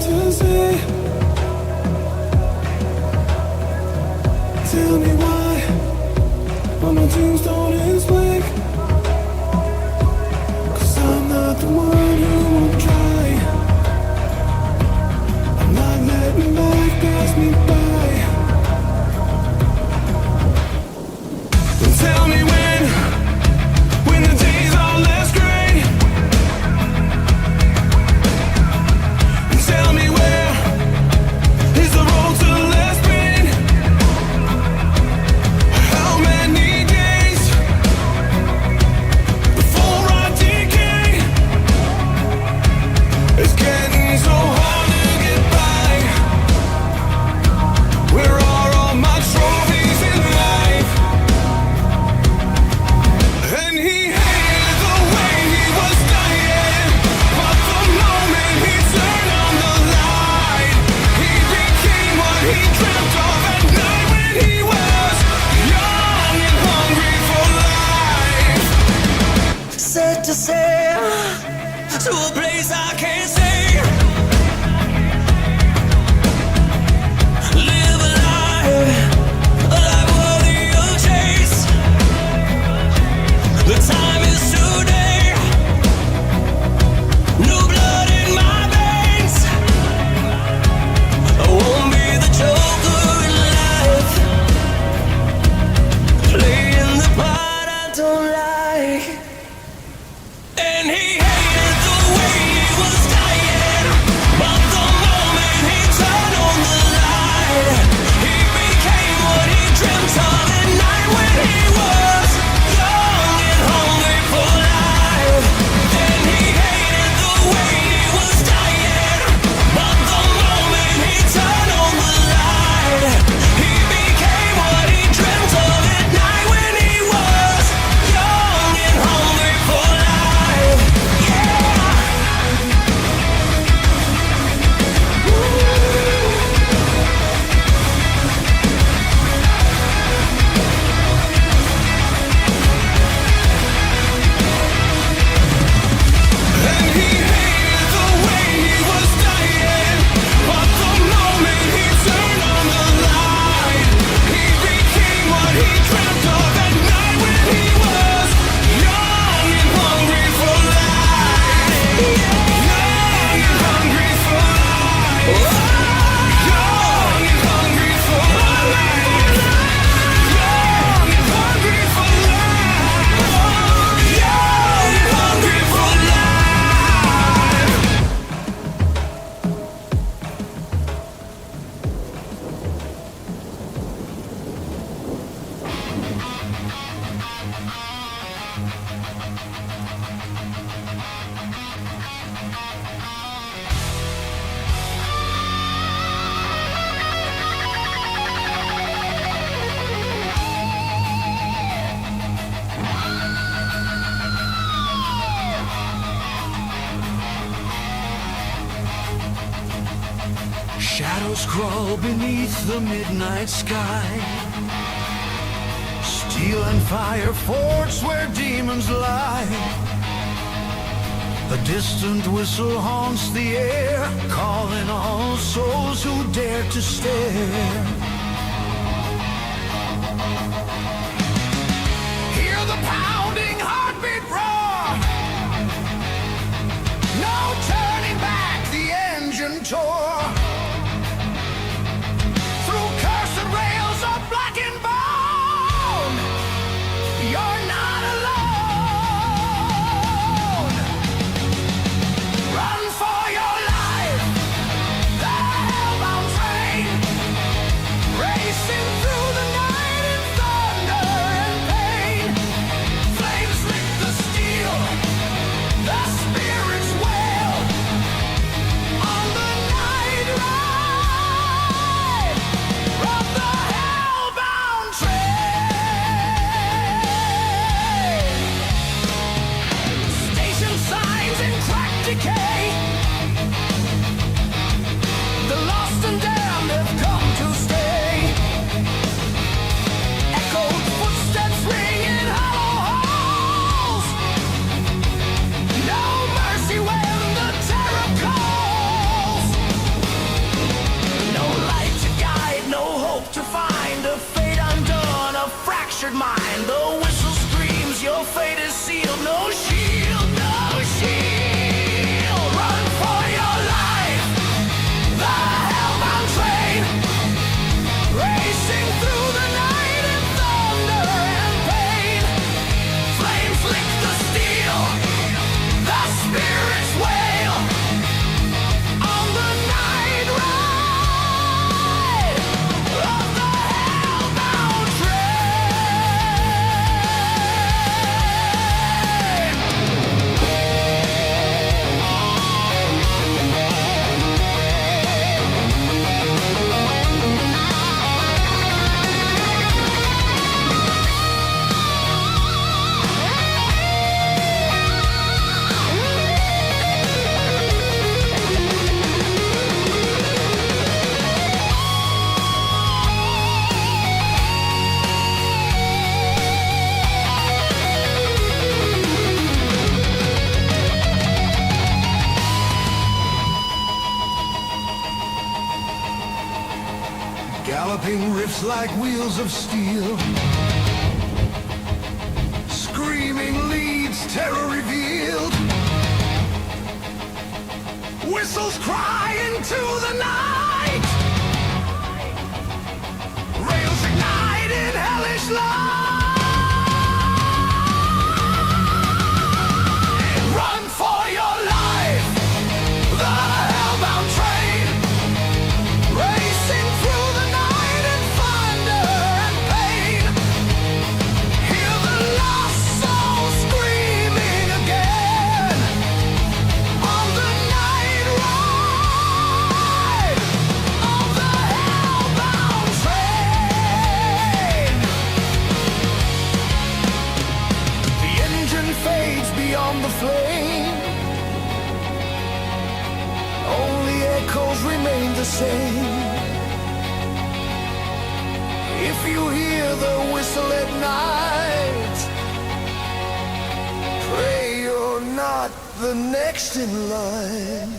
to say. Tell me why my tombstone is blank. 'Cause I'm not the one who won't try. I'm not letting life pass me by. Tell me when the days are less gray. Tell me where is the road to less pain. How many days before I decay? It's getting so hard to get by. Where are all my trophies in life? And he hated the way he was dying, but the moment he turned on the light, he became what he dreamt of at night when he was young and hungry for life. Set to sail to a place I can't see. Live a life worthy of chase. The time is today. New blood in my veins. I won't be the joker in life, playing the part I don't like. And he hated the way he was dying, but the moment he turned on the light, he became what he dreamt of at night when he was young and hungry for life. And he hated the way he was dying, but the moment he turned on the light, he became what he dreamt of at night when he was young and hungry for life. Yeah. And he hated the way he was dying, but the moment he turned on the light, he became what he dreamt of at night when he was young and hungry for life. Young and hungry for life. Young and hungry for life. Young and hungry for life. Young and hungry for life. Shadows crawl beneath the midnight sky. Steel and fire forts where demons lie. A distant whistle haunts the air, calling all souls who dare to stare. Hear the pounding heartbeat roar. No turning back, the engine tore. Through cursed rails of black and bone, you're not alone. Run for your life, the hellbound train Galloping riffs like wheels of steel. Screaming leads, terror revealed. Whistles cry into the night. Rails ignite in hellish light. Run for your life. The hellbound train racing through the night in thunder and pain. Hear the lost soul screaming again on the night ride of the hellbound train. The engine fades beyond the flame. Only echoes remain the same. If you hear the whistle at night, pray you're not the next in line.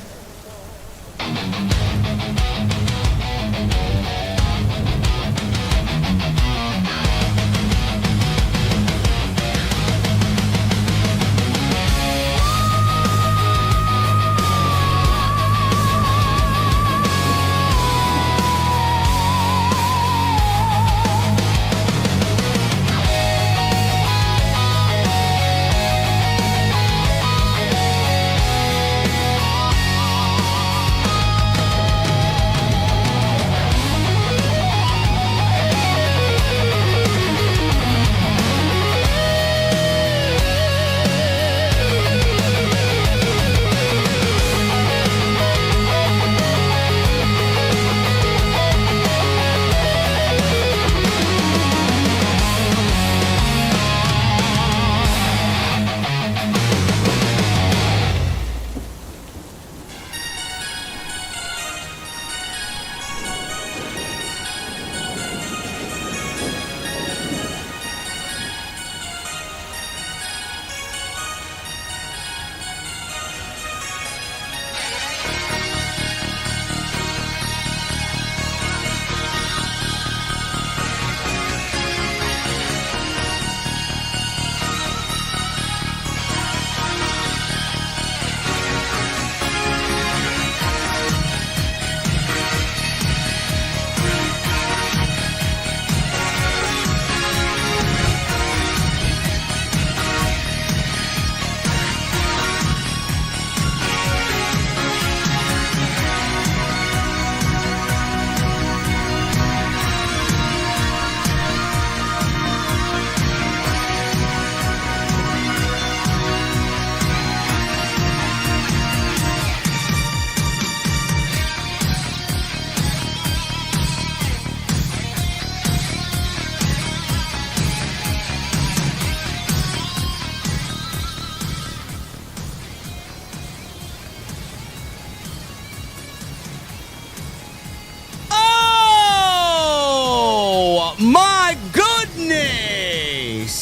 My goodness!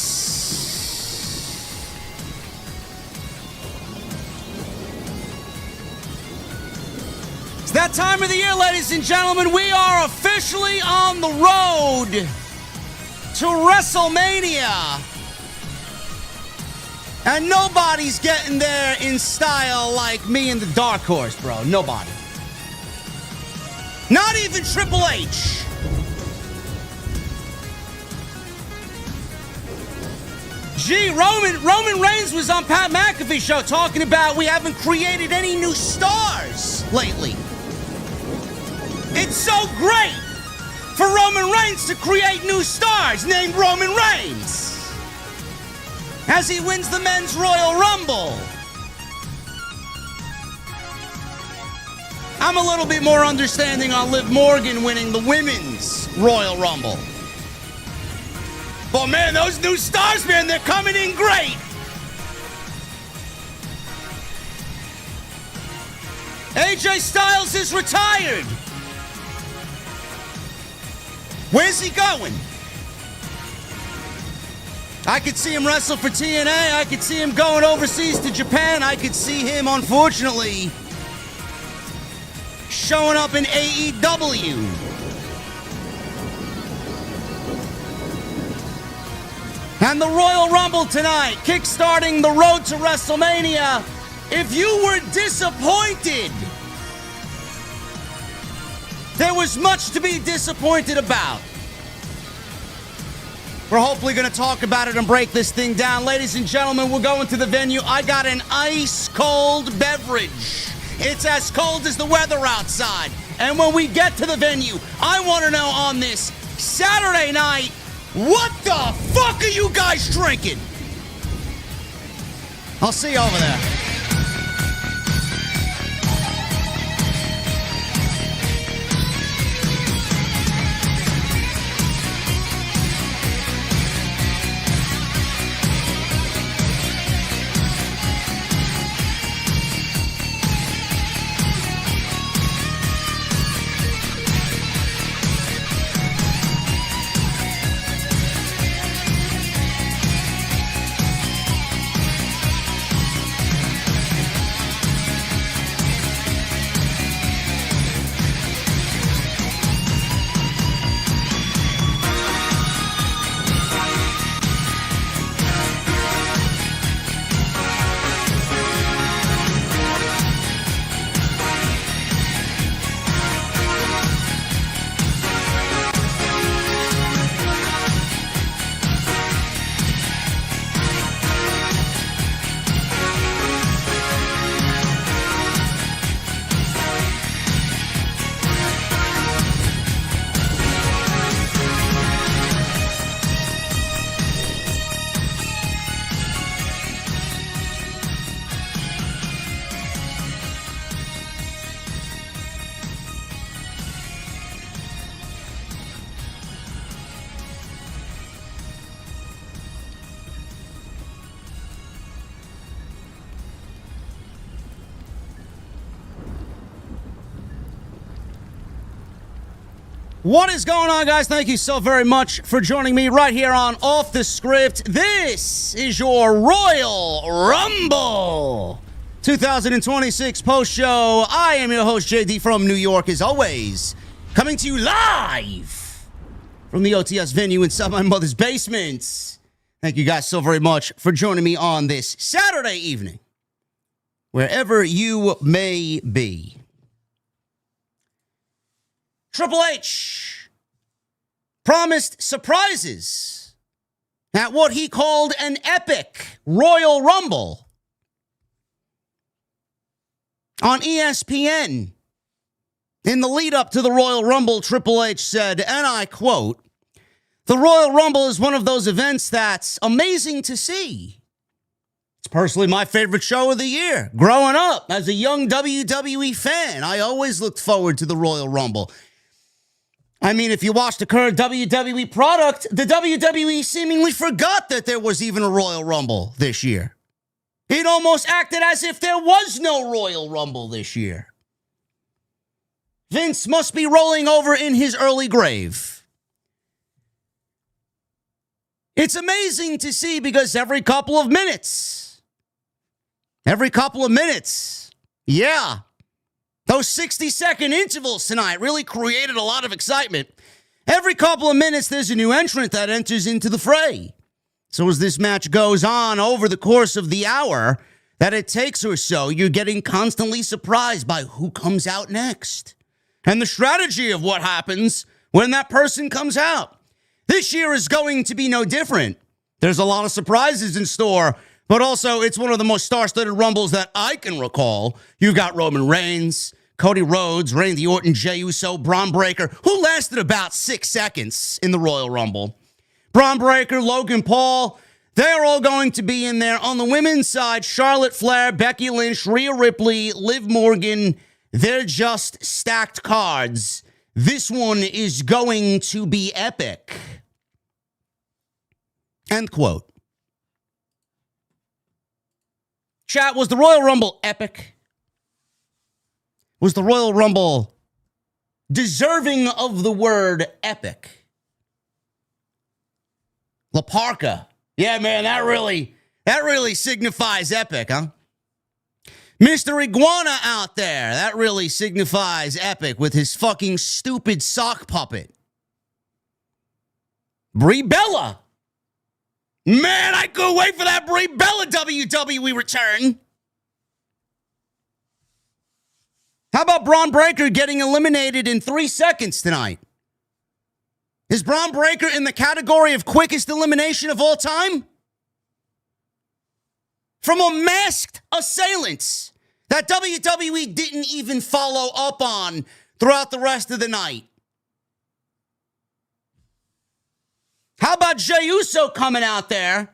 It's that time of the year, ladies and gentlemen. We are officially on the road to WrestleMania. And nobody's getting there in style like me and the Dark Horse, bro. Nobody. Not even Triple H. Gee, Roman Reigns was on Pat McAfee's show talking about we haven't created any new stars lately. It's so great for Roman Reigns to create new stars named Roman Reigns as he wins the Men's Royal Rumble. I'm a little bit more understanding on Liv Morgan winning the Women's Royal Rumble. But man, those new stars, man, they're coming in great. AJ Styles is retired. Where's he going? I could see him wrestle for TNA. I could see him going overseas to Japan. I could see him, unfortunately, showing up in AEW. And the Royal Rumble tonight, kickstarting the road to WrestleMania. If you were disappointed, there was much to be disappointed about. We're hopefully going to talk about it and break this thing down. Ladies and gentlemen, we're going to the venue. I got an ice-cold beverage. It's as cold as the weather outside. And when we get to the venue, I want to know on this Saturday night, what the fuck are you guys drinking? I'll see you over there. What is going on, guys? Thank you so very much for joining me right here on Off the Script. This is your Royal Rumble 2026 post show. I am your host, JD, from New York, as always, coming to you live from the OTS venue inside my mother's basement. Thank you guys so very much for joining me on this Saturday evening, wherever you may be. Triple H promised surprises at what he called an epic Royal Rumble on ESPN. In the lead up to the Royal Rumble, Triple H said, and I quote, "The Royal Rumble is one of those events that's amazing to see. It's personally my favorite show of the year. Growing up as a young WWE fan, I always looked forward to the Royal Rumble. I mean, if you watch the current WWE product, the WWE seemingly forgot that there was even a Royal Rumble this year. It almost acted as if there was no Royal Rumble this year. Vince must be rolling over in his early grave. It's amazing to see because every couple of minutes, yeah, those 60-second intervals tonight really created a lot of excitement. Every couple of minutes, there's a new entrant that enters into the fray. So as this match goes on over the course of the hour that it takes or so, you're getting constantly surprised by who comes out next and the strategy of what happens when that person comes out. This year is going to be no different. There's a lot of surprises in store, but also it's one of the most star-studded Rumbles that I can recall. You've got Roman Reigns, Cody Rhodes, Randy Orton, Jey Uso, Braun Breaker, who lasted about 6 seconds in the Royal Rumble. Braun Breaker, Logan Paul, they're all going to be in there. On the women's side, Charlotte Flair, Becky Lynch, Rhea Ripley, Liv Morgan, they're just stacked cards. This one is going to be epic. End quote. Chat, was the Royal Rumble epic? Was the Royal Rumble deserving of the word epic? La Parka. Yeah, man, that really signifies epic, huh? Mr. Iguana out there, that really signifies epic with his fucking stupid sock puppet. Brie Bella. Man, I couldn't wait for that Brie Bella WWE return. How about Braun Breaker getting eliminated in 3 seconds tonight? Is Braun Breaker in the category of quickest elimination of all time? From a masked assailant that WWE didn't even follow up on throughout the rest of the night. How about Jey Uso coming out there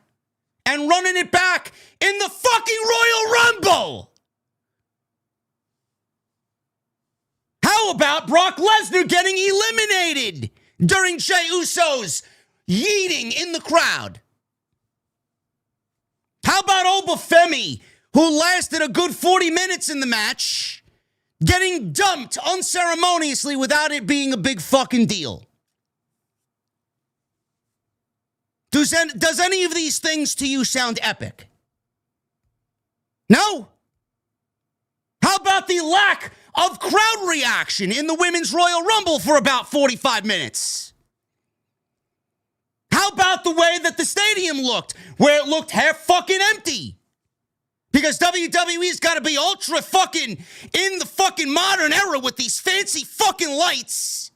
and running it back in the fucking Royal Rumble? How about Brock Lesnar getting eliminated during Jey Uso's yeeting in the crowd? How about Obafemi, who lasted a good 40 minutes in the match, getting dumped unceremoniously without it being a big fucking deal? Does any of these things to you sound epic? No? How about the lack of crowd reaction in the Women's Royal Rumble for about 45 minutes? How about the way that the stadium looked, where it looked half fucking empty? Because WWE's got to be ultra fucking in the fucking modern era with these fancy fucking lights.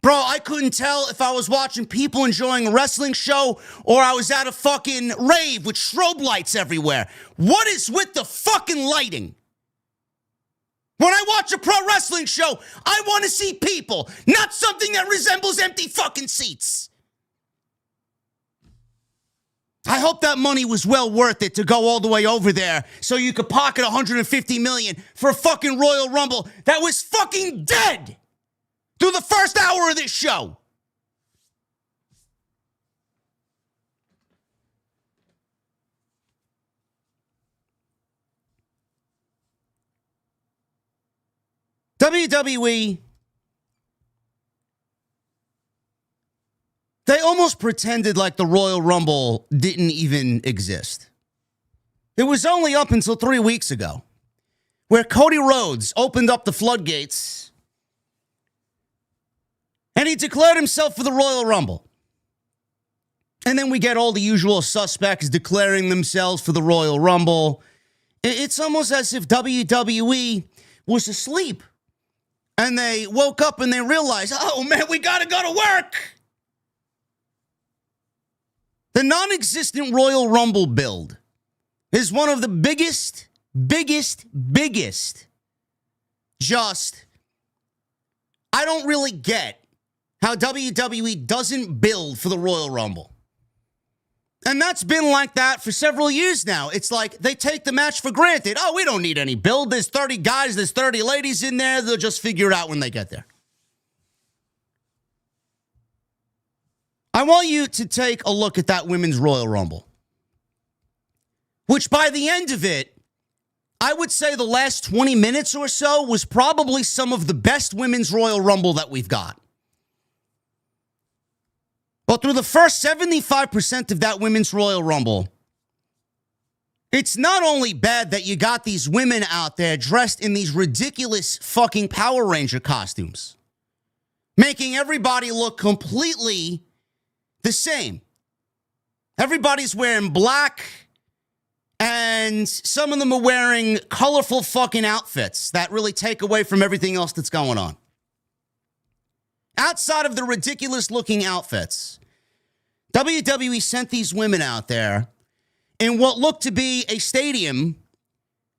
Bro, I couldn't tell if I was watching people enjoying a wrestling show or I was at a fucking rave with strobe lights everywhere. What is with the fucking lighting? When I watch a pro wrestling show, I want to see people, not something that resembles empty fucking seats. I hope that money was well worth it to go all the way over there so you could pocket $150 million for a fucking Royal Rumble that was fucking dead through the first hour of this show. WWE, they almost pretended like the Royal Rumble didn't even exist. It was only up until 3 weeks ago where Cody Rhodes opened up the floodgates and he declared himself for the Royal Rumble. And then we get all the usual suspects declaring themselves for the Royal Rumble. It's almost as if WWE was asleep. And they woke up and they realized, oh man, we gotta go to work. The non-existent Royal Rumble build is one of the biggest. Just, I don't really get how WWE doesn't build for the Royal Rumble. And that's been like that for several years now. It's like they take the match for granted. Oh, we don't need any build. There's 30 guys, there's 30 ladies in there. They'll just figure it out when they get there. I want you to take a look at that Women's Royal Rumble, which by the end of it, I would say the last 20 minutes or so was probably some of the best Women's Royal Rumble that we've got. But through the first 75% of that Women's Royal Rumble, it's not only bad that you got these women out there dressed in these ridiculous fucking Power Ranger costumes, making everybody look completely the same. Everybody's wearing black, and some of them are wearing colorful fucking outfits that really take away from everything else that's going on. Outside of the ridiculous looking outfits, WWE sent these women out there in what looked to be a stadium,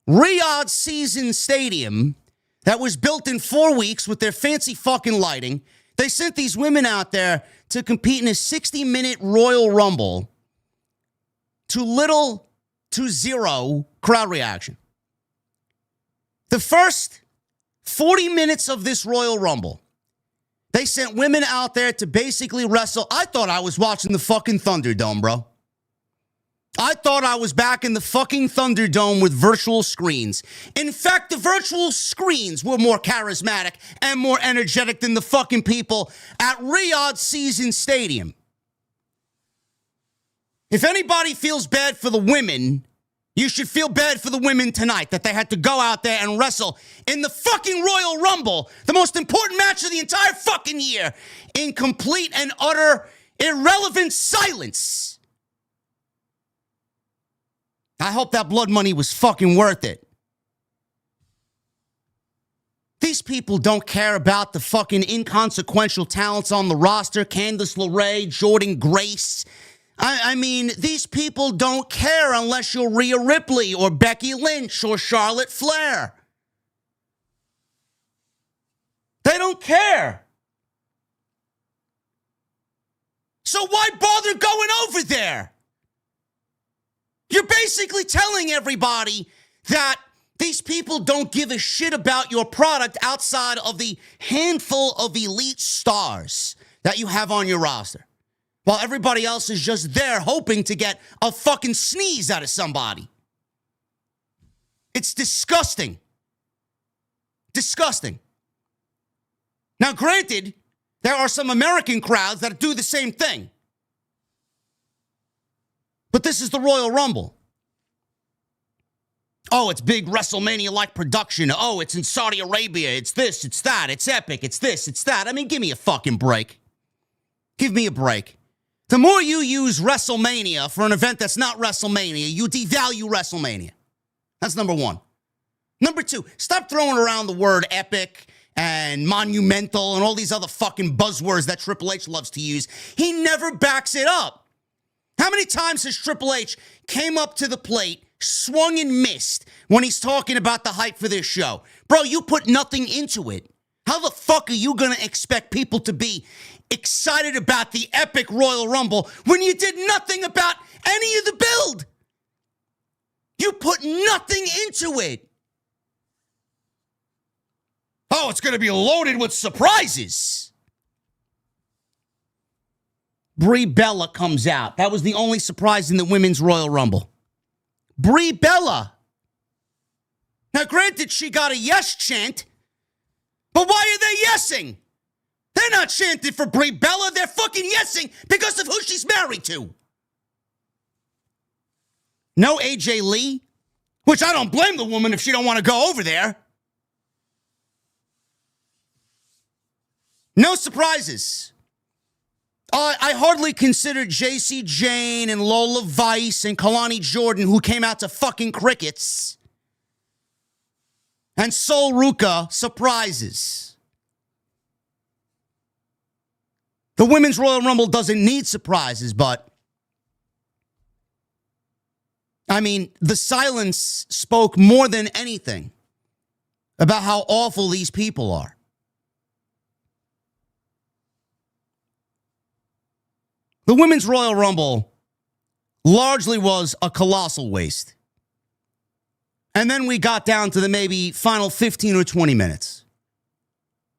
Riyadh Season Stadium, that was built in 4 weeks with their fancy fucking lighting. They sent these women out there to compete in a 60-minute Royal Rumble to little to zero crowd reaction. The first 40 minutes of this Royal Rumble, they sent women out there to basically wrestle. I thought I was watching the fucking Thunderdome, bro. I thought I was back in the fucking Thunderdome with virtual screens. In fact, the virtual screens were more charismatic and more energetic than the fucking people at Riyadh Season Stadium. If anybody feels bad for the women, you should feel bad for the women tonight that they had to go out there and wrestle in the fucking Royal Rumble, the most important match of the entire fucking year, in complete and utter irrelevant silence. I hope that blood money was fucking worth it. These people don't care about the fucking inconsequential talents on the roster. Candice LeRae, Jordan Grace. I mean, these people don't care unless you're Rhea Ripley or Becky Lynch or Charlotte Flair. They don't care. So why bother going over there? You're basically telling everybody that these people don't give a shit about your product outside of the handful of elite stars that you have on your roster, while everybody else is just there hoping to get a fucking sneeze out of somebody. It's disgusting. Disgusting. Now, granted, there are some American crowds that do the same thing. But this is the Royal Rumble. Oh, it's big WrestleMania-like production. Oh, it's in Saudi Arabia. It's this, it's that. It's epic. It's this, it's that. I mean, give me a fucking break. Give me a break. The more you use WrestleMania for an event that's not WrestleMania, you devalue WrestleMania. That's number one. Number two, stop throwing around the word epic and monumental and all these other fucking buzzwords that Triple H loves to use. He never backs it up. How many times has Triple H came up to the plate, swung and missed when he's talking about the hype for this show? Bro, you put nothing into it. How the fuck are you going to expect people to be excited about the epic Royal Rumble when you did nothing about any of the build? You put nothing into it. Oh, it's going to be loaded with surprises. Brie Bella comes out. That was the only surprise in the Women's Royal Rumble. Brie Bella. Now, granted, she got a yes chant, but why are they yesing? They're not chanting for Brie Bella. They're fucking yesing because of who she's married to. No AJ Lee, which I don't blame the woman if she don't want to go over there. No surprises. I hardly considered JC Jane and Lola Vice and Kalani Jordan, who came out to fucking crickets, and Sol Ruka surprises. The Women's Royal Rumble doesn't need surprises, but I mean, the silence spoke more than anything about how awful these people are. The Women's Royal Rumble largely was a colossal waste. And then we got down to the maybe final 15 or 20 minutes.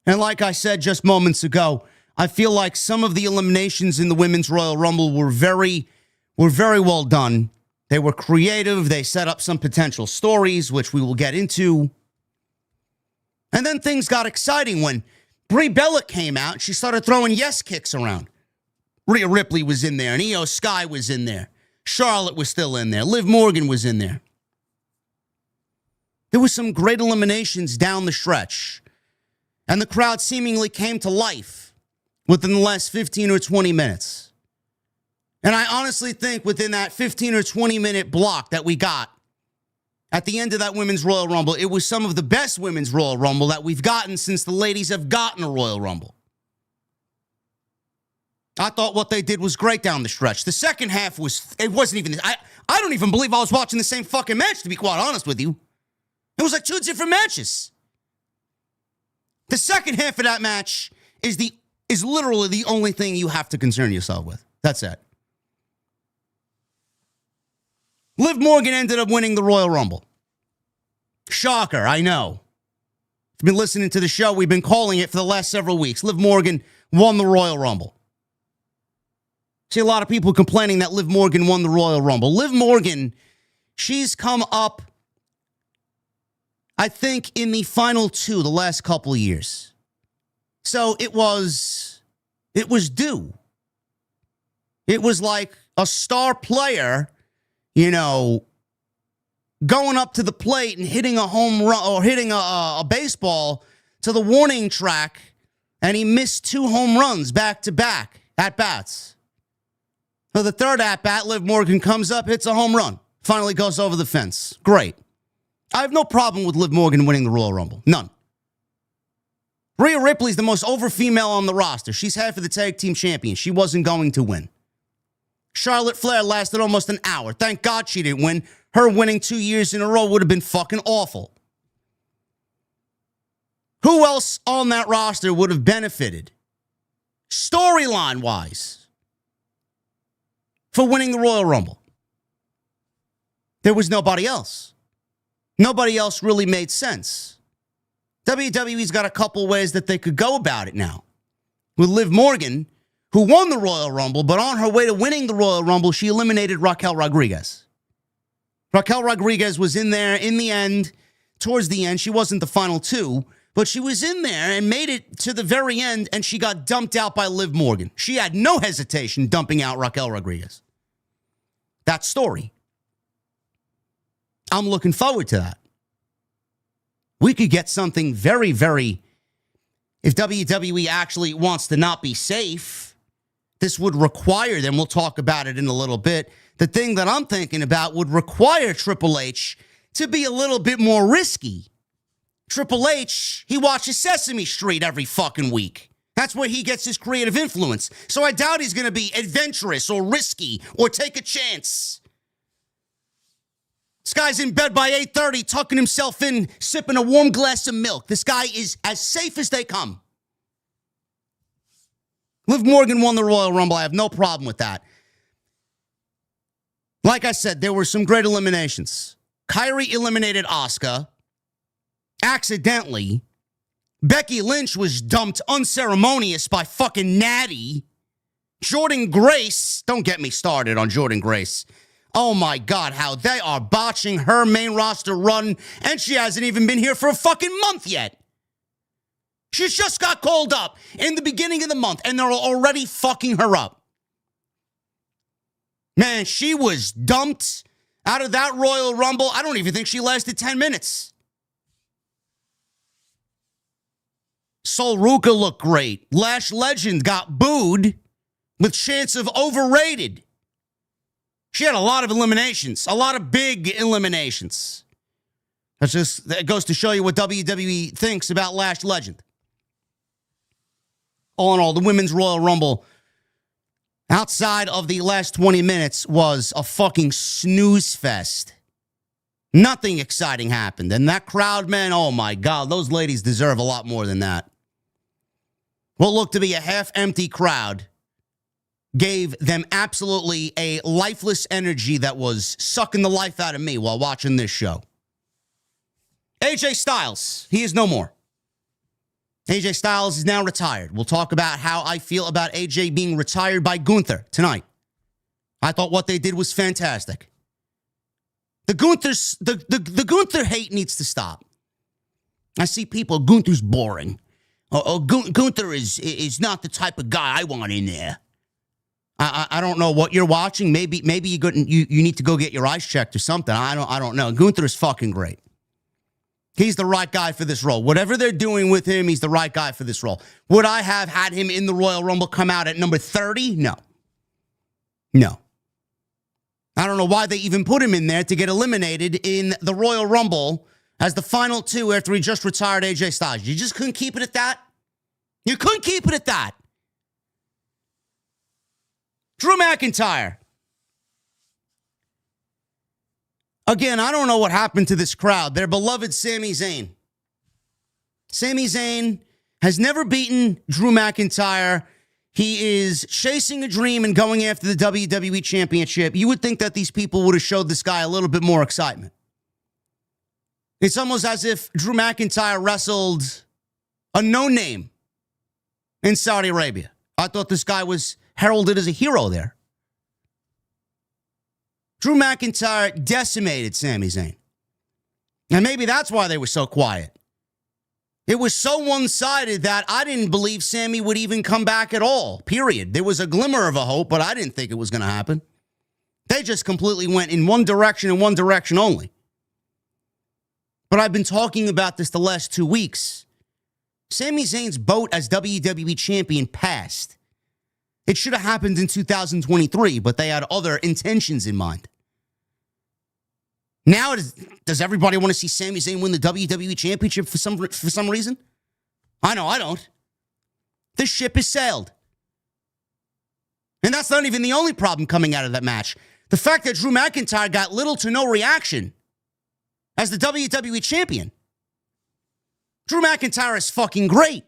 And like I said just moments ago, I feel like some of the eliminations in the Women's Royal Rumble were very well done. They were creative. They set up some potential stories, which we will get into. And then things got exciting when Brie Bella came out. She started throwing yes kicks around. Rhea Ripley was in there, and Io Sky was in there. Charlotte was still in there. Liv Morgan was in there. There were some great eliminations down the stretch, and the crowd seemingly came to life within the last 15 or 20 minutes. And I honestly think within that 15 or 20 minute block that we got at the end of that Women's Royal Rumble, it was some of the best Women's Royal Rumble that we've gotten since the ladies have gotten a Royal Rumble. I thought what they did was great down the stretch. The second half wasn't even, I don't even believe I was watching the same fucking match, to be quite honest with you. It was like two different matches. The second half of that match is literally the only thing you have to concern yourself with. That's it. Liv Morgan ended up winning the Royal Rumble. Shocker, I know. If you've been listening to the show, we've been calling it for the last several weeks. Liv Morgan won the Royal Rumble. See a lot of people complaining that Liv Morgan won the Royal Rumble. Liv Morgan, she's come up, I think, in the final two the last couple of years. So it was due. It was like a star player, going up to the plate and hitting a home run or hitting a baseball to the warning track, and he missed 2 home runs back-to-back at bats. So the third at-bat, Liv Morgan comes up, hits a home run. Finally goes over the fence. Great. I have no problem with Liv Morgan winning the Royal Rumble. None. Rhea Ripley's the most over female on the roster. She's half of the tag team champion. She wasn't going to win. Charlotte Flair lasted almost an hour. Thank God she didn't win. Her winning 2 years in a row would have been fucking awful. Who else on that roster would have benefited, storyline-wise, for winning the Royal Rumble? There was nobody else. Nobody else really made sense. WWE's got a couple ways that they could go about it now. With Liv Morgan, who won the Royal Rumble, but on her way to winning the Royal Rumble, she eliminated Raquel Rodriguez. Raquel Rodriguez was in there in the end, towards the end. She wasn't the final two, but she was in there and made it to the very end, and she got dumped out by Liv Morgan. She had no hesitation dumping out Raquel Rodriguez. That story. I'm looking forward to that. We could get something very, very... If WWE actually wants to not be safe, this would require them. We'll talk about it in a little bit. The thing that I'm thinking about would require Triple H to be a little bit more risky. Triple H, he watches Sesame Street every fucking week. That's where he gets his creative influence. So I doubt he's going to be adventurous or risky or take a chance. This guy's in bed by 8:30, tucking himself in, sipping a warm glass of milk. This guy is as safe as they come. Liv Morgan won the Royal Rumble. I have no problem with that. Like I said, there were some great eliminations. Kyrie eliminated Asuka accidentally. Becky Lynch was dumped unceremonious by fucking Natty. Jordynne Grace, don't get me started on Jordynne Grace. Oh my God, how they are botching her main roster run, and she hasn't even been here for a fucking month yet. She just got called up in the beginning of the month, and they're already fucking her up. Man, she was dumped out of that Royal Rumble. I don't even think she lasted 10 minutes. Sol Ruka looked great. Lash Legend got booed with chants of overrated. She had a lot of eliminations, a lot of big eliminations. That goes to show you what WWE thinks about Lash Legend. All in all, the Women's Royal Rumble, outside of the last 20 minutes, was a fucking snooze fest. Nothing exciting happened. And that crowd, man, oh my God, those ladies deserve a lot more than that. What looked to be a half-empty crowd gave them absolutely a lifeless energy that was sucking the life out of me while watching this show. AJ Styles, he is no more. AJ Styles is now retired. We'll talk about how I feel about AJ being retired by Gunther tonight. I thought what they did was fantastic. The Gunther hate needs to stop. I see people, Gunther's boring. Gunther is not the type of guy I want in there. I don't know what you're watching. Maybe you need to go get your eyes checked or something. I don't know. Gunther is fucking great. He's the right guy for this role. Whatever they're doing with him, he's the right guy for this role. Would I have had him in the Royal Rumble come out at number 30? No. I don't know why they even put him in there to get eliminated in the Royal Rumble as the final two after he just retired AJ Styles. You just couldn't keep it at that? You couldn't keep it at that. Drew McIntyre. Again, I don't know what happened to this crowd. Their beloved Sami Zayn. Sami Zayn has never beaten Drew McIntyre. He is chasing a dream and going after the WWE Championship. You would think that these people would have showed this guy a little bit more excitement. It's almost as if Drew McIntyre wrestled a no-name in Saudi Arabia. I thought this guy was heralded as a hero there. Drew McIntyre decimated Sami Zayn. And maybe that's why they were so quiet. It was so one-sided that I didn't believe Sami would even come back at all, period. There was a glimmer of a hope, but I didn't think it was going to happen. They just completely went in one direction and one direction only. But I've been talking about this the last 2 weeks. Sami Zayn's boat as WWE champion passed. It should have happened in 2023, but they had other intentions in mind. Now, does everybody want to see Sami Zayn win the WWE Championship for some reason? I know I don't. This ship has sailed. And that's not even the only problem coming out of that match. The fact that Drew McIntyre got little to no reaction as the WWE Champion. Drew McIntyre is fucking great.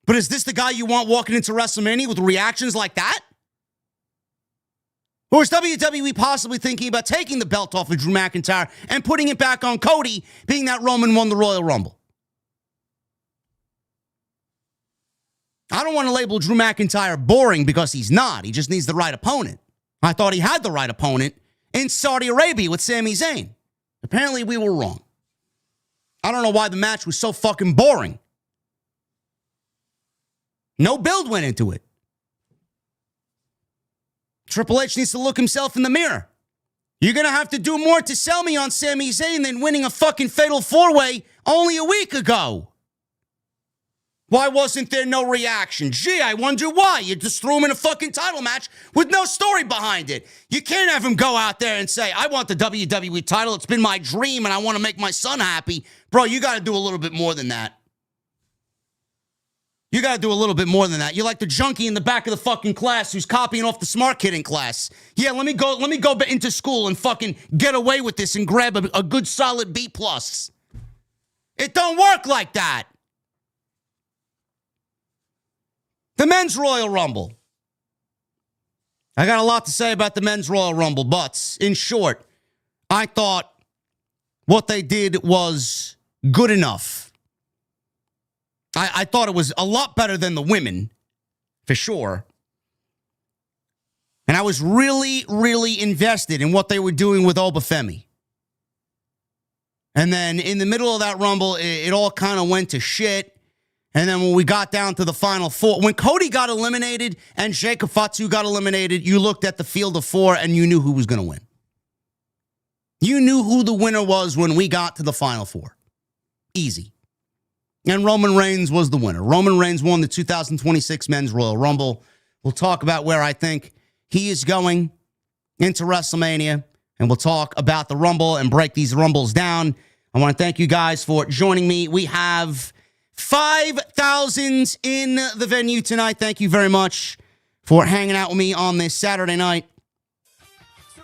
But is this the guy you want walking into WrestleMania with reactions like that? Or is WWE possibly thinking about taking the belt off of Drew McIntyre and putting it back on Cody, being that Roman won the Royal Rumble? I don't want to label Drew McIntyre boring because he's not. He just needs the right opponent. I thought he had the right opponent in Saudi Arabia with Sami Zayn. Apparently we were wrong. I don't know why the match was so fucking boring. No build went into it. Triple H needs to look himself in the mirror. You're going to have to do more to sell me on Sami Zayn than winning a fucking fatal four-way only a week ago. Why wasn't there no reaction? Gee, I wonder why. You just threw him in a fucking title match with no story behind it. You can't have him go out there and say, I want the WWE title. It's been my dream and I want to make my son happy. Bro, you got to do a little bit more than that. You got to do a little bit more than that. You're like the junkie in the back of the fucking class who's copying off the smart kid in class. Yeah, let me go into school and fucking get away with this and grab a good solid B+. It don't work like that. The Men's Royal Rumble. I got a lot to say about the Men's Royal Rumble, but in short, I thought what they did was good enough. I thought it was a lot better than the women, for sure. And I was really, really invested in what they were doing with Obafemi. And then in the middle of that Rumble, it all kind of went to shit. And then when we got down to the final four, when Cody got eliminated and Jacob Fatu got eliminated, you looked at the field of four and you knew who was going to win. You knew who the winner was when we got to the final four. Easy. And Roman Reigns was the winner. Roman Reigns won the 2026 Men's Royal Rumble. We'll talk about where I think he is going into WrestleMania. And we'll talk about the Rumble and break these Rumbles down. I want to thank you guys for joining me. We have 5,000 in the venue tonight. Thank you very much for hanging out with me on this Saturday night.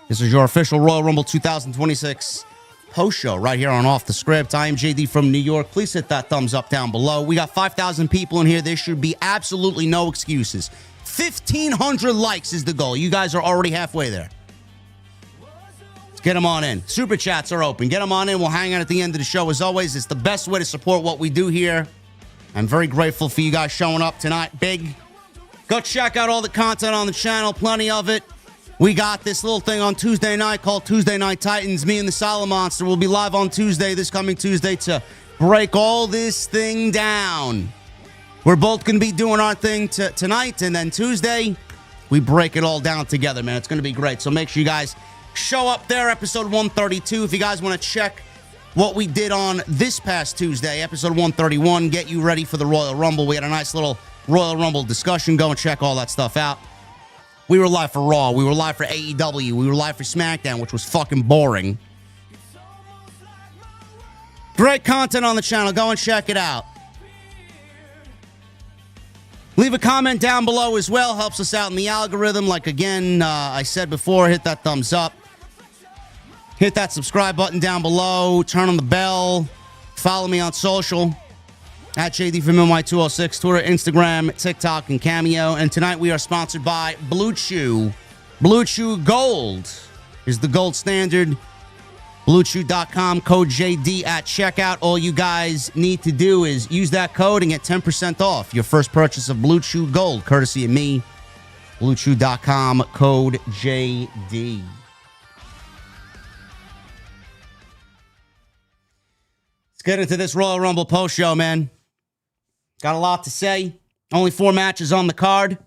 This is your official Royal Rumble 2026 post show right here on Off the Script. I am JD from New York. Please hit that thumbs up down below. We got 5,000 people in here. There should be absolutely no excuses. 1,500 likes is the goal. You guys are already halfway there. Let's get them on in. Super chats are open. Get them on in. We'll hang out at the end of the show. As always, it's the best way to support what we do here. I'm very grateful for you guys showing up tonight. Big. Go check out all the content on the channel. Plenty of it. We got this little thing on Tuesday night called Tuesday Night Titans. Me and the Silent Monster will be live on Tuesday, this coming Tuesday, to break all this thing down. We're both going to be doing our thing tonight, and then Tuesday, we break it all down together, man. It's going to be great. So make sure you guys show up there, episode 132. If you guys want to check what we did on this past Tuesday, episode 131, get you ready for the Royal Rumble. We had a nice little Royal Rumble discussion. Go and check all that stuff out. We were live for Raw. We were live for AEW. We were live for SmackDown, which was fucking boring. Great content on the channel. Go and check it out. Leave a comment down below as well. Helps us out in the algorithm. Like, again, I said before, hit that thumbs up. Hit that subscribe button down below. Turn on the bell. Follow me on social. At JD from NY206, Twitter, Instagram, TikTok, and Cameo. And tonight we are sponsored by Blue Chew. Blue Chew Gold is the gold standard. BlueChew.com, code JD at checkout. All you guys need to do is use that code and get 10% off your first purchase of Blue Chew Gold, courtesy of me. BlueChew.com, code JD. Let's get into this Royal Rumble post show, man. Got a lot to say. Only 4 matches on the card.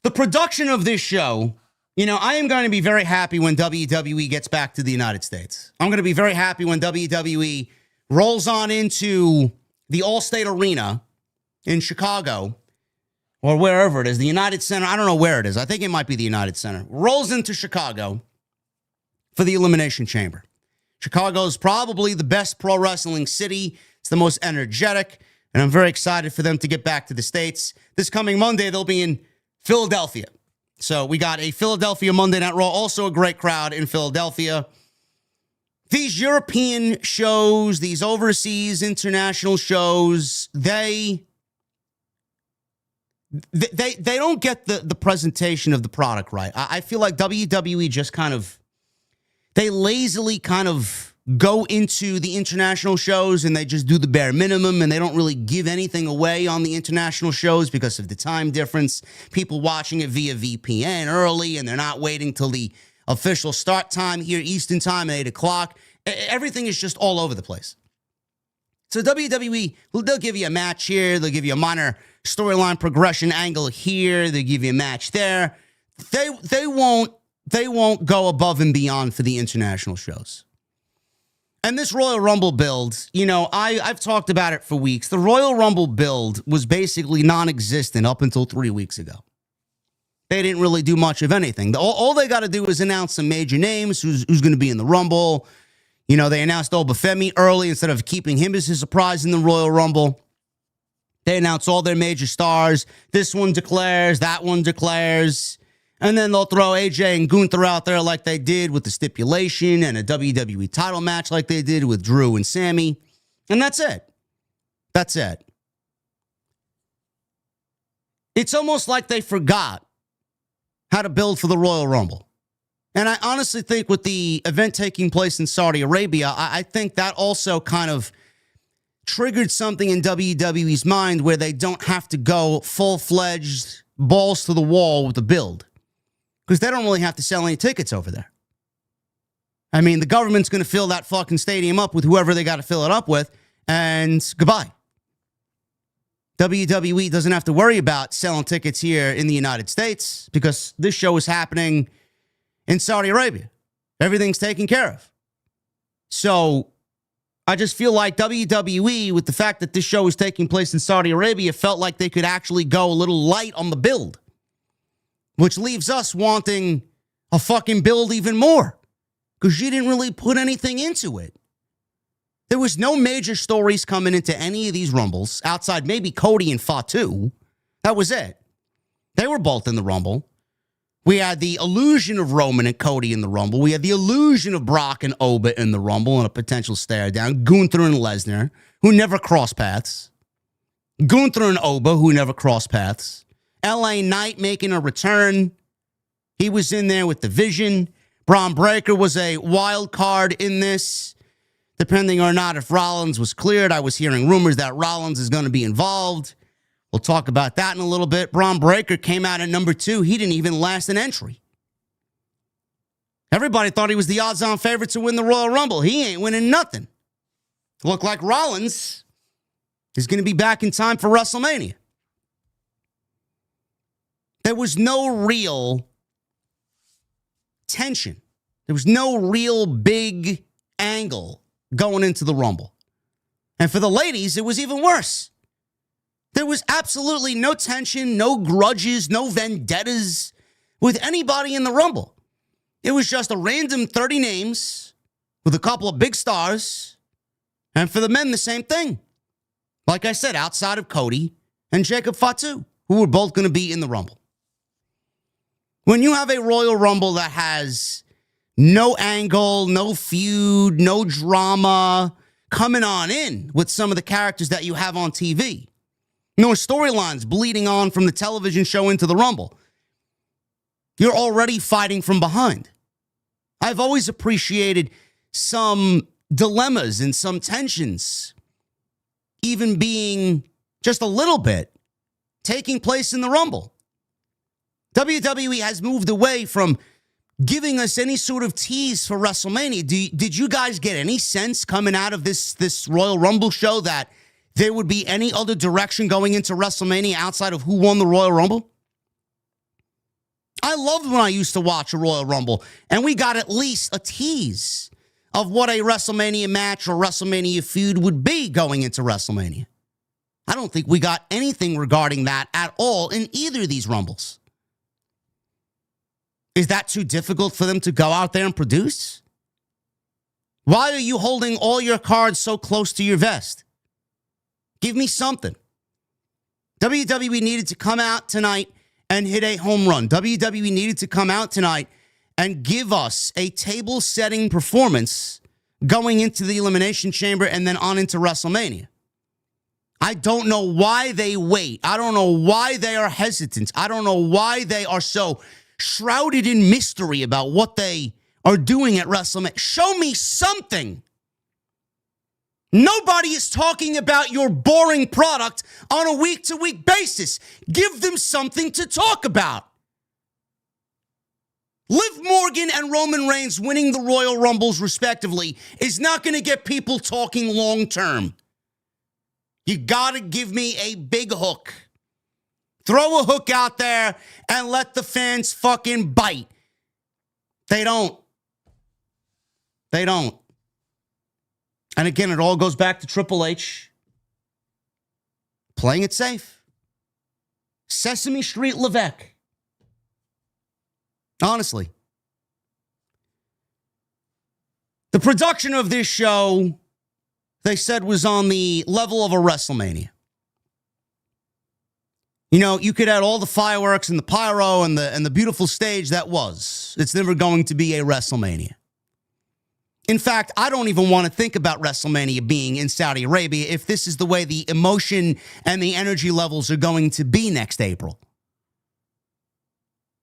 The production of this show, you know, I am going to be very happy when WWE gets back to the United States. I'm going to be very happy when WWE rolls on into the Allstate Arena in Chicago, or wherever it is, the United Center, I don't know where it is. I think it might be the United Center. Rolls into Chicago for the Elimination Chamber. Chicago is probably the best pro wrestling city. It's the most energetic, and I'm very excited for them to get back to the States. This coming Monday, they'll be in Philadelphia. So we got a Philadelphia Monday Night Raw, also a great crowd in Philadelphia. These European shows, these overseas international shows, they don't get the presentation of the product right. I feel like WWE just they lazily kind of go into the international shows and they just do the bare minimum, and they don't really give anything away on the international shows because of the time difference. People watching it via VPN early, and they're not waiting till the official start time here, Eastern time at 8 o'clock. Everything is just all over the place. So WWE, they'll give you a match here. They'll give you a minor storyline progression angle here. They'll give you a match there. They won't go above and beyond for the international shows. And this Royal Rumble build, I've talked about it for weeks. The Royal Rumble build was basically non-existent up until 3 weeks ago. They didn't really do much of anything. All they got to do is announce some major names, who's going to be in the Rumble. They announced Obafemi early instead of keeping him as a surprise in the Royal Rumble. They announced all their major stars. This one declares, that one declares. And then they'll throw AJ and Gunther out there like they did with the stipulation, and a WWE title match like they did with Drew and Sami. And that's it. That's it. It's almost like they forgot how to build for the Royal Rumble. And I honestly think with the event taking place in Saudi Arabia, I think that also kind of triggered something in WWE's mind where they don't have to go full-fledged balls to the wall with the build, because they don't really have to sell any tickets over there. I mean, the government's going to fill that fucking stadium up with whoever they got to fill it up with, and goodbye. WWE doesn't have to worry about selling tickets here in the United States because this show is happening in Saudi Arabia. Everything's taken care of. So I just feel like WWE, with the fact that this show is taking place in Saudi Arabia, felt like they could actually go a little light on the build, which leaves us wanting a fucking build even more because you didn't really put anything into it. There was no major stories coming into any of these Rumbles outside maybe Cody and Fatu. That was it. They were both in the Rumble. We had the illusion of Roman and Cody in the Rumble. We had the illusion of Brock and Oba in the Rumble and a potential stare down. Gunther and Lesnar, who never crossed paths. Gunther and Oba, who never crossed paths. LA Knight making a return. He was in there with the Vision. Braun Breaker was a wild card in this. Depending or not if Rollins was cleared, I was hearing rumors that Rollins is going to be involved. We'll talk about that in a little bit. Braun Breaker came out at number 2. He didn't even last an entry. Everybody thought he was the odds-on favorite to win the Royal Rumble. He ain't winning nothing. Looked like Rollins is going to be back in time for WrestleMania. There was no real tension. There was no real big angle going into the Rumble. And for the ladies, it was even worse. There was absolutely no tension, no grudges, no vendettas with anybody in the Rumble. It was just a random 30 names with a couple of big stars. And for the men, the same thing. Like I said, outside of Cody and Jacob Fatu, who were both going to be in the Rumble. When you have a Royal Rumble that has no angle, no feud, no drama coming on in with some of the characters that you have on TV, no storylines bleeding on from the television show into the Rumble, you're already fighting from behind. I've always appreciated some dilemmas and some tensions, even being just a little bit taking place in the Rumble. WWE has moved away from giving us any sort of tease for WrestleMania. Did you guys get any sense coming out of this Royal Rumble show that there would be any other direction going into WrestleMania outside of who won the Royal Rumble? I loved when I used to watch a Royal Rumble and we got at least a tease of what a WrestleMania match or WrestleMania feud would be going into WrestleMania. I don't think we got anything regarding that at all in either of these Rumbles. Is that too difficult for them to go out there and produce? Why are you holding all your cards so close to your vest? Give me something. WWE needed to come out tonight and hit a home run. WWE needed to come out tonight and give us a table-setting performance going into the Elimination Chamber and then on into WrestleMania. I don't know why they wait. I don't know why they are hesitant. I don't know why they are so shrouded in mystery about what they are doing at WrestleMania. Show me something. Nobody is talking about your boring product on a week-to-week basis. Give them something to talk about. Liv Morgan and Roman Reigns winning the Royal Rumbles, respectively, is not going to get people talking long-term. You got to give me a big hook. Throw a hook out there and let the fans fucking bite. They don't. They don't. And again, it all goes back to Triple H playing it safe. Sesame Street Levesque. Honestly. The production of this show, they said, was on the level of a WrestleMania. You know, you could add all the fireworks and the pyro and the beautiful stage that was. It's never going to be a WrestleMania. In fact, I don't even want to think about WrestleMania being in Saudi Arabia if this is the way the emotion and the energy levels are going to be next April.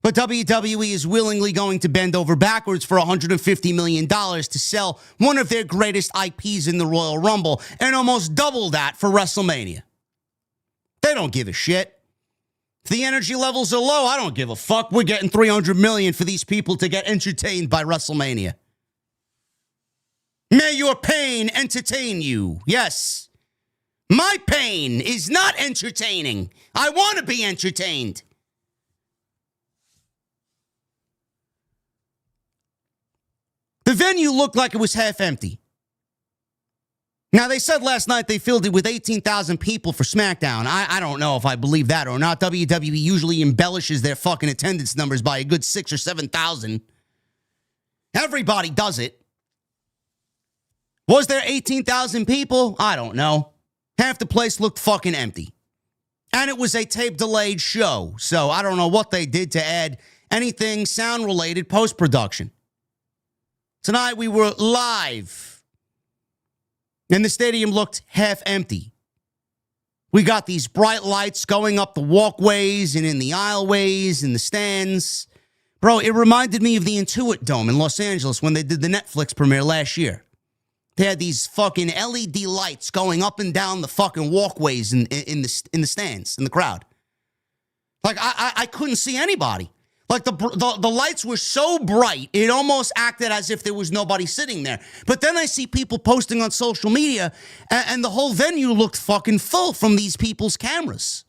But WWE is willingly going to bend over backwards for $150 million to sell one of their greatest IPs in the Royal Rumble and almost double that for WrestleMania. They don't give a shit. If the energy levels are low, I don't give a fuck. We're getting $300 million for these people to get entertained by WrestleMania. May your pain entertain you. Yes. My pain is not entertaining. I want to be entertained. The venue looked like it was half empty. Now, they said last night they filled it with 18,000 people for SmackDown. I don't know if I believe that or not. WWE usually embellishes their fucking attendance numbers by a good 6,000 or 7,000. Everybody does it. Was there 18,000 people? I don't know. Half the place looked fucking empty. And it was a tape-delayed show, so I don't know what they did to add anything sound-related post-production. Tonight we were live, and the stadium looked half empty. We got these bright lights going up the walkways and in the aisleways and the stands. Bro, it reminded me of the Intuit Dome in Los Angeles when they did the Netflix premiere last year. They had these fucking LED lights going up and down the fucking walkways in the stands, in the crowd. Like, I couldn't see anybody. Like, the lights were so bright, it almost acted as if there was nobody sitting there. But then I see people posting on social media, and the whole venue looked fucking full from these people's cameras.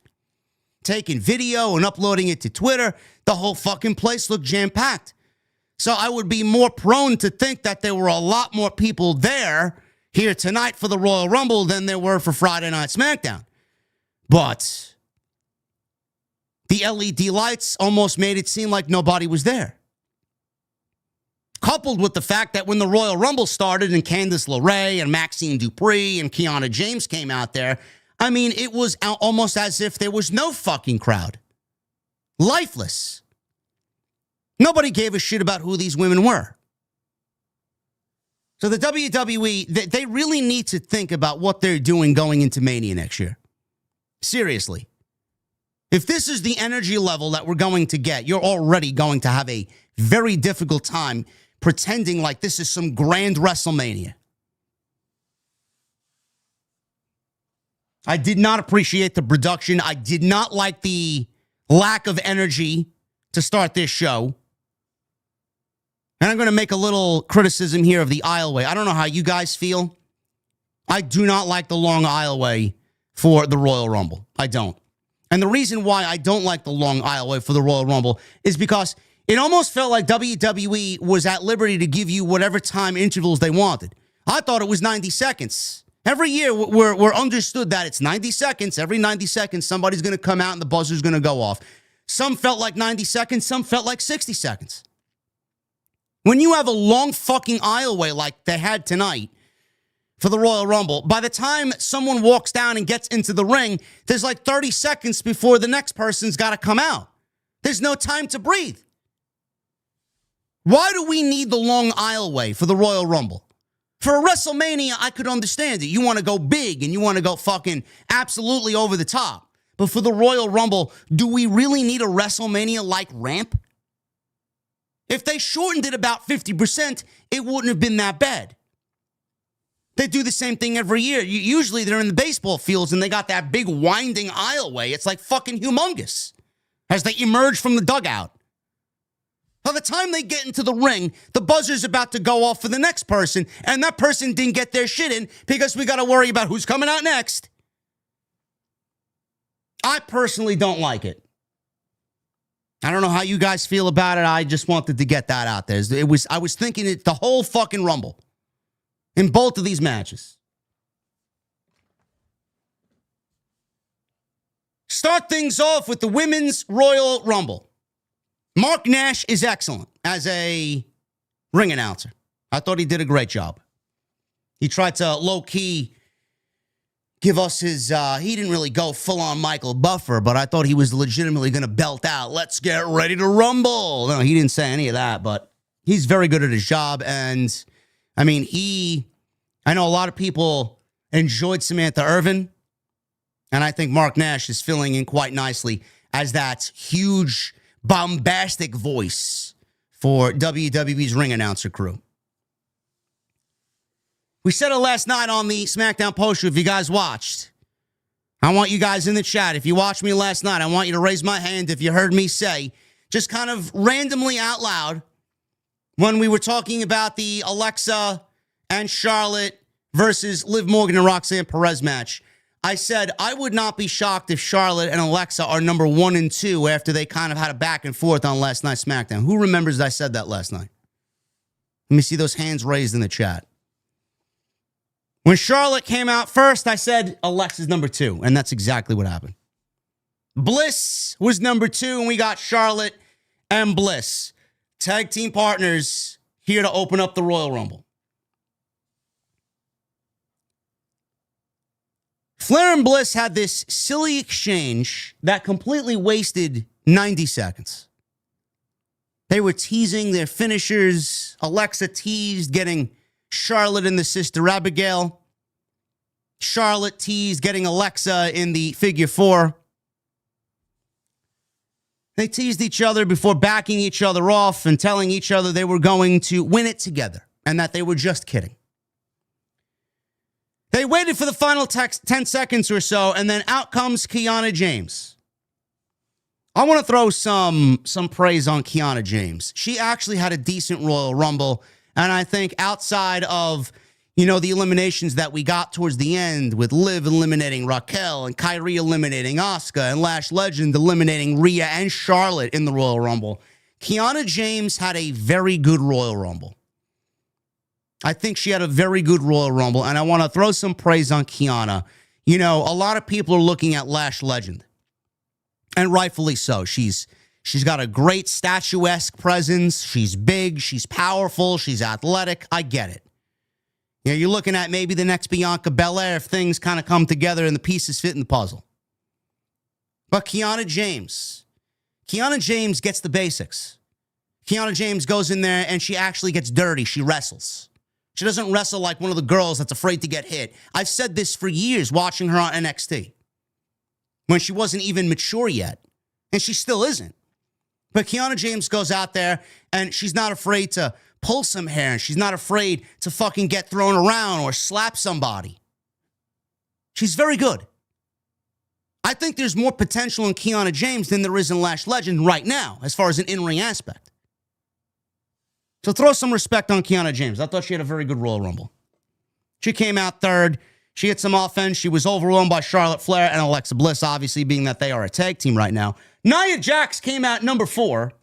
Taking video and uploading it to Twitter, the whole fucking place looked jam-packed. So I would be more prone to think that there were a lot more people there here tonight for the Royal Rumble than there were for Friday Night SmackDown. But the LED lights almost made it seem like nobody was there. Coupled with the fact that when the Royal Rumble started and Candice LeRae and Maxine Dupree and Kiana James came out there, I mean, it was almost as if there was no fucking crowd. Lifeless. Nobody gave a shit about who these women were. So the WWE, they really need to think about what they're doing going into Mania next year. Seriously. If this is the energy level that we're going to get, you're already going to have a very difficult time pretending like this is some grand WrestleMania. I did not appreciate the production. I did not like the lack of energy to start this show. And I'm going to make a little criticism here of the aisleway. I don't know how you guys feel. I do not like the long aisleway for the Royal Rumble. I don't. And the reason why I don't like the long aisleway for the Royal Rumble is because it almost felt like WWE was at liberty to give you whatever time intervals they wanted. I thought it was 90 seconds. Every year, we're understood that it's 90 seconds. Every 90 seconds, somebody's going to come out and the buzzer's going to go off. Some felt like 90 seconds. Some felt like 60 seconds. When you have a long fucking aisleway like they had tonight for the Royal Rumble, by the time someone walks down and gets into the ring, there's like 30 seconds before the next person's got to come out. There's no time to breathe. Why do we need the long aisleway for the Royal Rumble? For a WrestleMania, I could understand it. You want to go big and you want to go fucking absolutely over the top. But for the Royal Rumble, do we really need a WrestleMania-like ramp? If they shortened it about 50%, it wouldn't have been that bad. They do the same thing every year. Usually they're in the baseball fields and they got that big winding aisleway. It's like fucking humongous as they emerge from the dugout. By the time they get into the ring, the buzzer's about to go off for the next person, and that person didn't get their shit in because we got to worry about who's coming out next. I personally don't like it. I don't know how you guys feel about it. I just wanted to get that out there. I was thinking it the whole fucking Rumble in both of these matches. Start things off with the Women's Royal Rumble. Mark Nash is excellent as a ring announcer. I thought he did a great job. He tried to low-key give us his, he didn't really go full-on Michael Buffer, but I thought he was legitimately going to belt out, "Let's get ready to rumble." No, he didn't say any of that, but he's very good at his job. And, I mean, I know a lot of people enjoyed Samantha Irvin, and I think Mark Nash is filling in quite nicely as that huge, bombastic voice for WWE's ring announcer crew. We said it last night on the SmackDown post show. If you guys watched, I want you guys in the chat. If you watched me last night, I want you to raise my hand if you heard me say, just kind of randomly out loud, when we were talking about the Alexa and Charlotte versus Liv Morgan and Roxanne Perez match. I said, I would not be shocked if Charlotte and Alexa are number 1 and 2 after they kind of had a back and forth on last night's SmackDown. Who remembers I said that last night? Let me see those hands raised in the chat. When Charlotte came out first, I said Alexa's number 2, and that's exactly what happened. Bliss was number 2, and we got Charlotte and Bliss. Tag team partners here to open up the Royal Rumble. Flair and Bliss had this silly exchange that completely wasted 90 seconds. They were teasing their finishers. Alexa teased getting Charlotte in the Sister Abigail. Charlotte teased getting Alexa in the figure 4. They teased each other before backing each other off and telling each other they were going to win it together and that they were just kidding. They waited for the final 10 seconds or so, and then out comes Kiana James. I want to throw some praise on Kiana James. She actually had a decent Royal Rumble, and I think outside of, the eliminations that we got towards the end with Liv eliminating Raquel and Kyrie eliminating Asuka and Lash Legend eliminating Rhea and Charlotte in the Royal Rumble, Kiana James had a very good Royal Rumble. I think she had a very good Royal Rumble, and I want to throw some praise on Kiana. A lot of people are looking at Lash Legend, and rightfully so. She's got a great statuesque presence. She's big. She's powerful. She's athletic. I get it. You're looking at maybe the next Bianca Belair if things kind of come together and the pieces fit in the puzzle. But Kiana James gets the basics. Kiana James goes in there, and she actually gets dirty. She wrestles. She doesn't wrestle like one of the girls that's afraid to get hit. I've said this for years watching her on NXT when she wasn't even mature yet, and she still isn't. But Kiana James goes out there, and she's not afraid to pull some hair, and she's not afraid to fucking get thrown around or slap somebody. She's very good. I think there's more potential in Kiana James than there is in Lash Legend right now as far as an in-ring aspect. So throw some respect on Kiana James. I thought she had a very good Royal Rumble. She came out third. She had some offense. She was overwhelmed by Charlotte Flair and Alexa Bliss, obviously, being that they are a tag team right now. Nia Jax came out number 4.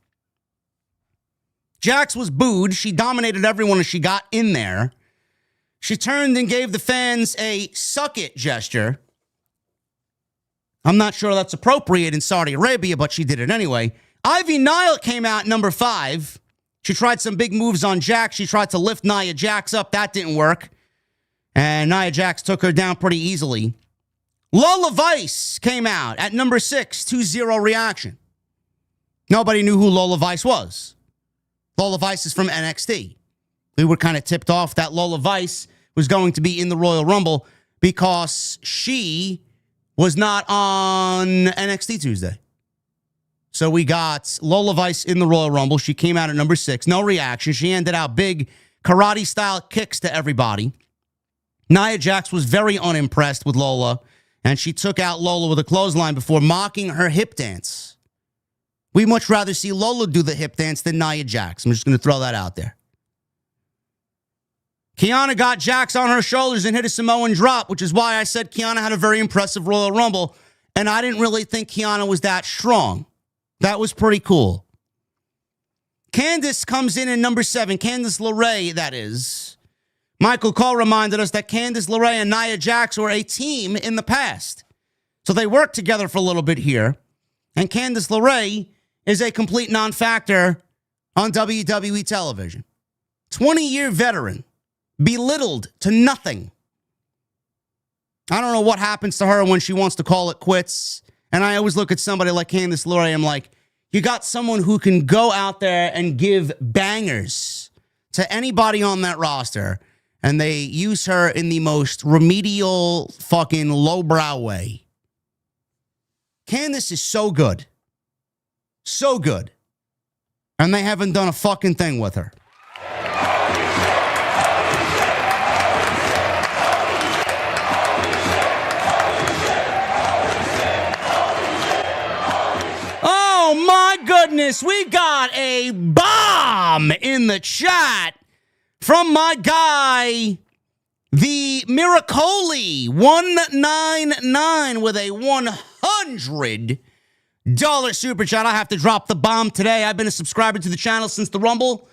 Jax was booed. She dominated everyone as she got in there. She turned and gave the fans a suck it gesture. I'm not sure that's appropriate in Saudi Arabia, but she did it anyway. Ivy Nile came out number 5. She tried some big moves on Jax. She tried to lift Nia Jax up. That didn't work. And Nia Jax took her down pretty easily. Lola Vice came out at number 6, 2-0 reaction. Nobody knew who Lola Vice was. Lola Vice is from NXT. We were kind of tipped off that Lola Vice was going to be in the Royal Rumble because she was not on NXT Tuesday. So we got Lola Vice in the Royal Rumble. She came out at number 6. No reaction. She handed out big karate-style kicks to everybody. Nia Jax was very unimpressed with Lola, and she took out Lola with a clothesline before mocking her hip dance. We'd much rather see Lola do the hip dance than Nia Jax. I'm just going to throw that out there. Kiana got Jax on her shoulders and hit a Samoan drop, which is why I said Kiana had a very impressive Royal Rumble, and I didn't really think Kiana was that strong. That was pretty cool. Candice comes in number 7. Candice LeRae, that is. Michael Cole reminded us that Candice LeRae and Nia Jax were a team in the past. So they worked together for a little bit here. And Candice LeRae is a complete non-factor on WWE television. 20-year veteran. Belittled to nothing. I don't know what happens to her when she wants to call it quits. And I always look at somebody like Candice LeRae, I'm like, you got someone who can go out there and give bangers to anybody on that roster, and they use her in the most remedial fucking lowbrow way. Candice is so good. So good. And they haven't done a fucking thing with her. Oh my goodness, we got a bomb in the chat from my guy, the Miracoli 199 with a $100 super chat. I have to drop the bomb today. I've been a subscriber to the channel since the Rumble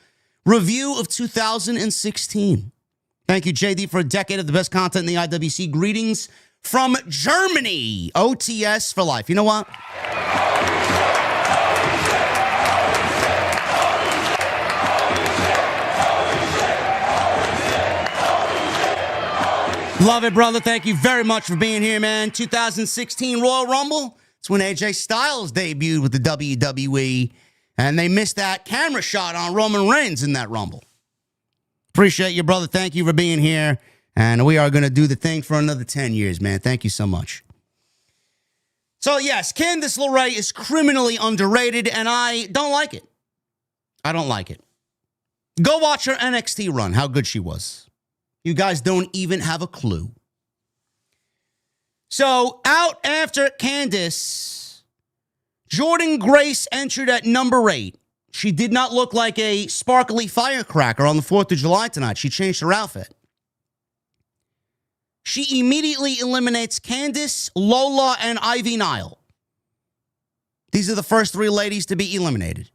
review of 2016. Thank you, JD, for a decade of the best content in the IWC. Greetings from Germany. OTS for life. You know what? Love it, brother. Thank you very much for being here, man. 2016 Royal Rumble. It's when AJ Styles debuted with the WWE, and they missed that camera shot on Roman Reigns in that Rumble. Appreciate you, brother. Thank you for being here, and we are going to do the thing for another 10 years, man. Thank you so much. So, yes, Candice LeRae is criminally underrated, and I don't like it. I don't like it. Go watch her NXT run, how good she was. You guys don't even have a clue. So, out after Candice, Jordynne Grace entered at number 8. She did not look like a sparkly firecracker on the 4th of July tonight. She changed her outfit. She immediately eliminates Candice, Lola, and Ivy Nile. These are the first 3 ladies to be eliminated.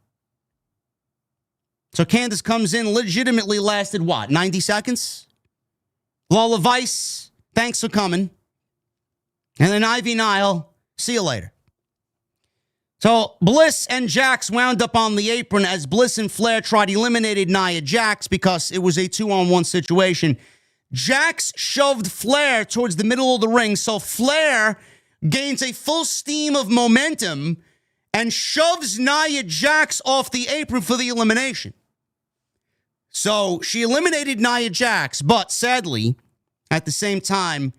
So Candice comes in, legitimately lasted, 90 seconds? Lola Vice, thanks for coming. And then Ivy Nile, see you later. So Bliss and Jax wound up on the apron as Bliss and Flair tried eliminated Nia Jax because it was a 2-on-1 situation. Jax shoved Flair towards the middle of the ring, so Flair gains a full steam of momentum and shoves Nia Jax off the apron for the elimination. So she eliminated Nia Jax, but sadly, at the same time,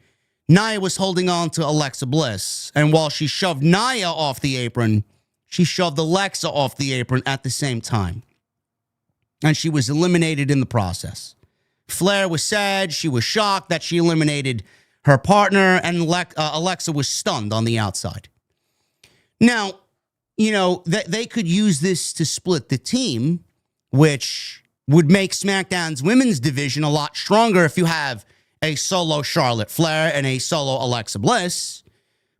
Nia was holding on to Alexa Bliss. And while she shoved Nia off the apron, she shoved Alexa off the apron at the same time. And she was eliminated in the process. Flair was sad. She was shocked that she eliminated her partner, and Alexa was stunned on the outside. Now, you know, they could use this to split the team, which would make SmackDown's women's division a lot stronger if you have a solo Charlotte Flair and a solo Alexa Bliss.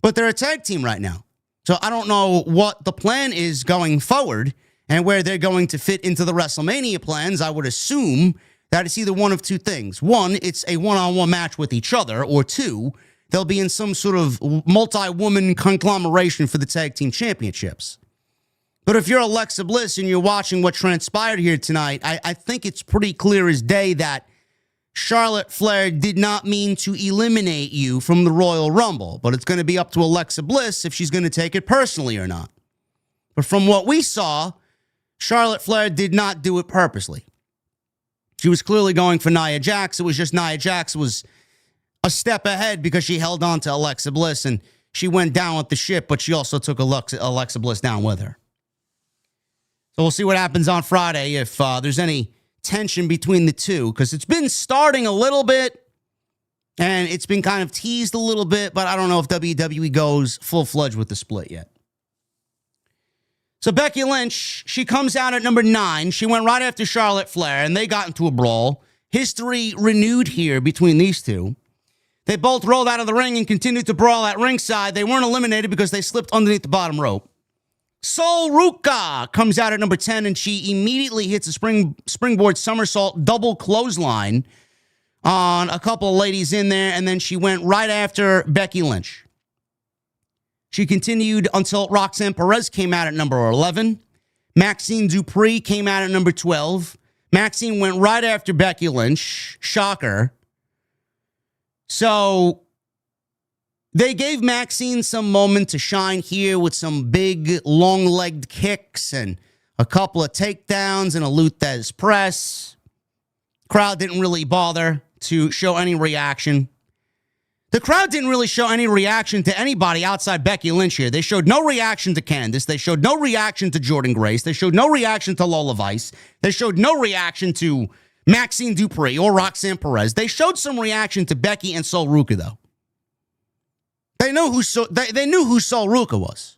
But they're a tag team right now. So I don't know what the plan is going forward and where they're going to fit into the WrestleMania plans. I would assume that it's either one of two things. One, it's a one-on-one match with each other, or two, they'll be in some sort of multi-woman conglomeration for the tag team championships. But if you're Alexa Bliss and you're watching what transpired here tonight, I think it's pretty clear as day that Charlotte Flair did not mean to eliminate you from the Royal Rumble. But it's going to be up to Alexa Bliss if she's going to take it personally or not. But from what we saw, Charlotte Flair did not do it purposely. She was clearly going for Nia Jax. It was just Nia Jax was a step ahead because she held on to Alexa Bliss and she went down with the ship, but she also took Alexa Bliss down with her. So we'll see what happens on Friday if there's any tension between the two, because it's been starting a little bit and it's been kind of teased a little bit, but I don't know if WWE goes full-fledged with the split yet. So Becky Lynch, she comes out at number 9. She went right after Charlotte Flair, and they got into a brawl. History renewed here between these two. They both rolled out of the ring and continued to brawl at ringside. They weren't eliminated because they slipped underneath the bottom rope. Sol Ruca comes out at number 10, and she immediately hits a springboard somersault double clothesline on a couple of ladies in there, and then she went right after Becky Lynch. She continued until Roxanne Perez came out at number 11. Maxine Dupree came out at number 12. Maxine went right after Becky Lynch. Shocker. So they gave Maxine some moment to shine here with some big long-legged kicks and a couple of takedowns and a Luthez press. Crowd didn't really bother to show any reaction. The crowd didn't really show any reaction to anybody outside Becky Lynch here. They showed no reaction to Candice. They showed no reaction to Jordan Grace. They showed no reaction to Lola Vice. They showed no reaction to Maxine Dupree or Roxanne Perez. They showed some reaction to Becky and Sol Ruca, though. They knew who Sol Ruca was.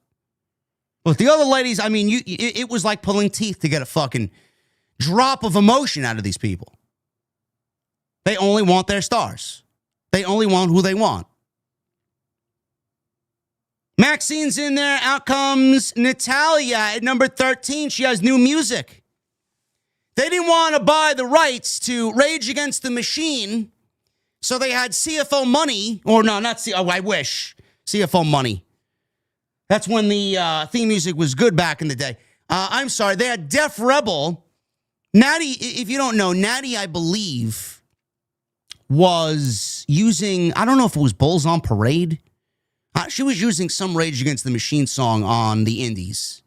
But the other ladies, I mean, it was like pulling teeth to get a fucking drop of emotion out of these people. They only want their stars. They only want who they want. Maxine's in there. Out comes Natalya at number 13. She has new music. They didn't want to buy the rights to Rage Against the Machine, so they had CFO Money, or no, not CFO, I wish, CFO Money. That's when the theme music was good back in the day. I'm sorry, they had Def Rebel. Natty, if you don't know, Natty, I believe, was using, I don't know if it was Bulls on Parade. She was using some Rage Against the Machine song on the Indies.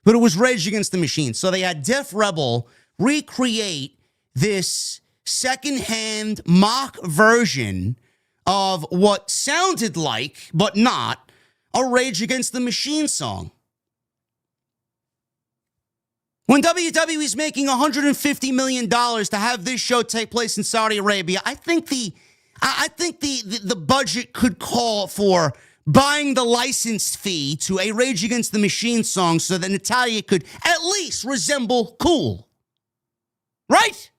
But it was Rage Against the Machine. So they had Def Rebel recreate this secondhand mock version of what sounded like, but not, a Rage Against the Machine song. When WWE's making $150 million to have this show take place in Saudi Arabia, I think the budget could call for buying the license fee to a Rage Against the Machine song so that Natalya could at least resemble cool. Right?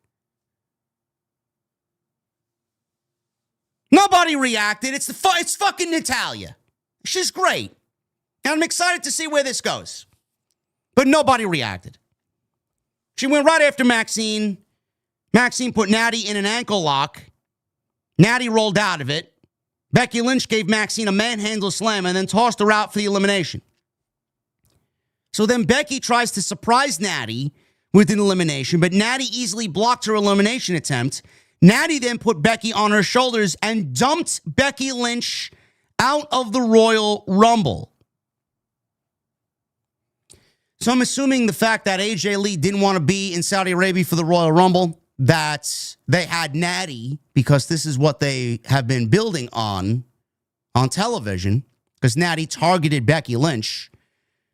Nobody reacted. It's fucking Natalya. She's great. And I'm excited to see where this goes. But nobody reacted. She went right after Maxine. Maxine put Natty in an ankle lock. Natty rolled out of it. Becky Lynch gave Maxine a manhandle slam and then tossed her out for the elimination. So then Becky tries to surprise Natty with an elimination, but Natty easily blocked her elimination attempt. Natty then put Becky on her shoulders and dumped Becky Lynch out of the Royal Rumble. So I'm assuming the fact that AJ Lee didn't want to be in Saudi Arabia for the Royal Rumble, that they had Natty, because this is what they have been building on television, because Natty targeted Becky Lynch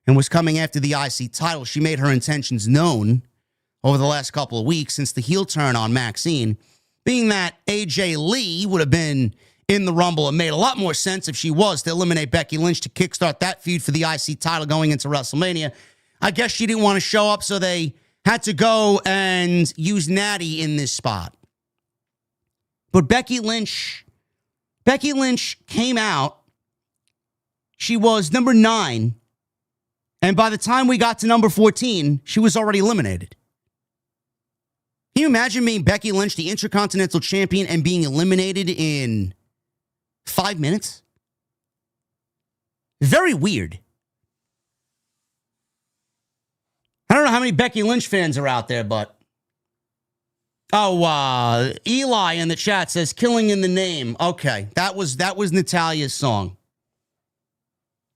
and was coming after the IC title. She made her intentions known over the last couple of weeks since the heel turn on Maxine. Being that AJ Lee would have been in the Rumble, it made a lot more sense if she was to eliminate Becky Lynch to kickstart that feud for the IC title going into WrestleMania. I guess she didn't want to show up, so they had to go and use Natty in this spot. But Becky Lynch came out. She was number 9. And by the time we got to number 14, she was already eliminated. Can you imagine being Becky Lynch, the Intercontinental Champion, and being eliminated in 5 minutes? Very weird. I don't know how many Becky Lynch fans are out there, but... Oh, Eli in the chat says, Killing in the Name. Okay, that was Natalia's song.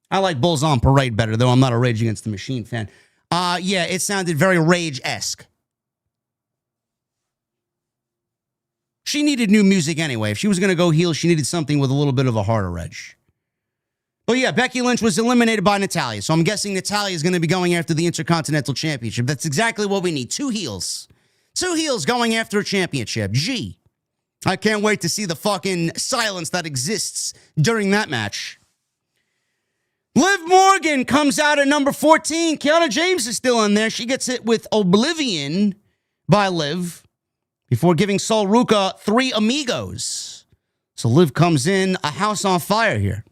I like Bulls on Parade better, though I'm not a Rage Against the Machine fan. Yeah, it sounded very Rage-esque. She needed new music anyway. If she was going to go heel, she needed something with a little bit of a harder edge. But yeah, Becky Lynch was eliminated by Natalya, so I'm guessing Natalya is going to be going after the Intercontinental Championship. That's exactly what we need. 2 heels. 2 heels going after a championship. Gee, I can't wait to see the fucking silence that exists during that match. Liv Morgan comes out at number 14. Kiana James is still in there. She gets hit with Oblivion by Liv before giving Sol Ruca 3 amigos. So Liv comes in, a house on fire here.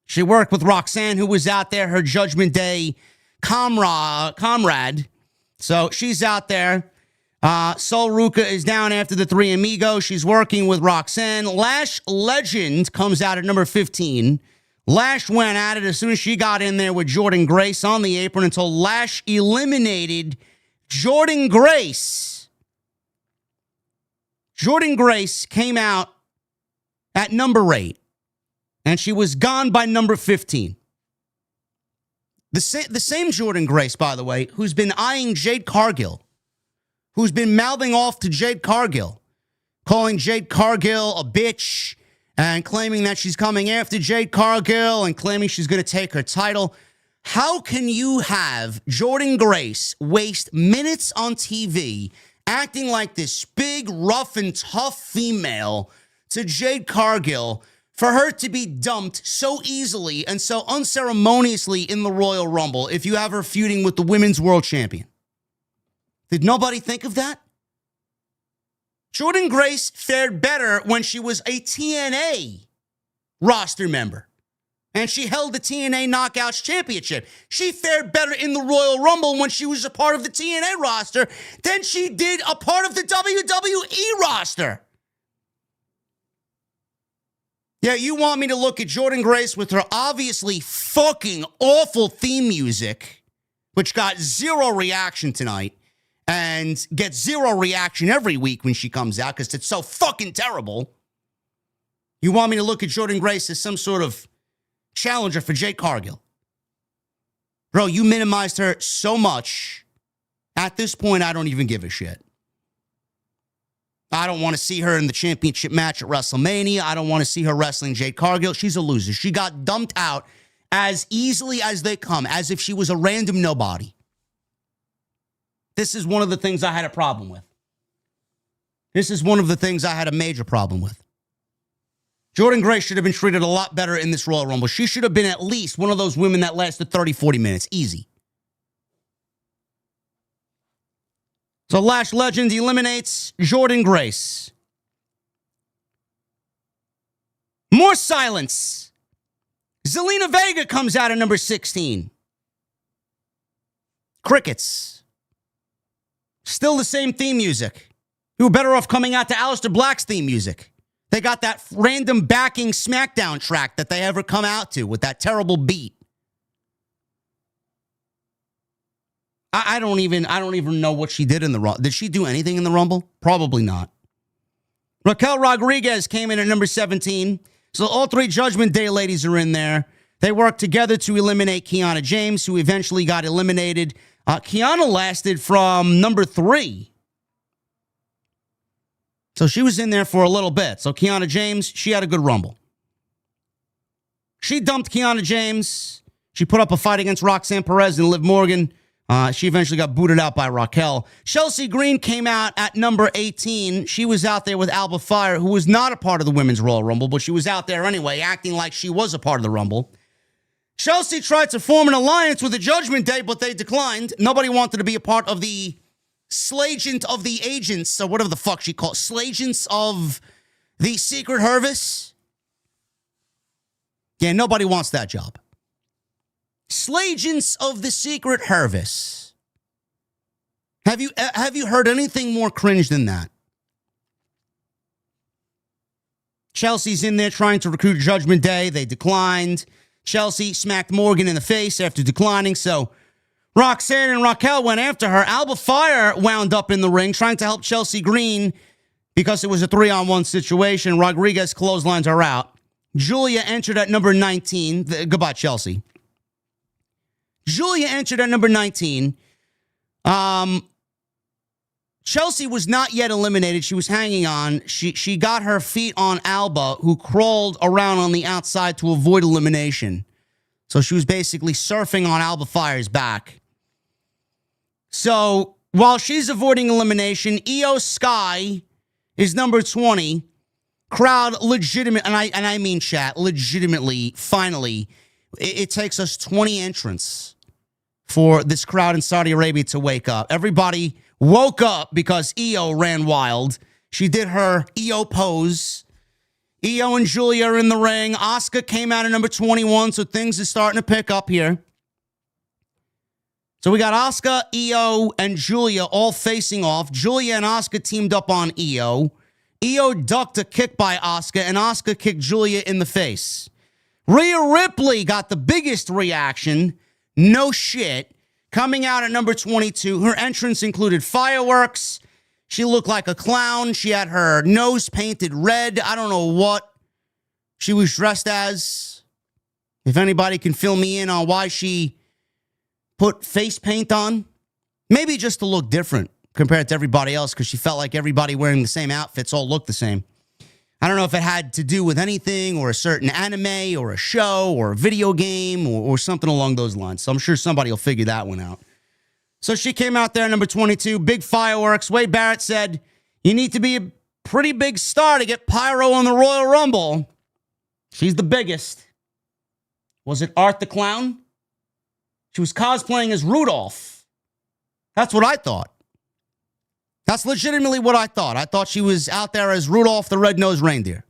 She worked with Roxanne, who was out there, her Judgment Day comrade. So she's out there. Sol Ruca is down after the 3 amigos. She's working with Roxanne. Lash Legend comes out at number 15. Lash went at it as soon as she got in there with Jordan Grace on the apron until Lash eliminated Jordan Grace. Jordan Grace came out at number 8, and she was gone by number 15. The same Jordan Grace, by the way, who's been eyeing Jade Cargill, who's been mouthing off to Jade Cargill, calling Jade Cargill a bitch, and claiming that she's coming after Jade Cargill and claiming she's going to take her title. How can you have Jordan Grace waste minutes on TV acting like this big, rough, and tough female to Jade Cargill for her to be dumped so easily and so unceremoniously in the Royal Rumble if you have her feuding with the Women's World Champion? Did nobody think of that? Jordan Grace fared better when she was a TNA roster member, and she held the TNA Knockouts Championship. She fared better in the Royal Rumble when she was a part of the TNA roster than she did a part of the WWE roster. Yeah, you want me to look at Jordan Grace with her obviously fucking awful theme music, which got 0 reaction tonight, and gets 0 reaction every week when she comes out because it's so fucking terrible. You want me to look at Jordan Grace as some sort of challenger for Jade Cargill? Bro, you minimized her so much. At this point, I don't even give a shit. I don't want to see her in the championship match at WrestleMania. I don't want to see her wrestling Jade Cargill. She's a loser. She got dumped out as easily as they come, as if she was a random nobody. This is one of the things I had a problem with. This is one of the things I had a major problem with. Jordan Grace should have been treated a lot better in this Royal Rumble. She should have been at least one of those women that lasted 30, 40 minutes. Easy. So Lash Legend eliminates Jordan Grace. More silence. Zelina Vega comes out at number 16. Crickets. Still the same theme music. You were better off coming out to Aleister Black's theme music. They got that random backing SmackDown track that they ever come out to with that terrible beat. I don't even know what she did in the Rumble. Did she do anything in the Rumble? Probably not. Raquel Rodriguez came in at number 17. So all 3 Judgment Day ladies are in there. They worked together to eliminate Kiana James, who eventually got eliminated. Kiana lasted from number 3. So she was in there for a little bit. So Kiana James, she had a good Rumble. She dumped Kiana James. She put up a fight against Roxanne Perez and Liv Morgan. She eventually got booted out by Raquel. Chelsea Green came out at number 18. She was out there with Alba Fire, who was not a part of the Women's Royal Rumble, but she was out there anyway, acting like she was a part of the Rumble. Chelsea tried to form an alliance with the Judgment Day, but they declined. Nobody wanted to be a part of the Slagent of the Agents, or whatever the fuck she called, Slagents of the Secret Service. Yeah, nobody wants that job. Slagents of the Secret Service. Have you heard anything more cringe than that? Chelsea's in there trying to recruit Judgment Day. They declined. Chelsea smacked Morgan in the face after declining, so Roxanne and Raquel went after her. Alba Fire wound up in the ring trying to help Chelsea Green because it was a 3-on-1 situation. Rodriguez clotheslines her out. Julia entered at number 19. Goodbye, Chelsea. Julia entered at number 19. Chelsea was not yet eliminated. She was hanging on. She got her feet on Alba, who crawled around on the outside to avoid elimination. So she was basically surfing on Alba Fire's back. So while she's avoiding elimination, Io Sky is number 20. Crowd legitimate, and I mean chat, legitimately, finally, it takes us 20 entrants for this crowd in Saudi Arabia to wake up. Everybody woke up because Io ran wild. She did her Io pose. Io and Julia are in the ring. Asuka came out at number 21, so things are starting to pick up here. So we got Asuka, Io, and Julia all facing off. Julia and Asuka teamed up on Io. Io ducked a kick by Asuka, and Asuka kicked Julia in the face. Rhea Ripley got the biggest reaction. No shit. Coming out at number 22. Her entrance included fireworks. She looked like a clown. She had her nose painted red. I don't know what she was dressed as. If anybody can fill me in on why she put face paint on. Maybe just to look different compared to everybody else, because she felt like everybody wearing the same outfits all looked the same. I don't know if it had to do with anything or a certain anime or a show or a video game or something along those lines. So I'm sure somebody will figure that one out. So she came out there, number 22, big fireworks. Wade Barrett said, you need to be a pretty big star to get pyro on the Royal Rumble. She's the biggest. Was it Art the Clown? She was cosplaying as Rudolph. That's what I thought. That's legitimately what I thought. I thought she was out there as Rudolph the Red-Nosed Reindeer.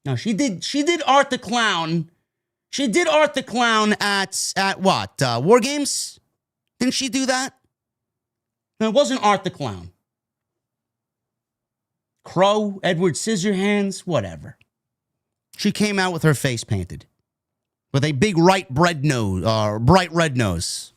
No, she did Art the Clown. She did Art the Clown at what? War Games? Didn't she do that? No, it wasn't Art the Clown. Crow, Edward Scissorhands, whatever. She came out with her face painted. With a big bright red nose.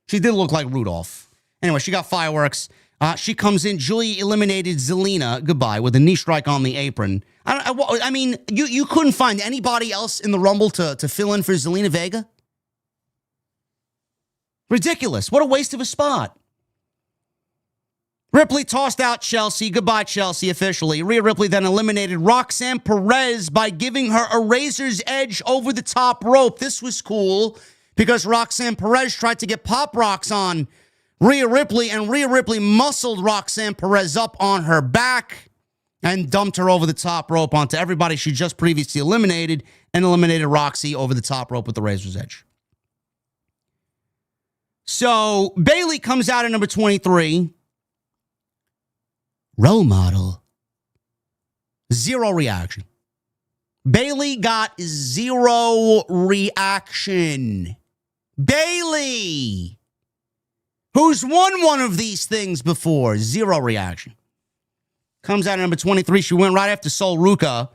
She did look like Rudolph. Anyway, she got fireworks. She comes in. Julia eliminated Zelina, goodbye, with a knee strike on the apron. I mean, you couldn't find anybody else in the Rumble to fill in for Zelina Vega? Ridiculous. What a waste of a spot. Ripley tossed out Chelsea. Goodbye, Chelsea, officially. Rhea Ripley then eliminated Roxanne Perez by giving her a razor's edge over the top rope. This was cool because Roxanne Perez tried to get Pop Rocks on Rhea Ripley, and Rhea Ripley muscled Roxanne Perez up on her back and dumped her over the top rope onto everybody she just previously eliminated, and eliminated Roxy over the top rope with the razor's edge. So Bayley comes out at number 23. Role model. Zero reaction. Bayley got zero reaction. Bayley, who's won one of these things before, zero reaction. Comes out at number 23. She went right after Sol Ruka.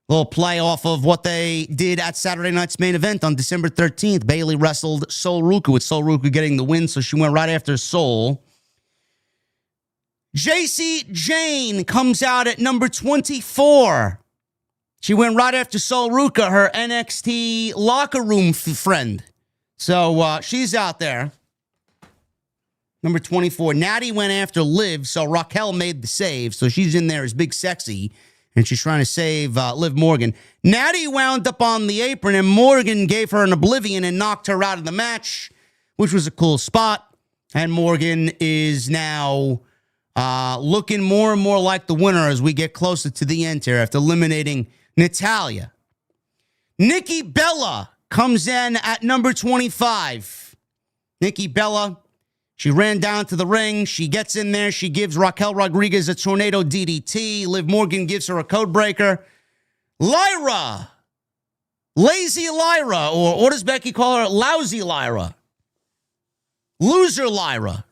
Little play off of what they did at Saturday night's main event on December 13th. Bayley wrestled Sol Ruka, with Sol Ruka getting the win, so she went right after Sol. JC Jane comes out at number 24. She went right after Sol Ruka, her NXT locker room friend. So she's out there. Number 24. Natty went after Liv, so Raquel made the save. So she's in there as Big Sexy, and she's trying to save Liv Morgan. Natty wound up on the apron, and Morgan gave her an oblivion and knocked her out of the match, which was a cool spot. And Morgan is now looking more and more like the winner as we get closer to the end here after eliminating Natalya. Nikki Bella comes in at number 25. Nikki Bella, she ran down to the ring. She gets in there. She gives Raquel Rodriguez a tornado DDT. Liv Morgan gives her a code breaker. Lyra, Lazy Lyra, or what does Becky call her? Lousy Lyra. Loser Lyra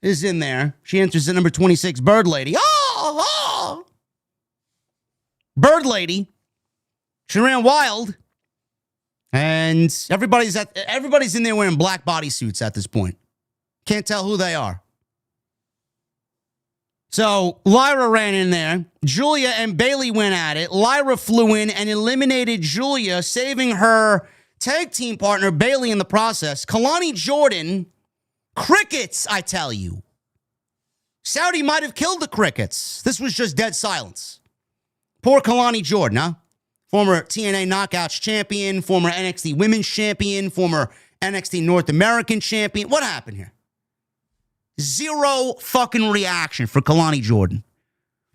is in there. She enters at number 26, Bird Lady. Oh! Bird Lady. She ran wild. And everybody's in there wearing black bodysuits at this point. Can't tell who they are. So Lyra ran in there. Julia and Bayley went at it. Lyra flew in and eliminated Julia, saving her tag team partner Bayley in the process. Kalani Jordan, crickets, I tell you. Saudi might have killed the crickets. This was just dead silence. Poor Kalani Jordan, huh? Former TNA Knockouts champion, former NXT Women's champion, former NXT North American champion. What happened here? Zero fucking reaction for Kalani Jordan.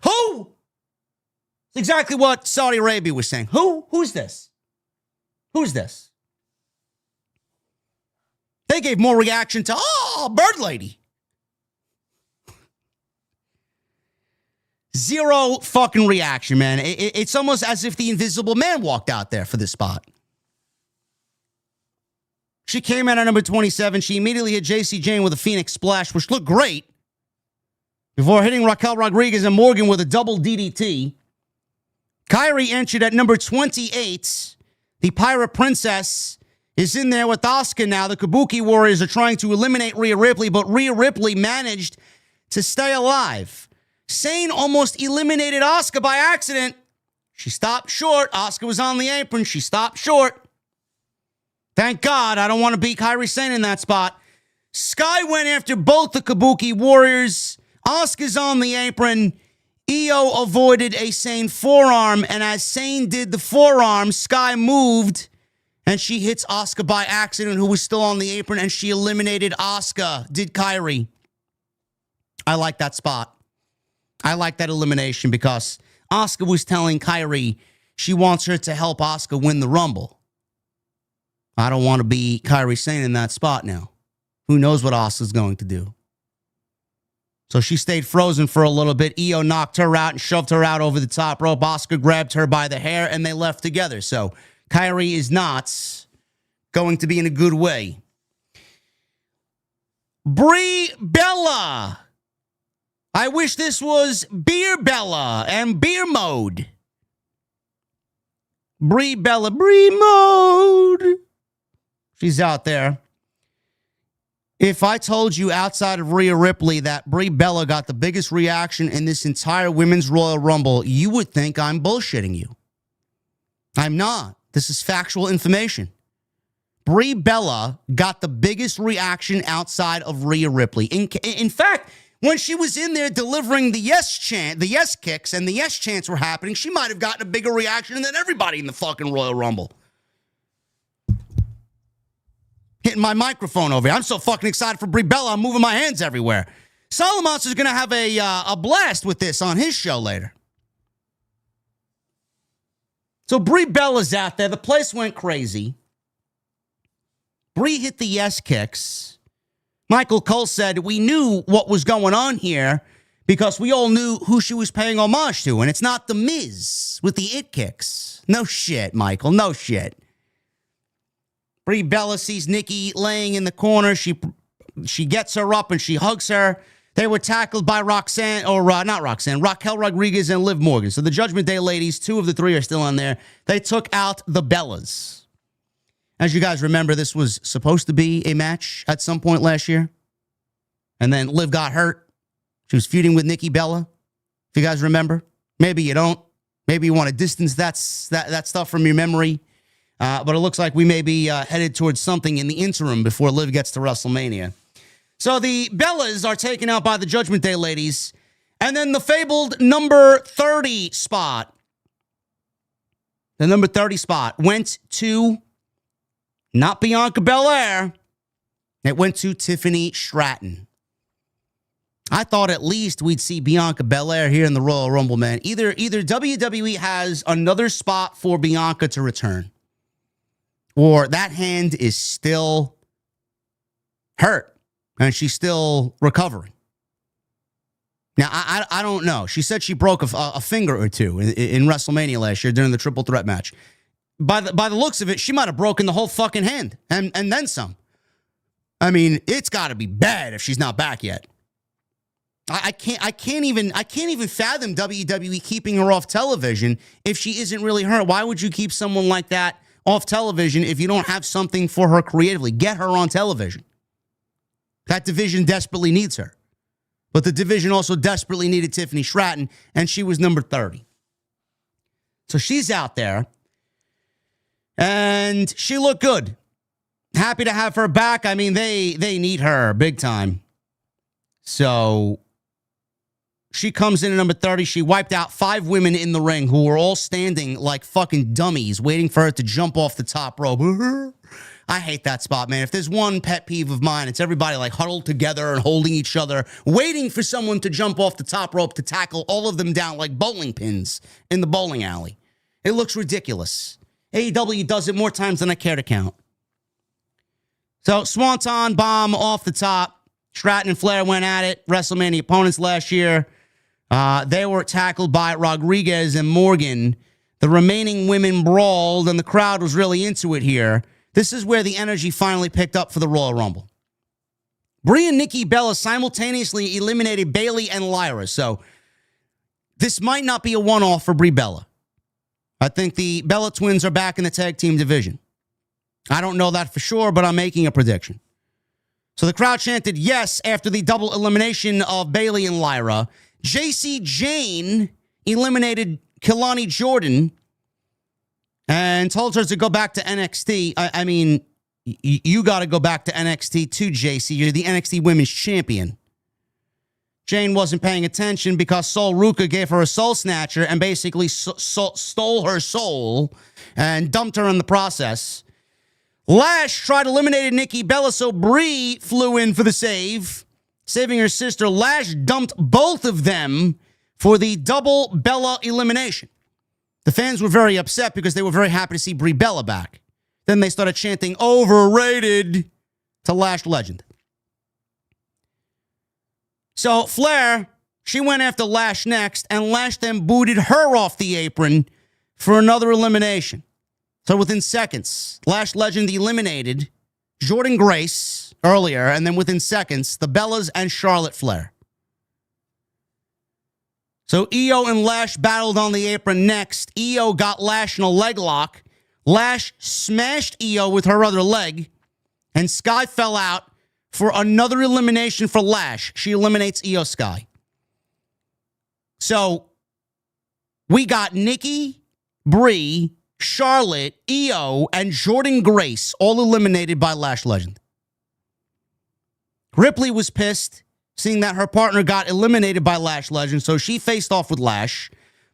Who? It's exactly what Saudi Arabia was saying. Who's this? Who's this? They gave more reaction to, Bird Lady. Zero fucking reaction, man. It's almost as if the Invisible Man walked out there for this spot. She came in at number 27. She immediately hit JC Jane with a Phoenix Splash, which looked great, before hitting Raquel Rodriguez and Morgan with a double DDT. Kairi entered at number 28. The Pirate Princess is in there with Asuka now. The Kabuki Warriors are trying to eliminate Rhea Ripley, but Rhea Ripley managed to stay alive. Zayn almost eliminated Asuka by accident. She stopped short. Asuka was on the apron. She stopped short. Thank God. I don't want to beat Kairi Sane in that spot. Sky went after both the Kabuki Warriors. Asuka's on the apron. Io avoided a Sane forearm, and as Sane did the forearm, Sky moved, and she hits Asuka by accident, who was still on the apron, and she eliminated Asuka. Did Kairi. I like that spot. I like that elimination because Asuka was telling Kairi she wants her to help Asuka win the Rumble. I don't want to be Kairi Sane in that spot now. Who knows what Asuka's going to do? So she stayed frozen for a little bit. Io knocked her out and shoved her out over the top rope. Asuka grabbed her by the hair and they left together. So Kairi is not going to be in a good way. Brie Bella. I wish this was Beer Bella and Beer Mode. Brie Bella, Brie Mode. She's out there. If I told you outside of Rhea Ripley that Brie Bella got the biggest reaction in this entire Women's Royal Rumble, you would think I'm bullshitting you. I'm not. This is factual information. Brie Bella got the biggest reaction outside of Rhea Ripley. In fact, when she was in there delivering the yes chant, the yes kicks, and the yes chants were happening, she might have gotten a bigger reaction than everybody in the fucking Royal Rumble. Hitting my microphone over here. I'm so fucking excited for Brie Bella. I'm moving my hands everywhere. Solomon's is going to have a blast with this on his show later. So Brie Bella's out there. The place went crazy. Brie hit the yes kicks. Michael Cole said, we knew what was going on here because we all knew who she was paying homage to, and it's not The Miz with the it kicks. No shit, Michael. No shit. Brie Bella sees Nikki laying in the corner. She gets her up and she hugs her. They were tackled by Raquel Rodriguez and Liv Morgan. So the Judgment Day ladies, 2 of the 3 are still on there. They took out the Bellas. As you guys remember, this was supposed to be a match at some point last year. And then Liv got hurt. She was feuding with Nikki Bella. If you guys remember. Maybe you don't. Maybe you want to distance that stuff from your memory. But it looks like we may be headed towards something in the interim before Liv gets to WrestleMania. So the Bellas are taken out by the Judgment Day ladies. And then the fabled number 30 spot. The number 30 spot went to not Bianca Belair. It went to Tiffany Stratton. I thought at least we'd see Bianca Belair here in the Royal Rumble, man. Either WWE has another spot for Bianca to return, or that hand is still hurt and she's still recovering. Now, I don't know. She said she broke a finger or two in WrestleMania last year during the triple threat match. By the looks of it, she might have broken the whole fucking hand and then some. I mean, it's got to be bad if she's not back yet. I can't even fathom WWE keeping her off television if she isn't really hurt. Why would you keep someone like that off television if you don't have something for her creatively? Get her on television. That division desperately needs her. But the division also desperately needed Tiffany Stratton, and she was number 30. So she's out there, and she looked good. Happy to have her back. I mean, they need her big time. So she comes in at number 30. She wiped out 5 women in the ring who were all standing like fucking dummies waiting for her to jump off the top rope. I hate that spot, man. If there's one pet peeve of mine, it's everybody like huddled together and holding each other, waiting for someone to jump off the top rope to tackle all of them down like bowling pins in the bowling alley. It looks ridiculous. AEW does it more times than I care to count. So, Swanton Bomb off the top. Stratton and Flair went at it. WrestleMania opponents last year. They were tackled by Rodriguez and Morgan. The remaining women brawled, and the crowd was really into it here. This is where the energy finally picked up for the Royal Rumble. Brie and Nikki Bella simultaneously eliminated Bayley and Lyra. So, this might not be a one-off for Brie Bella. I think the Bella twins are back in the tag team division. I don't know that for sure, but I'm making a prediction. So the crowd chanted yes after the double elimination of Bayley and Lyra. JC Jane eliminated Kelani Jordan and told her to go back to NXT. I mean, you got to go back to NXT too, JC. You're the NXT Women's Champion. Jane wasn't paying attention because Sol Ruka gave her a soul snatcher and basically stole her soul and dumped her in the process. Lash tried eliminating Nikki Bella, so Brie flew in for the save, saving her sister. Lash dumped both of them for the double Bella elimination. The fans were very upset because they were very happy to see Brie Bella back. Then they started chanting, overrated, to Lash Legend. So Flair, she went after Lash next, and Lash then booted her off the apron for another elimination. So within seconds, Lash Legend eliminated Jordan Grace earlier, and then within seconds, the Bellas and Charlotte Flair. So Io and Lash battled on the apron next. Io got Lash in a leg lock. Lash smashed Io with her other leg, and Sky fell out for another elimination for Lash. She eliminates Io Sky. So we got Nikki, Brie, Charlotte, Io, and Jordan Grace all eliminated by Lash Legend. Ripley was pissed seeing that her partner got eliminated by Lash Legend, so she faced off with Lash.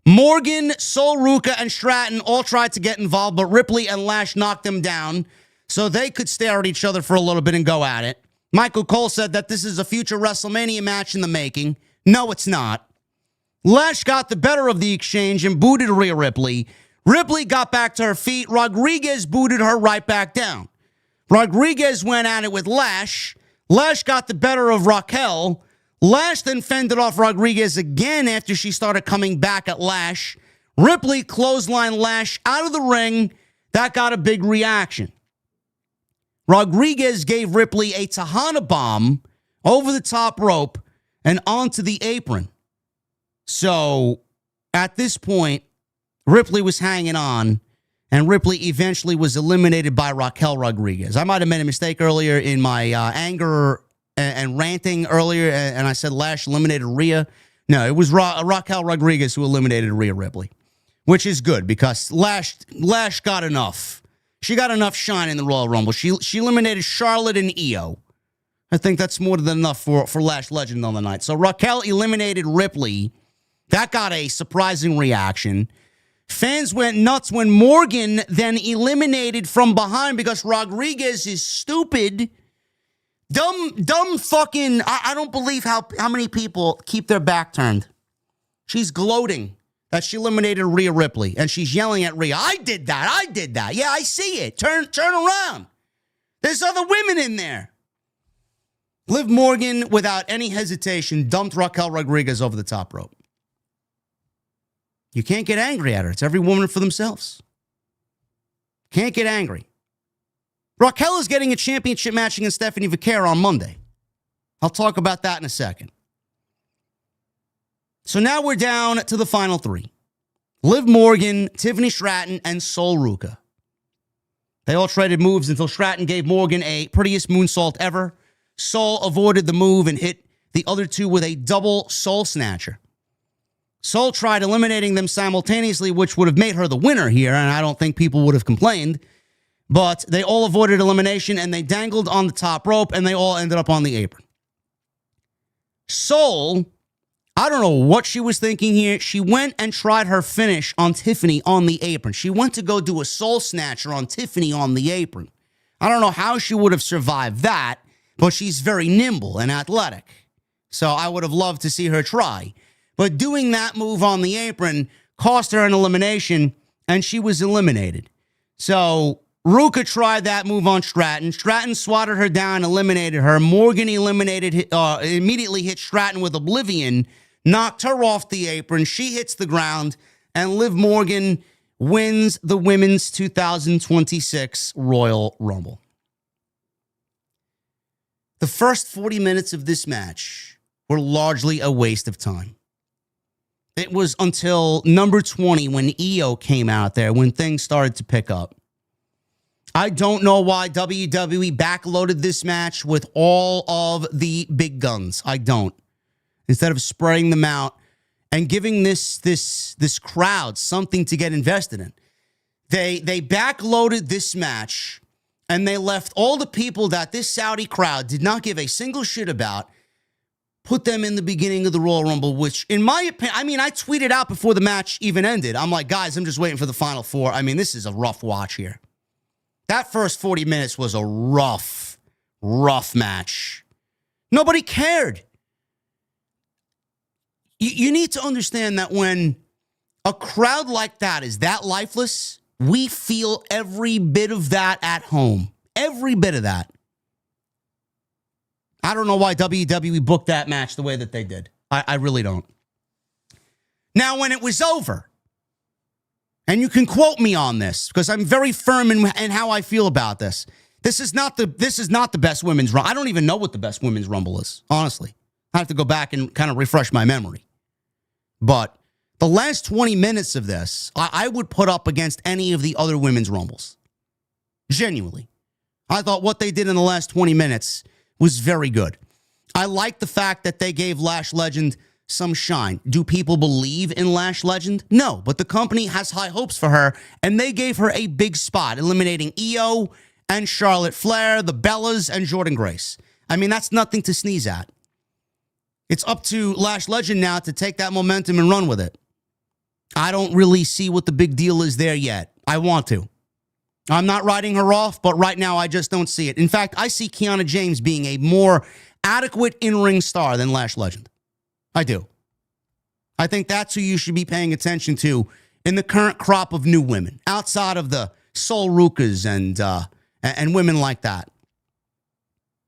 Morgan, Sol Ruka, and Stratton all tried to get involved, but Ripley and Lash knocked them down so they could stare at each other for a little bit and go at it. Michael Cole said that this is a future WrestleMania match in the making. No, it's not. Lash got the better of the exchange and booted Rhea Ripley. Ripley got back to her feet. Rodriguez booted her right back down. Rodriguez went at it with Lash. Lash got the better of Raquel. Lash then fended off Rodriguez again after she started coming back at Lash. Ripley clotheslined Lash out of the ring. That got a big reaction. Rodriguez gave Ripley a Tejana bomb over the top rope and onto the apron. So at this point, Ripley was hanging on, and Ripley eventually was eliminated by Raquel Rodriguez. I might have made a mistake earlier in my anger and ranting earlier, and I said Lash eliminated Rhea. No, it was Raquel Rodriguez who eliminated Rhea Ripley, which is good because Lash got enough. She got enough shine in the Royal Rumble. She eliminated Charlotte and Io. I think that's more than enough for Lash Legend on the night. So Raquel eliminated Ripley. That got a surprising reaction. Fans went nuts when Morgan then eliminated from behind because Rodriguez is stupid. Dumb fucking... I don't believe how many people keep their back turned. She's gloating that she eliminated Rhea Ripley, and she's yelling at Rhea, I did that. Yeah, I see it. Turn around. There's other women in there. Liv Morgan, without any hesitation, dumped Raquel Rodriguez over the top rope. You can't get angry at her. It's every woman for themselves. Can't get angry. Raquel is getting a championship match against Stephanie Vaquer on Monday. I'll talk about that in a second. So now we're down to the final three. Liv Morgan, Tiffany Stratton, and Sol Ruca. They all traded moves until Stratton gave Morgan a prettiest moonsault ever. Sol avoided the move and hit the other two with a double Sol snatcher. Sol tried eliminating them simultaneously, which would have made her the winner here, and I don't think people would have complained. But they all avoided elimination, and they dangled on the top rope, and they all ended up on the apron. Sol, I don't know what she was thinking here. She went and tried her finish on Tiffany on the apron. She went to go do a Sol snatcher on Tiffany on the apron. I don't know how she would have survived that, but she's very nimble and athletic. So I would have loved to see her try. But doing that move on the apron cost her an elimination, and she was eliminated. So Ruca tried that move on Stratton. Stratton swatted her down, eliminated her. Morgan immediately hit Stratton with Oblivion, knocked her off the apron. She hits the ground, and Liv Morgan wins the Women's 2026 Royal Rumble. The first 40 minutes of this match were largely a waste of time. It was until number 20 when EO came out there when things started to pick up. I don't know why WWE backloaded this match with all of the big guns. I don't. Instead of spreading them out and giving this crowd something to get invested in. They backloaded this match and they left all the people that this Saudi crowd did not give a single shit about, put them in the beginning of the Royal Rumble, which in my opinion, I tweeted out before the match even ended. I'm like, guys, I'm just waiting for the final four. This is a rough watch here. That first 40 minutes was a rough match. Nobody cared. You need to understand that when a crowd like that is that lifeless, we feel every bit of that at home. Every bit of that. I don't know why WWE booked that match the way that they did. I really don't. Now, when it was over, and you can quote me on this because I'm very firm in how I feel about this. This is not the best women's rumble. I don't even know what the best women's rumble is, honestly. I have to go back and kind of refresh my memory. But the last 20 minutes of this, I would put up against any of the other women's rumbles. Genuinely. I thought what they did in the last 20 minutes was very good. I like the fact that they gave Lash Legend some shine. Do people believe in Lash Legend? No, but the company has high hopes for her, and they gave her a big spot, eliminating Io and Charlotte Flair, the Bellas, and Jordynne Grace. That's nothing to sneeze at. It's up to Lash Legend now to take that momentum and run with it. I don't really see what the big deal is there yet. I want to. I'm not writing her off, but right now I just don't see it. In fact, I see Kiana James being a more adequate in-ring star than Lash Legend. I do. I think that's who you should be paying attention to in the current crop of new women, outside of the Sol Rucas and women like that.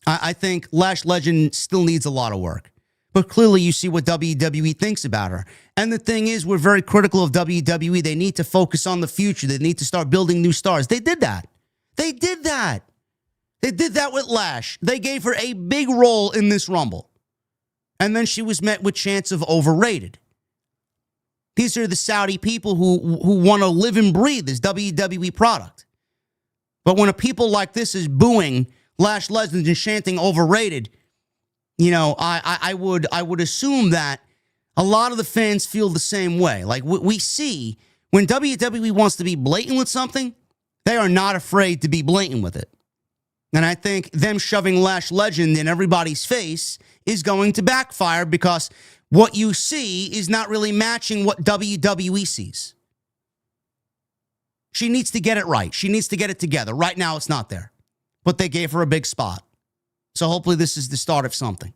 I think Lash Legend still needs a lot of work. But clearly you see what WWE thinks about her. And the thing is, we're very critical of WWE. They need to focus on the future. They need to start building new stars. They did that. They did that with Lash. They gave her a big role in this Rumble. And then she was met with chants of overrated. These are the Saudi people who want to live and breathe this WWE product. But when a people like this is booing Lash Legend and chanting overrated, I would assume that a lot of the fans feel the same way. Like we see when WWE wants to be blatant with something, they are not afraid to be blatant with it. And I think them shoving Lash Legend in everybody's face is going to backfire because what you see is not really matching what WWE sees. She needs to get it right. She needs to get it together. Right now, it's not there. But they gave her a big spot. So hopefully this is the start of something.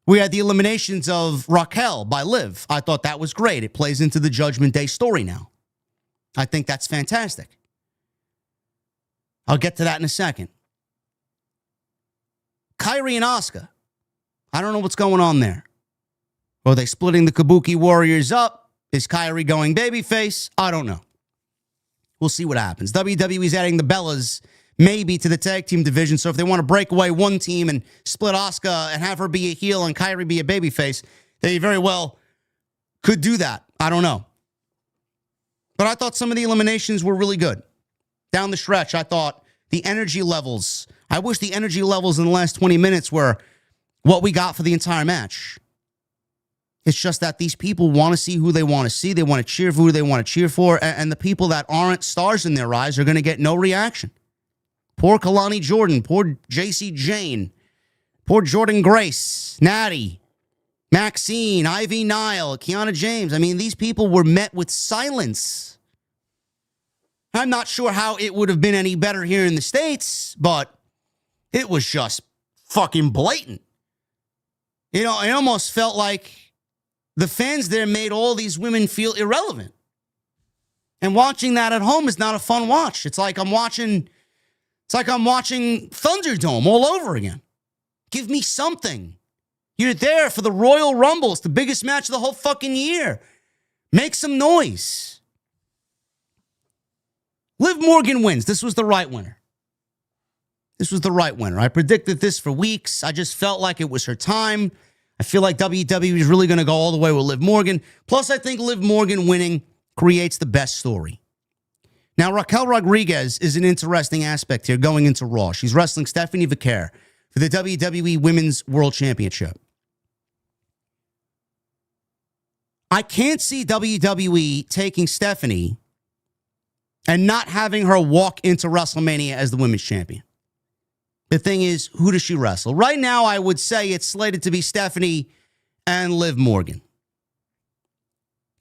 We had the eliminations of Raquel by Liv. I thought that was great. It plays into the Judgment Day story now. I think that's fantastic. I'll get to that in a second. Kairi and Asuka. I don't know what's going on there. Are they splitting the Kabuki Warriors up? Is Kairi going babyface? I don't know. We'll see what happens. WWE's adding the Bellas maybe to the tag team division. So if they want to break away one team and split Asuka and have her be a heel and Kairi be a babyface, they very well could do that. I don't know. But I thought some of the eliminations were really good. Down the stretch, I thought the energy levels, I wish the energy levels in the last 20 minutes were what we got for the entire match. It's just that these people want to see who they want to see. They want to cheer for who they want to cheer for. And the people that aren't stars in their eyes are going to get no reaction. Poor Kalani Jordan. Poor JC Jane. Poor Jordan Grace. Natty. Maxine. Ivy Nile. Kiana James. I mean, these people were met with silence. I'm not sure how it would have been any better here in the States, but it was just fucking blatant. You know, it almost felt like the fans there made all these women feel irrelevant. And watching that at home is not a fun watch. It's like I'm watching Thunderdome all over again. Give me something. You're there for the Royal Rumble. It's the biggest match of the whole fucking year. Make some noise. Liv Morgan wins. This was the right winner. I predicted this for weeks. I just felt like it was her time. I feel like WWE is really going to go all the way with Liv Morgan. Plus, I think Liv Morgan winning creates the best story. Now, Raquel Rodriguez is an interesting aspect here going into Raw. She's wrestling Stephanie Vaquer for the WWE Women's World Championship. I can't see WWE taking Stephanie and not having her walk into WrestleMania as the Women's Champion. The thing is, who does she wrestle? Right now, I would say it's slated to be Stephanie and Liv Morgan.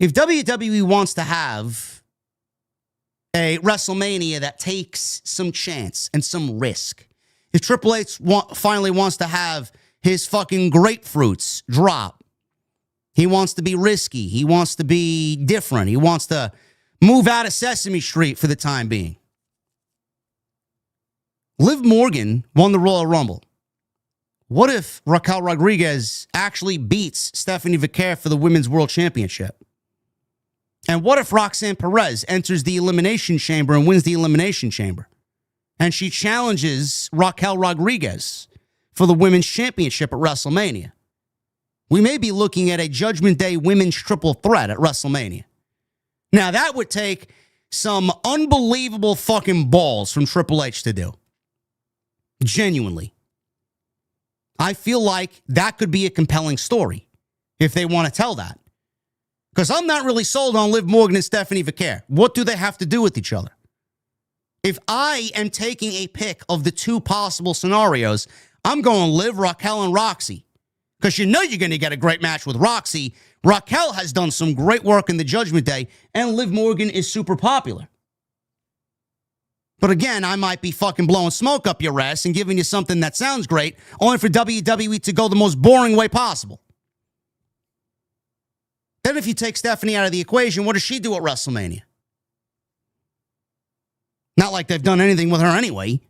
If WWE wants to have a WrestleMania that takes some chance and some risk, if Triple H finally wants to have his fucking grapefruits drop, he wants to be risky, he wants to be different, he wants to move out of Sesame Street for the time being. Liv Morgan won the Royal Rumble. What if Raquel Rodriguez actually beats Stephanie Vaquer for the Women's World Championship? And what if Roxanne Perez enters the Elimination Chamber and wins the Elimination Chamber? And she challenges Raquel Rodriguez for the Women's Championship at WrestleMania. We may be looking at a Judgment Day Women's Triple Threat at WrestleMania. Now, that would take some unbelievable fucking balls from Triple H to do. Genuinely. I feel like that could be a compelling story if they want to tell that. Because I'm not really sold on Liv Morgan and Stephanie Vaquer. What do they have to do with each other? If I am taking a pick of the two possible scenarios, I'm going Liv, Raquel, and Roxy. Because you know you're going to get a great match with Roxy. Raquel has done some great work in the Judgment Day, and Liv Morgan is super popular. But again, I might be fucking blowing smoke up your ass and giving you something that sounds great, only for WWE to go the most boring way possible. Then if you take Stephanie out of the equation, what does she do at WrestleMania? Not like they've done anything with her anyway.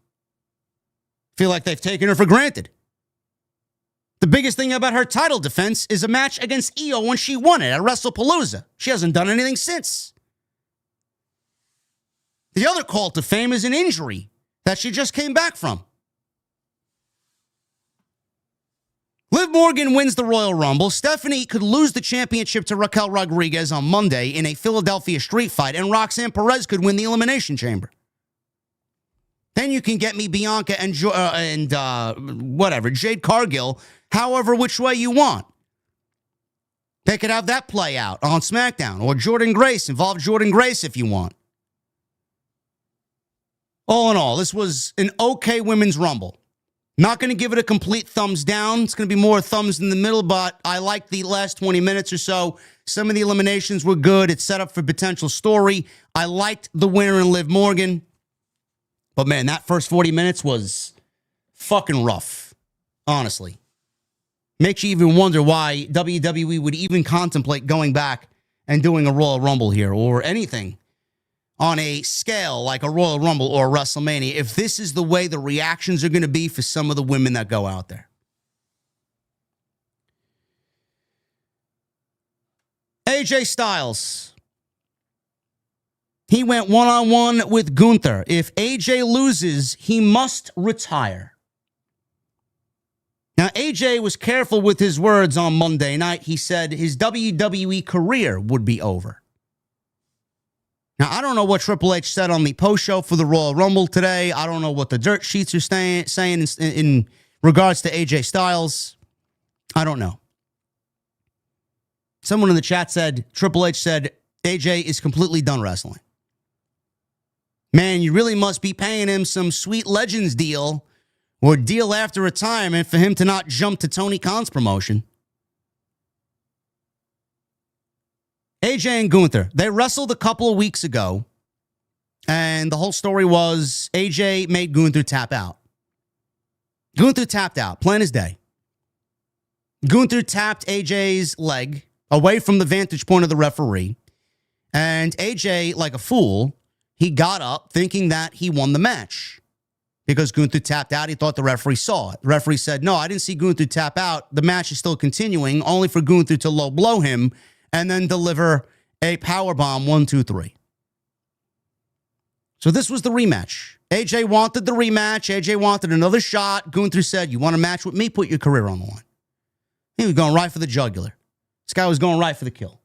Feel like they've taken her for granted. The biggest thing about her title defense is a match against Io when she won it at WrestlePalooza. She hasn't done anything since. The other call to fame is an injury that she just came back from. Liv Morgan wins the Royal Rumble. Stephanie could lose the championship to Raquel Rodriguez on Monday in a Philadelphia street fight, and Roxanne Perez could win the Elimination Chamber. Then you can get me Bianca and Jade Cargill, however which way you want. They could have that play out on SmackDown, or Jordan Grace, involve Jordan Grace if you want. All in all, this was an okay Women's Rumble. Not going to give it a complete thumbs down. It's going to be more thumbs in the middle, but I liked the last 20 minutes or so. Some of the eliminations were good. It's set up for potential story. I liked the winner in Liv Morgan. But man, that first 40 minutes was fucking rough. Honestly. Makes you even wonder why WWE would even contemplate going back and doing a Royal Rumble here or anything on a scale like a Royal Rumble or a WrestleMania, if this is the way the reactions are going to be for some of the women that go out there. AJ Styles. He went one-on-one with Gunther. If AJ loses, he must retire. Now, AJ was careful with his words on Monday night. He said his WWE career would be over. Now, I don't know what Triple H said on the post-show for the Royal Rumble today. I don't know what the dirt sheets are saying in regards to AJ Styles. I don't know. Someone in the chat said, Triple H said, AJ is completely done wrestling. Man, you really must be paying him some sweet Legends deal or deal after retirement for him to not jump to Tony Khan's promotion. AJ and Gunther, they wrestled a couple of weeks ago, and the whole story was AJ made Gunther tap out. Gunther tapped out, plain as day. Gunther tapped AJ's leg away from the vantage point of the referee, and AJ, like a fool, he got up thinking that he won the match. Because Gunther tapped out, he thought the referee saw it. The referee said, no, I didn't see Gunther tap out. The match is still continuing, only for Gunther to low blow him and then deliver a powerbomb 1, 2, 3. So this was the rematch. AJ wanted the rematch. AJ wanted another shot. Gunther said, you want a match with me? Put your career on the line. He was going right for the jugular. This guy was going right for the kill.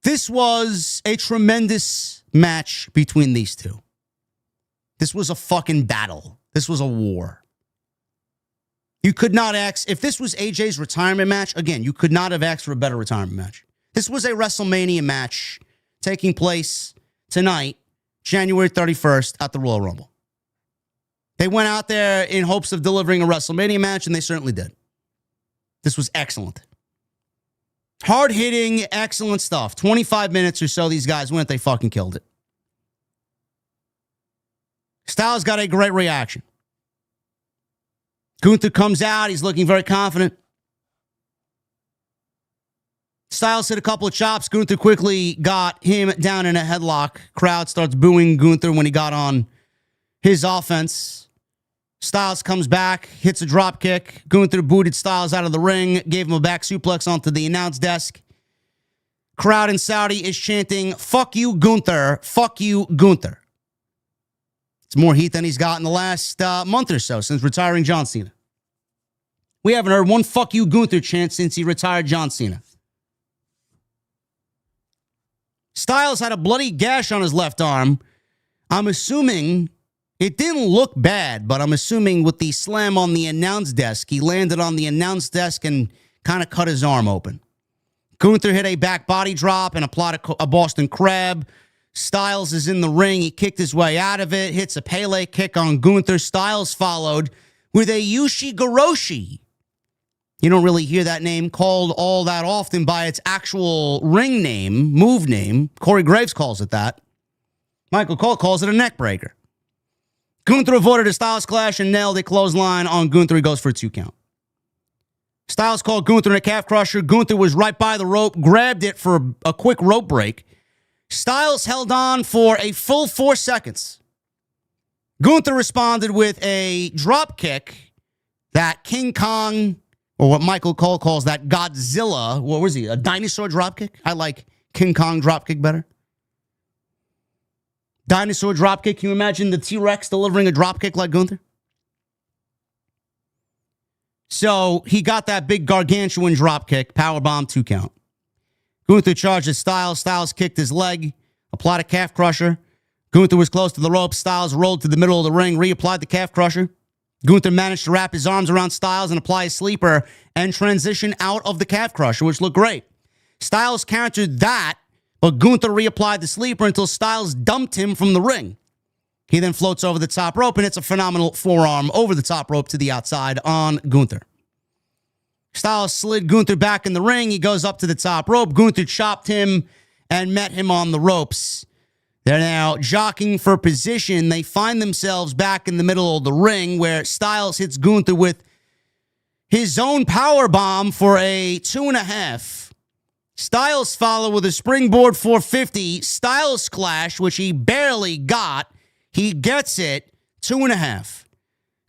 This was a tremendous match between these two. This was a fucking battle. This was a war. You could not ask, if this was AJ's retirement match, again, you could not have asked for a better retirement match. This was a WrestleMania match taking place tonight, January 31st at the Royal Rumble. They went out there in hopes of delivering a WrestleMania match, and they certainly did. This was excellent. Hard-hitting, excellent stuff. 25 minutes or so these guys went, they fucking killed it. Styles got a great reaction. Gunther comes out. He's looking very confident. Styles hit a couple of chops. Gunther quickly got him down in a headlock. Crowd starts booing Gunther when he got on his offense. Styles comes back, hits a drop kick. Gunther booted Styles out of the ring, gave him a back suplex onto the announce desk. Crowd in Saudi is chanting, fuck you, Gunther. Fuck you, Gunther. It's more heat than he's got in the last month or so since retiring John Cena. We haven't heard one fuck you, Gunther chant since he retired John Cena. Styles had a bloody gash on his left arm. I'm assuming it didn't look bad, but I'm assuming with the slam on the announce desk, he landed on the announce desk and kind of cut his arm open. Gunther hit a back body drop and applied a Boston Crab. Styles is in the ring. He kicked his way out of it, hits a Pele kick on Gunther. Styles followed with a Ushigoroshi. You don't really hear that name called all that often by its actual ring name, move name. Corey Graves calls it that. Michael Cole calls it a neck breaker. Gunther avoided a Styles clash and nailed a clothesline on Gunther. He goes for a 2 count. Styles called Gunther a calf crusher. Gunther was right by the rope, grabbed it for a quick rope break. Styles held on for a full 4 seconds. Gunther responded with a drop kick that King Kong, or what Michael Cole calls that Godzilla, what was he, a dinosaur drop kick? I like King Kong drop kick better. Dinosaur drop kick. Can you imagine the T-Rex delivering a drop kick like Gunther? So he got that big gargantuan drop kick, powerbomb 2 count. Gunther charged at Styles. Styles kicked his leg, applied a calf crusher. Gunther was close to the rope. Styles rolled to the middle of the ring, reapplied the calf crusher. Gunther managed to wrap his arms around Styles and apply a sleeper and transition out of the calf crusher, which looked great. Styles countered that, but Gunther reapplied the sleeper until Styles dumped him from the ring. He then floats over the top rope, and it's a phenomenal forearm over the top rope to the outside on Gunther. Styles slid Gunther back in the ring. He goes up to the top rope. Gunther chopped him and met him on the ropes. They're now jockeying for position. They find themselves back in the middle of the ring where Styles hits Gunther with his own power bomb for a 2.5. Styles follow with a springboard 450. Styles clash, which he barely got. He gets it, 2.5.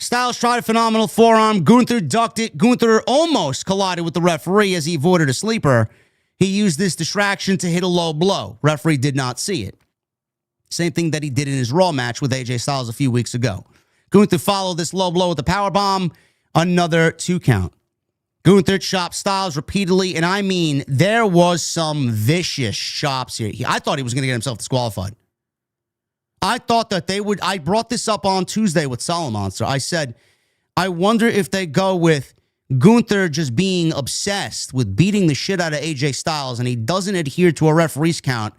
Styles tried a phenomenal forearm. Gunther ducked it. Gunther almost collided with the referee as he avoided a sleeper. He used this distraction to hit a low blow. Referee did not see it. Same thing that he did in his Raw match with AJ Styles a few weeks ago. Gunther followed this low blow with a powerbomb. Another 2 count. Gunther chopped Styles repeatedly, and I mean, there was some vicious chops here. I thought he was going to get himself disqualified. I thought that they would. I brought this up on Tuesday with Solomonster. I said, I wonder if they go with Gunther just being obsessed with beating the shit out of AJ Styles and he doesn't adhere to a referee's count,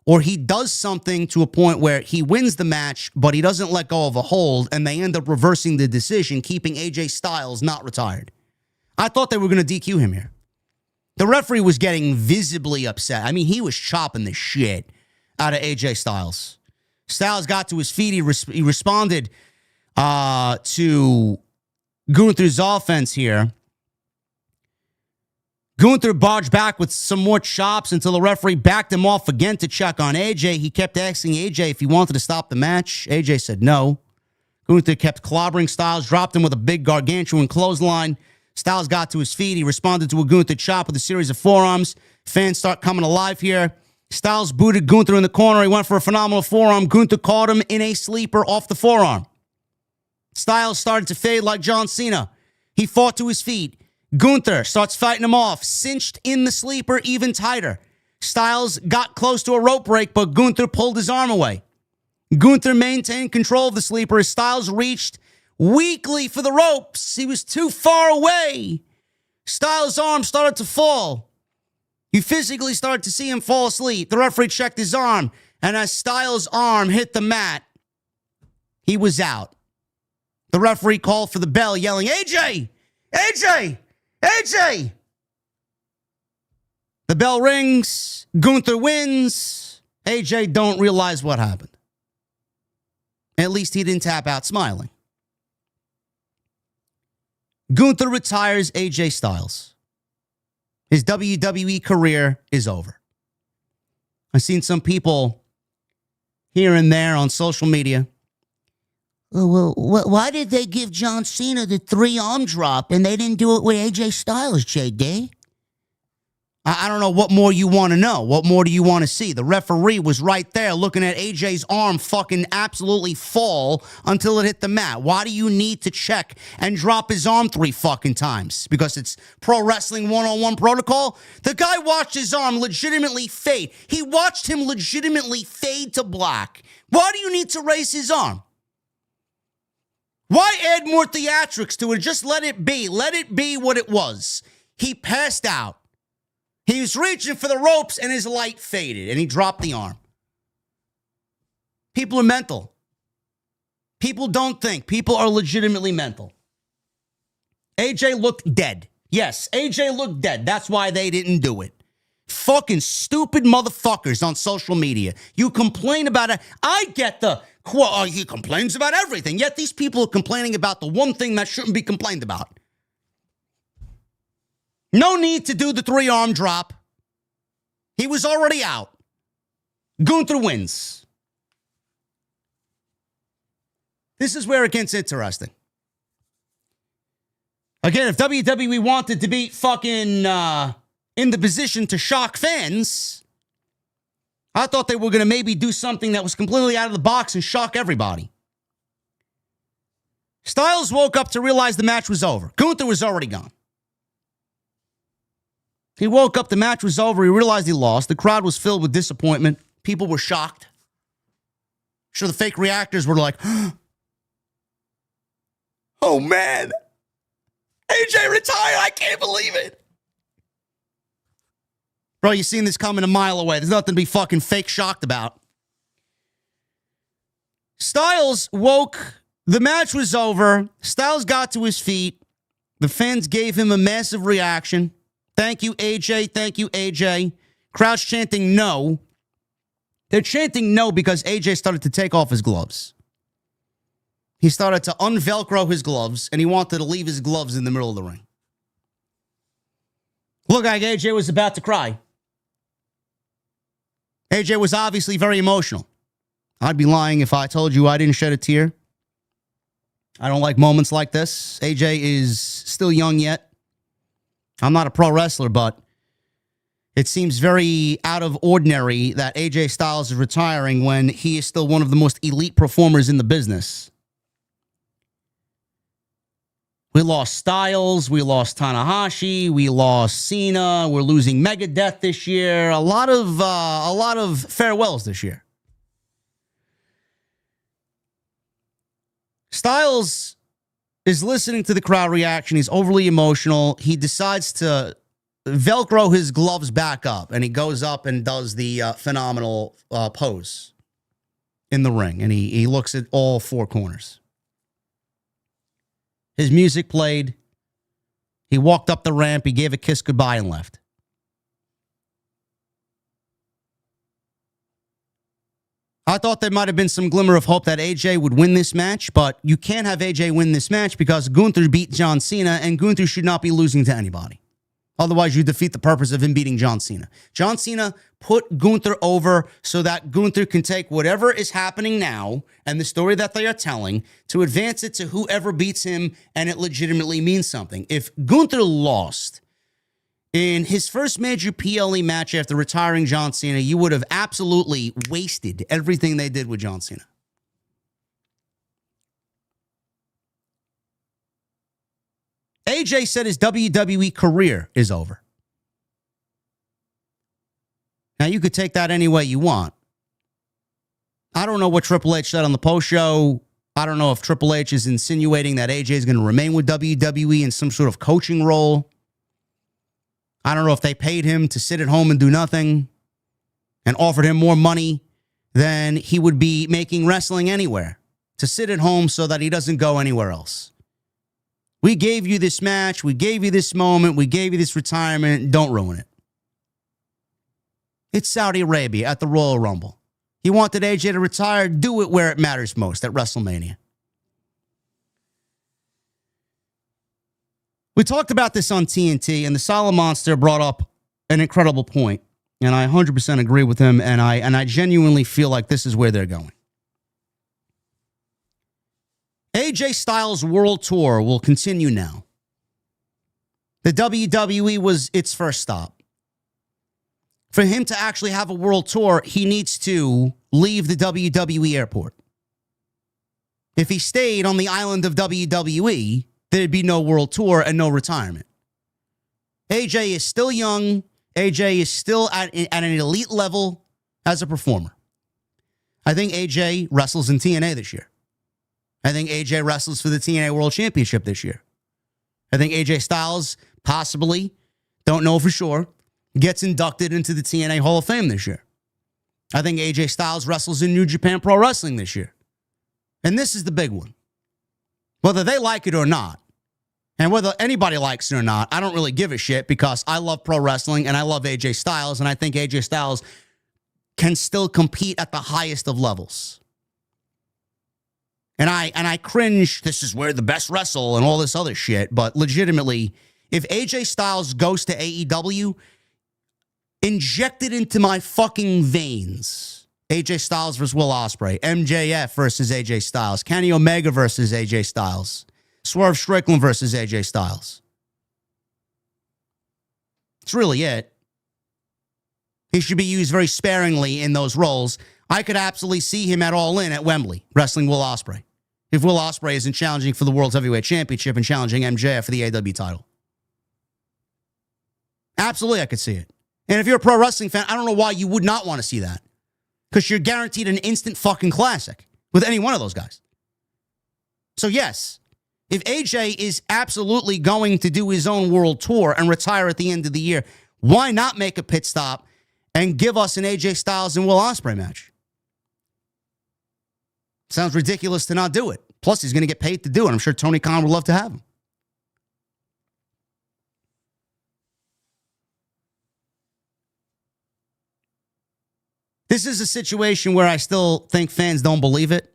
or he does something to a point where he wins the match, but he doesn't let go of a hold, and they end up reversing the decision, keeping AJ Styles not retired. I thought they were going to DQ him here. The referee was getting visibly upset. I mean, he was chopping the shit out of AJ Styles. Styles got to his feet. He responded to Gunther's offense here. Gunther barged back with some more chops until the referee backed him off again to check on AJ. He kept asking AJ if he wanted to stop the match. AJ said no. Gunther kept clobbering Styles, dropped him with a big gargantuan clothesline. Styles got to his feet. He responded to a Gunther chop with a series of forearms. Fans start coming alive here. Styles booted Gunther in the corner. He went for a phenomenal forearm. Gunther caught him in a sleeper off the forearm. Styles started to fade like John Cena. He fought to his feet. Gunther starts fighting him off, cinched in the sleeper even tighter. Styles got close to a rope break, but Gunther pulled his arm away. Gunther maintained control of the sleeper as Styles reached weakly for the ropes. He was too far away. Styles' arm started to fall. You physically started to see him fall asleep. The referee checked his arm, and as Styles' arm hit the mat, he was out. The referee called for the bell, yelling, AJ! AJ! AJ! The bell rings. Gunther wins. AJ don't realize what happened. At least he didn't tap out smiling. Gunther retires AJ Styles. His WWE career is over. I've seen some people here and there on social media. Well, why did they give John Cena the 3-arm drop and they didn't do it with AJ Styles, JD? I don't know what more you want to know. What more do you want to see? The referee was right there looking at AJ's arm fucking absolutely fall until it hit the mat. Why do you need to check and drop his arm 3 fucking times? Because it's pro wrestling 101 protocol? The guy watched his arm legitimately fade. He watched him legitimately fade to black. Why do you need to raise his arm? Why add more theatrics to it? Just let it be. Let it be what it was. He passed out. He was reaching for the ropes and his light faded and he dropped the arm. People are mental. People don't think. People are legitimately mental. AJ looked dead. Yes, AJ looked dead. That's why they didn't do it. Fucking stupid motherfuckers on social media. You complain about it. I get the quote, he complains about everything. Yet these people are complaining about the one thing that shouldn't be complained about. No need to do the 3-arm drop. He was already out. Gunther wins. This is where it gets interesting. Again, if WWE wanted to be fucking in the position to shock fans, I thought they were going to maybe do something that was completely out of the box and shock everybody. Styles woke up to realize the match was over. Gunther was already gone. He woke up, the match was over, he realized he lost. The crowd was filled with disappointment. People were shocked. Sure, the fake reactors were like, oh man, AJ retired, I can't believe it. Bro, you seen this coming a mile away. There's nothing to be fucking fake shocked about. Styles woke, the match was over. Styles got to his feet. The fans gave him a massive reaction. Thank you, AJ. Thank you, AJ. Crowd's chanting no. They're chanting no because AJ started to take off his gloves. He started to unvelcro his gloves, and he wanted to leave his gloves in the middle of the ring. Looked like AJ was about to cry. AJ was obviously very emotional. I'd be lying if I told you I didn't shed a tear. I don't like moments like this. AJ is still young yet. I'm not a pro wrestler, but it seems very out of ordinary that AJ Styles is retiring when he is still one of the most elite performers in the business. We lost Styles, we lost Tanahashi, we lost Cena, we're losing Megadeth this year. A lot of farewells this year. Styles is listening to the crowd reaction. He's overly emotional. He decides to Velcro his gloves back up, and he goes up and does the phenomenal pose in the ring, and he looks at all four corners. His music played. He walked up the ramp. He gave a kiss goodbye and left. I thought there might have been some glimmer of hope that AJ would win this match, but you can't have AJ win this match because Gunther beat John Cena, and Gunther should not be losing to anybody. Otherwise, you defeat the purpose of him beating John Cena. John Cena put Gunther over so that Gunther can take whatever is happening now and the story that they are telling to advance it to whoever beats him, and it legitimately means something. If Gunther lost in his first major PLE match after retiring John Cena, you would have absolutely wasted everything they did with John Cena. AJ said his WWE career is over. Now, you could take that any way you want. I don't know what Triple H said on the post show. I don't know if Triple H is insinuating that AJ is going to remain with WWE in some sort of coaching role. I don't know if they paid him to sit at home and do nothing and offered him more money than he would be making wrestling anywhere, to sit at home so that he doesn't go anywhere else. We gave you this match. We gave you this moment. We gave you this retirement. Don't ruin it. It's Saudi Arabia at the Royal Rumble. You wanted AJ to retire? Do it where it matters most, at WrestleMania. We talked about this on TNT, and the Solid Monster brought up an incredible point, and I 100% agree with him, and I genuinely feel like this is where they're going. AJ Styles' World Tour will continue now. The WWE was its first stop. For him to actually have a world tour, he needs to leave the WWE airport. If he stayed on the island of WWE, there'd be no world tour and no retirement. AJ is still young. AJ is still at an elite level as a performer. I think AJ wrestles in TNA this year. I think AJ wrestles for the TNA World Championship this year. I think AJ Styles possibly, don't know for sure, gets inducted into the TNA Hall of Fame this year. I think AJ Styles wrestles in New Japan Pro Wrestling this year. And this is the big one. Whether they like it or not, and whether anybody likes it or not, I don't really give a shit because I love pro wrestling and I love AJ Styles, and I think AJ Styles can still compete at the highest of levels. And I cringe, this is where the best wrestle and all this other shit, but legitimately, if AJ Styles goes to AEW, inject it into my fucking veins. AJ Styles versus Will Ospreay, MJF versus AJ Styles, Kenny Omega versus AJ Styles, Swerve Strickland versus AJ Styles. That's really it. He should be used very sparingly in those roles. I could absolutely see him at All In at Wembley, wrestling Will Ospreay. If Will Ospreay isn't challenging for the World Heavyweight Championship and challenging MJF for the AEW title. Absolutely, I could see it. And if you're a pro wrestling fan, I don't know why you would not want to see that. Because you're guaranteed an instant fucking classic with any one of those guys. So yes, if AJ is absolutely going to do his own world tour and retire at the end of the year, why not make a pit stop and give us an AJ Styles and Will Ospreay match? Sounds ridiculous to not do it. Plus, he's going to get paid to do it. I'm sure Tony Khan would love to have him. This is a situation where I still think fans don't believe it.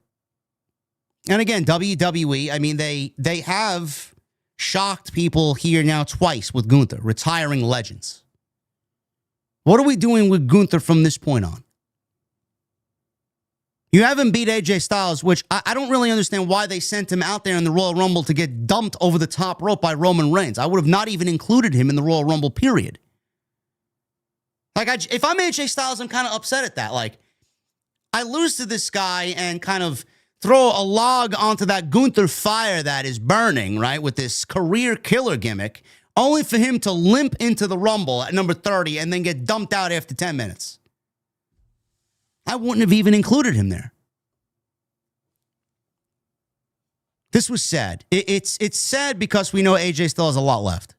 And again, WWE, I mean, they have shocked people here now twice with Gunther, retiring legends. What are we doing with Gunther from this point on? You haven't beat AJ Styles, which I don't really understand why they sent him out there in the Royal Rumble to get dumped over the top rope by Roman Reigns. I would have not even included him in the Royal Rumble, period. Like, if I'm AJ Styles, I'm kind of upset at that. Like, I lose to this guy and kind of throw a log onto that Gunther fire that is burning, right, with this career killer gimmick, only for him to limp into the Rumble at number 30 and then get dumped out after 10 minutes. I wouldn't have even included him there. This was sad. It's sad because we know AJ still has a lot left.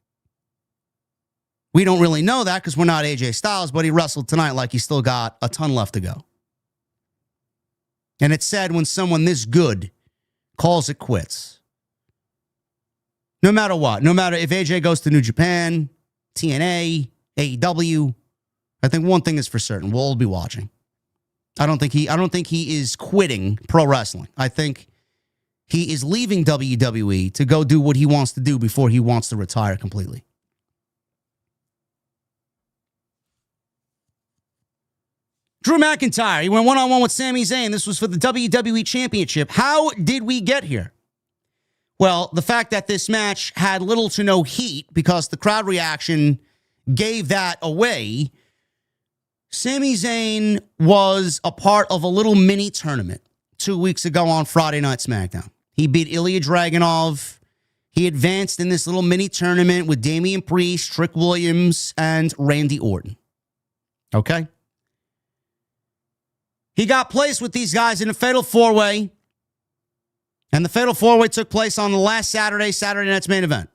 We don't really know that because we're not AJ Styles, but he wrestled tonight like he still got a ton left to go. And it's sad when someone this good calls it quits. No matter what. No matter if AJ goes to New Japan, TNA, AEW, I think one thing is for certain. We'll all be watching. I don't think he is quitting pro wrestling. I think he is leaving WWE to go do what he wants to do before he wants to retire completely. Drew McIntyre, he went one-on-one with Sami Zayn. This was for the WWE Championship. How did we get here? Well, the fact that this match had little to no heat because the crowd reaction gave that away. Sami Zayn was a part of a little mini tournament 2 weeks ago on Friday Night SmackDown. He beat Ilya Dragunov. He advanced in this little mini tournament with Damian Priest, Trick Williams, and Randy Orton. Okay? He got placed with these guys in a fatal four-way, and the fatal four-way took place on the last Saturday Night's main event.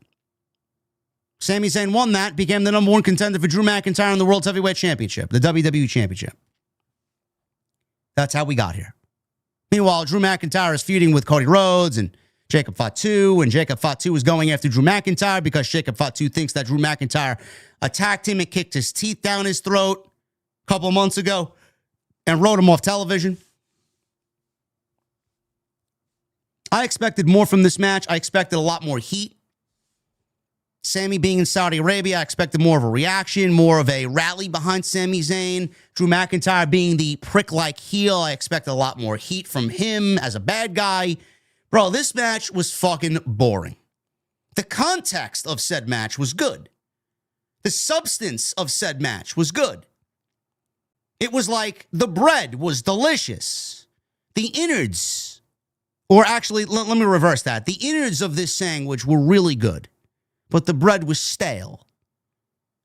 Sami Zayn won that, became the number one contender for Drew McIntyre in the World Heavyweight Championship, the WWE Championship. That's how we got here. Meanwhile, Drew McIntyre is feuding with Cody Rhodes and Jacob Fatu, and Jacob Fatu is going after Drew McIntyre because Jacob Fatu thinks that Drew McIntyre attacked him and kicked his teeth down his throat a couple of months ago and wrote him off television. I expected more from this match. I expected a lot more heat. Sami being in Saudi Arabia, I expected more of a reaction, more of a rally behind Sami Zayn. Drew McIntyre being the prick-like heel, I expected a lot more heat from him as a bad guy. Bro, this match was fucking boring. The context of said match was good. The substance of said match was good. It was like the bread was delicious. The innards, or actually, let me reverse that. The innards of this sandwich were really good, but the bread was stale.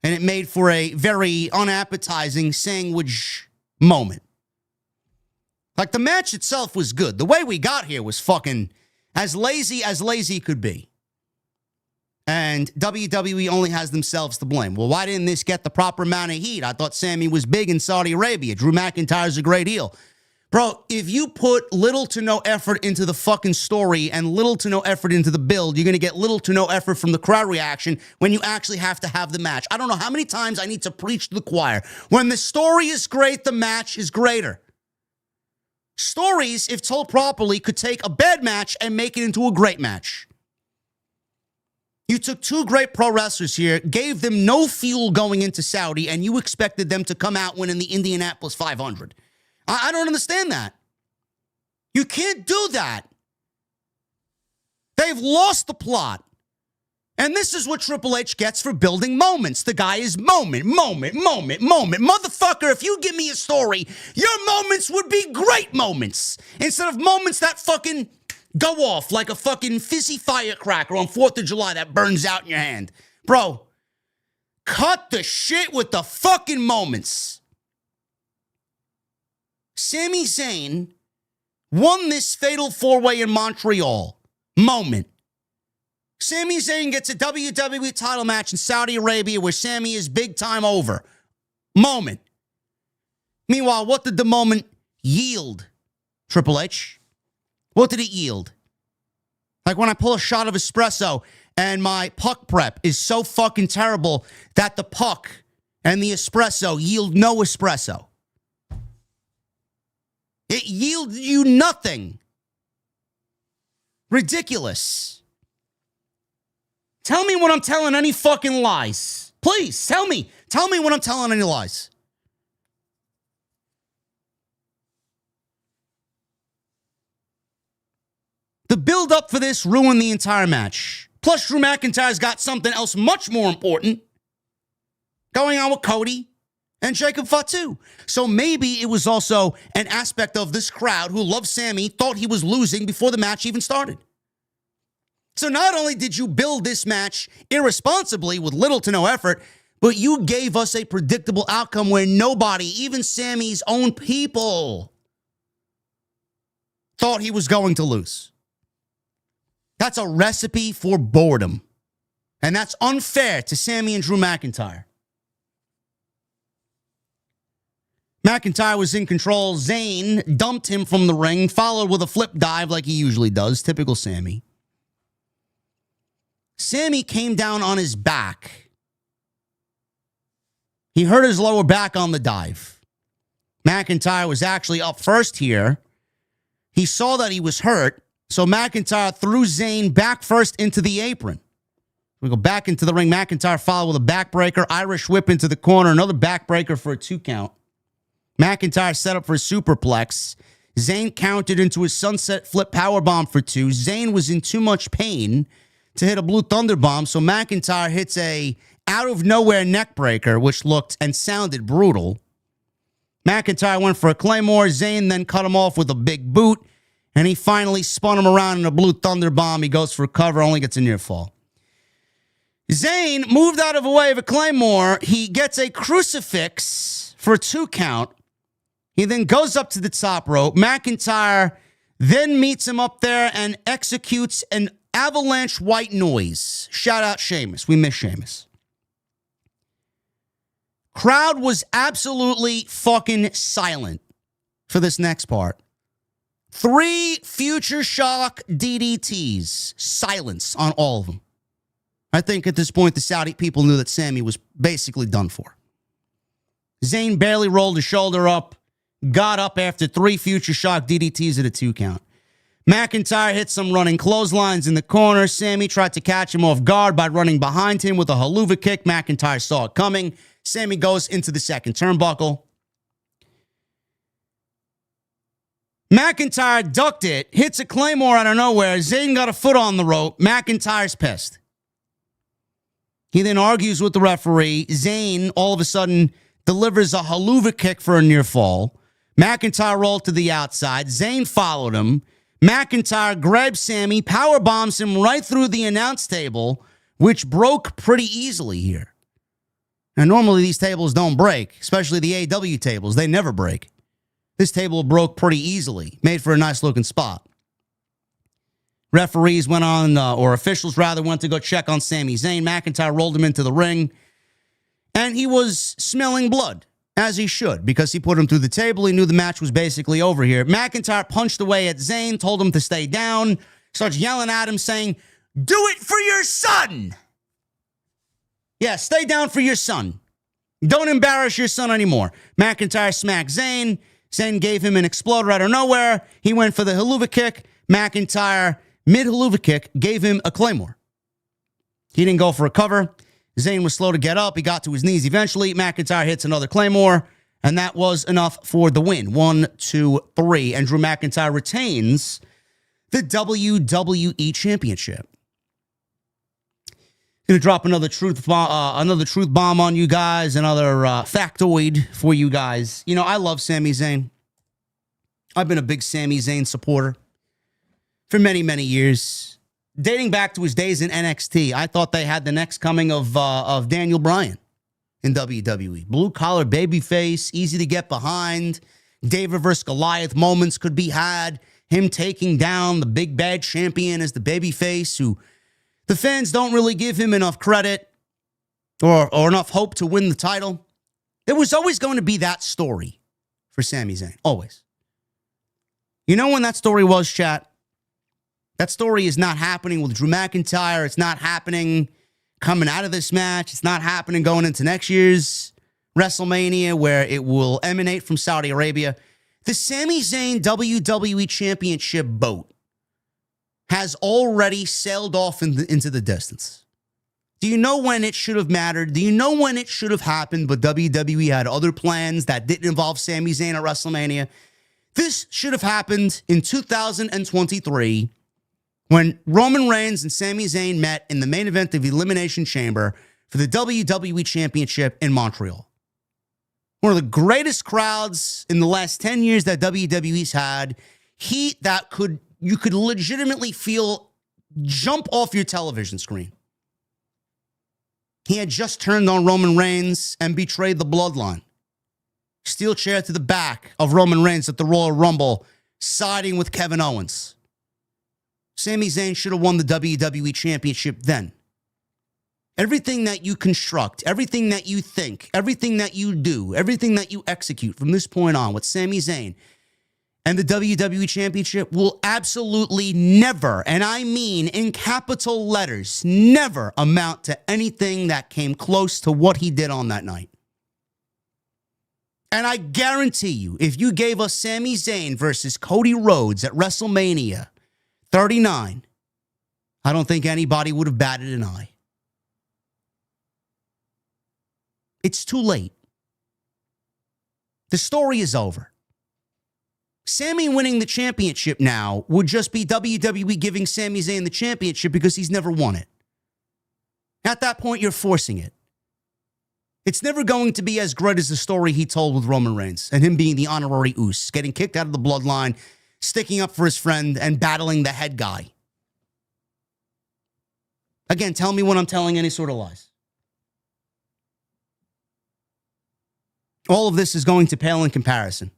And it made for a very unappetizing sandwich moment. Like, the match itself was good. The way we got here was fucking as lazy could be. And WWE only has themselves to blame. Well, why didn't this get the proper amount of heat? I thought Sami was big in Saudi Arabia. Drew McIntyre's a great heel. Bro, if you put little to no effort into the fucking story and little to no effort into the build, you're going to get little to no effort from the crowd reaction when you actually have to have the match. I don't know how many times I need to preach to the choir. When the story is great, the match is greater. Stories, if told properly, could take a bad match and make it into a great match. You took two great pro wrestlers here, gave them no fuel going into Saudi, and you expected them to come out winning the Indianapolis 500. I don't understand that. You can't do that. They've lost the plot. And this is what Triple H gets for building moments. The guy is moment. Motherfucker, if you give me a story, your moments would be great moments. Instead of moments that fucking go off like a fucking fizzy firecracker on 4th of July that burns out in your hand. Bro, cut the shit with the fucking moments. Sami Zayn won this fatal four-way in Montreal. Moment. Sami Zayn gets a WWE title match in Saudi Arabia where Sami is big time over. Moment. Meanwhile, what did the moment yield, Triple H? What did it yield? Like when I pull a shot of espresso and my puck prep is so fucking terrible that the puck and the espresso yield no espresso. It yielded you nothing. Ridiculous. Tell me when I'm telling any fucking lies. Please, tell me. Tell me when I'm telling any lies. The build-up for this ruined the entire match. Plus, Drew McIntyre's got something else much more important going on with Cody and Jacob Fatu. So maybe it was also an aspect of this crowd who loved Sami, thought he was losing before the match even started. So not only did you build this match irresponsibly with little to no effort, but you gave us a predictable outcome where nobody, even Sami's own people, thought he was going to lose. That's a recipe for boredom. And that's unfair to Sami and Drew McIntyre. McIntyre was in control. Zayn dumped him from the ring, followed with a flip dive like he usually does. Typical Sami. Sami came down on his back. He hurt his lower back on the dive. McIntyre was actually up first here. He saw that he was hurt, so McIntyre threw Zayn back first into the apron. We go back into the ring. McIntyre followed with a backbreaker, Irish whip into the corner, another backbreaker for a 2 count. McIntyre set up for a superplex. Zayn countered into his sunset flip powerbomb for 2. Zayn was in too much pain to hit a blue thunder bomb, so McIntyre hits a out-of-nowhere neckbreaker, which looked and sounded brutal. McIntyre went for a Claymore. Zayn then cut him off with a big boot, and he finally spun him around in a blue thunder bomb. He goes for a cover, only gets a near fall. Zayn moved out of the way of a Claymore. He gets a crucifix for a 2 count. He then goes up to the top rope. McIntyre then meets him up there and executes an avalanche white noise. Shout out Sheamus. We miss Sheamus. Crowd was absolutely fucking silent for this next part. 3 Future Shock DDTs. Silence on all of them. I think at this point the Saudi people knew that Sami was basically done for. Zayn barely rolled his shoulder up, got up after 3 Future Shock DDTs at a 2 count. McIntyre hit some running clotheslines in the corner. Sami tried to catch him off guard by running behind him with a haluva kick. McIntyre saw it coming. Sami goes into the second turnbuckle. McIntyre ducked it, hits a Claymore out of nowhere. Zayn got a foot on the rope. McIntyre's pissed. He then argues with the referee. Zayn all of a sudden delivers a haluva kick for a near fall. McIntyre rolled to the outside. Zayn followed him. McIntyre grabs Sami, power bombs him right through the announce table, which broke pretty easily here. Now, normally these tables don't break, especially the AW tables. They never break. This table broke pretty easily, made for a nice looking spot. Referees went on, or officials rather, went to go check on Sami Zayn. McIntyre rolled him into the ring, and he was smelling blood, as he should, because he put him through the table. He knew the match was basically over here. McIntyre punched away at Zayn, told him to stay down, starts yelling at him, saying, "Do it for your son!" Yeah, stay down for your son. Don't embarrass your son anymore. McIntyre smacked Zayn. Zayn gave him an exploder out of nowhere. He went for the haluva kick. McIntyre, mid-haluva kick, gave him a Claymore. He didn't go for a cover. Zayn was slow to get up. He got to his knees eventually. McIntyre hits another Claymore, and that was enough for the win. 1, 2, 3. And Drew McIntyre retains the WWE Championship. Gonna drop another truth bomb on you guys, another factoid for you guys. You know, I love Sami Zayn. I've been a big Sami Zayn supporter for many, many years. Dating back to his days in NXT, I thought they had the next coming of Daniel Bryan in WWE. Blue-collar babyface, easy to get behind. David versus Goliath moments could be had. Him taking down the big bad champion as the babyface who the fans don't really give him enough credit or enough hope to win the title. There was always going to be that story for Sami Zayn. Always. You know when that story was, chat? That story is not happening with Drew McIntyre. It's not happening coming out of this match. It's not happening going into next year's WrestleMania where it will emanate from Saudi Arabia. The Sami Zayn WWE Championship boat has already sailed off into the distance. Do you know when it should have mattered? Do you know when it should have happened, but WWE had other plans that didn't involve Sami Zayn at WrestleMania? This should have happened in 2023 when Roman Reigns and Sami Zayn met in the main event of the Elimination Chamber for the WWE Championship in Montreal. One of the greatest crowds in the last 10 years that WWE's had. Heat that you could legitimately feel jump off your television screen. He had just turned on Roman Reigns and betrayed the bloodline. Steel chair to the back of Roman Reigns at the Royal Rumble, siding with Kevin Owens. Sami Zayn should have won the WWE Championship then. Everything that you construct, everything that you think, everything that you do, everything that you execute from this point on with Sami Zayn and the WWE Championship will absolutely never, and I mean in capital letters, never amount to anything that came close to what he did on that night. And I guarantee you, if you gave us Sami Zayn versus Cody Rhodes at WrestleMania 39, I don't think anybody would have batted an eye. It's too late. The story is over. Sami winning the championship now would just be WWE giving Sami Zayn the championship because he's never won it. At that point, you're forcing it. It's never going to be as great as the story he told with Roman Reigns and him being the honorary Uce, getting kicked out of the bloodline, sticking up for his friend, and battling the head guy. Again, tell me when I'm telling any sort of lies. All of this is going to pale in comparison.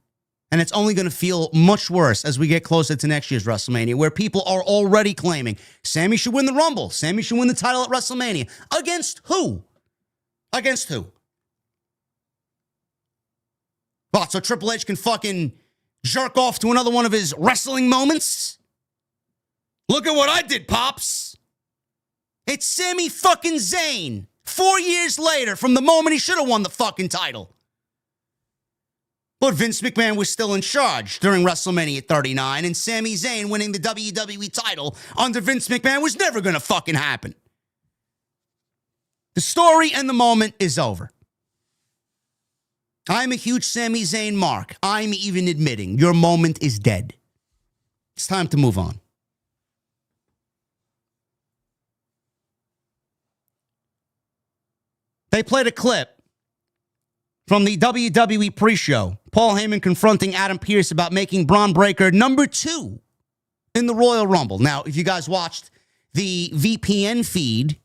And it's only going to feel much worse as we get closer to next year's WrestleMania, where people are already claiming Sami should win the Rumble. Sami should win the title at WrestleMania. Against who? Against who? What, so Triple H can fucking jerk off to another one of his wrestling moments? Look at what I did, Pops. It's Sami fucking Zayn. 4 years later from the moment he should have won the fucking title. But Vince McMahon was still in charge during WrestleMania 39, and Sami Zayn winning the WWE title under Vince McMahon was never going to fucking happen. The story and the moment is over. I'm a huge Sami Zayn mark. I'm even admitting your moment is dead. It's time to move on. They played a clip from the WWE pre-show, Paul Heyman confronting Adam Pearce about making Braun Breaker number 2 in the Royal Rumble. Now, if you guys watched the VPN feed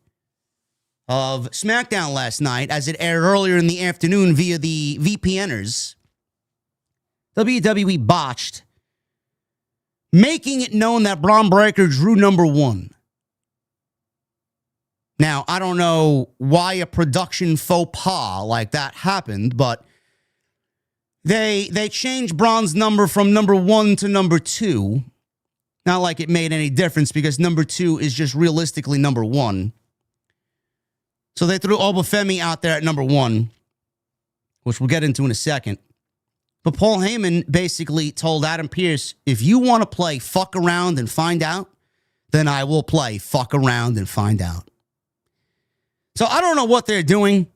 of SmackDown last night, as it aired earlier in the afternoon via the VPNers, WWE botched making it known that Braun Breaker drew number 1. Now, I don't know why a production faux pas like that happened, but they changed Braun's number from number 1 to number 2. Not like it made any difference because number 2 is just realistically number 1. So they threw Obafemi out there at number 1, which we'll get into in a second. But Paul Heyman basically told Adam Pearce, if you want to play fuck around and find out, then I will play fuck around and find out. So I don't know what they're doing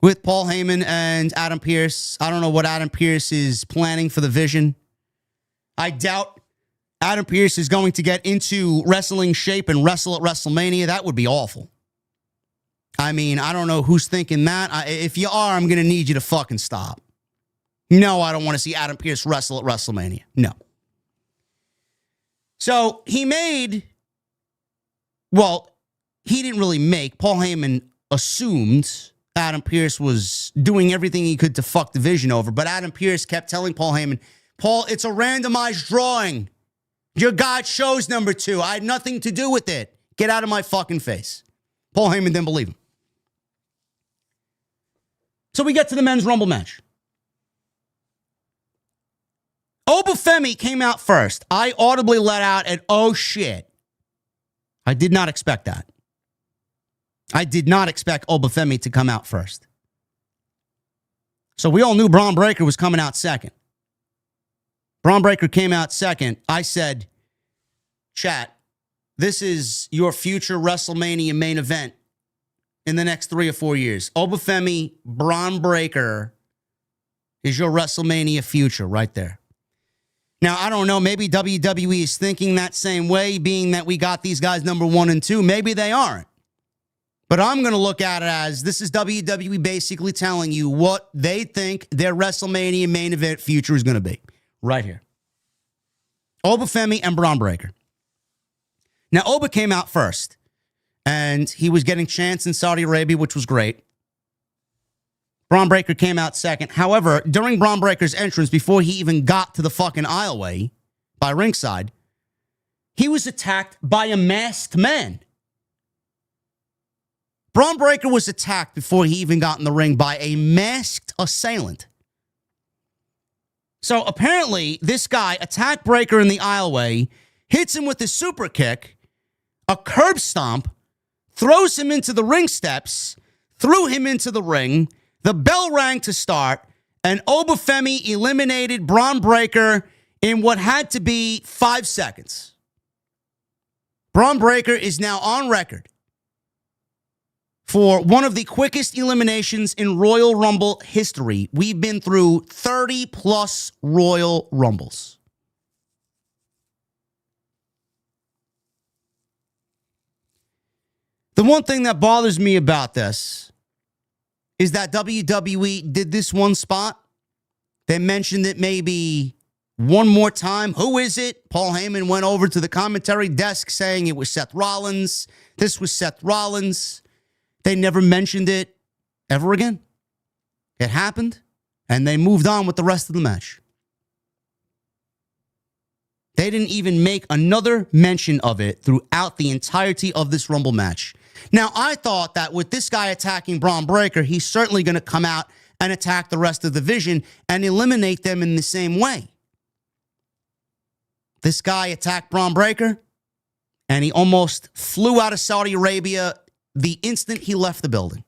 with Paul Heyman and Adam Pearce. I don't know what Adam Pearce is planning for the Vision. I doubt Adam Pearce is going to get into wrestling shape and wrestle at WrestleMania. That would be awful. I mean, I don't know who's thinking that. If you are, I'm going to need you to fucking stop. No, I don't want to see Adam Pearce wrestle at WrestleMania. No. So he made, well, he didn't really make. Paul Heyman assumed Adam Pearce was doing everything he could to fuck the Vision over. But Adam Pearce kept telling Paul Heyman, Paul, it's a randomized drawing. Your guy chose number 2. I had nothing to do with it. Get out of my fucking face. Paul Heyman didn't believe him. So we get to the men's Rumble match. Obafemi came out first. I audibly let out an oh shit. I did not expect that. I did not expect Obafemi to come out first. So we all knew Braun Breaker was coming out second. Braun Breaker came out second. I said, chat, this is your future WrestleMania main event in the next 3 or 4 years. Obafemi, Braun Breaker is your WrestleMania future right there. Now, I don't know. Maybe WWE is thinking that same way, being that we got these guys number 1 and 2. Maybe they aren't. But I'm going to look at it as this is WWE basically telling you what they think their WrestleMania main event future is going to be. Right here. Obafemi and Braun Breaker. Now, Oba came out first, and he was getting chants in Saudi Arabia, which was great. Braun Breaker came out second. However, during Braun Breaker's entrance, before he even got to the fucking aisleway by ringside, he was attacked by a masked man. Braun Breaker was attacked before he even got in the ring by a masked assailant. So apparently, this guy attacked Breaker in the aisleway, hits him with his super kick, a curb stomp, throws him into the ring steps, threw him into the ring. The bell rang to start, and Obafemi eliminated Braun Breaker in what had to be 5 seconds. Braun Breaker is now on record for one of the quickest eliminations in Royal Rumble history. We've been through 30-plus Royal Rumbles. The one thing that bothers me about this is that WWE did this one spot. They mentioned it maybe one more time. Who is it? Paul Heyman went over to the commentary desk saying it was Seth Rollins. This was Seth Rollins. They never mentioned it ever again. It happened, and they moved on with the rest of the match. They didn't even make another mention of it throughout the entirety of this Rumble match. Now, I thought that with this guy attacking Braun Breaker, he's certainly going to come out and attack the rest of the division and eliminate them in the same way. This guy attacked Braun Breaker, and he almost flew out of Saudi Arabia the instant he left the building.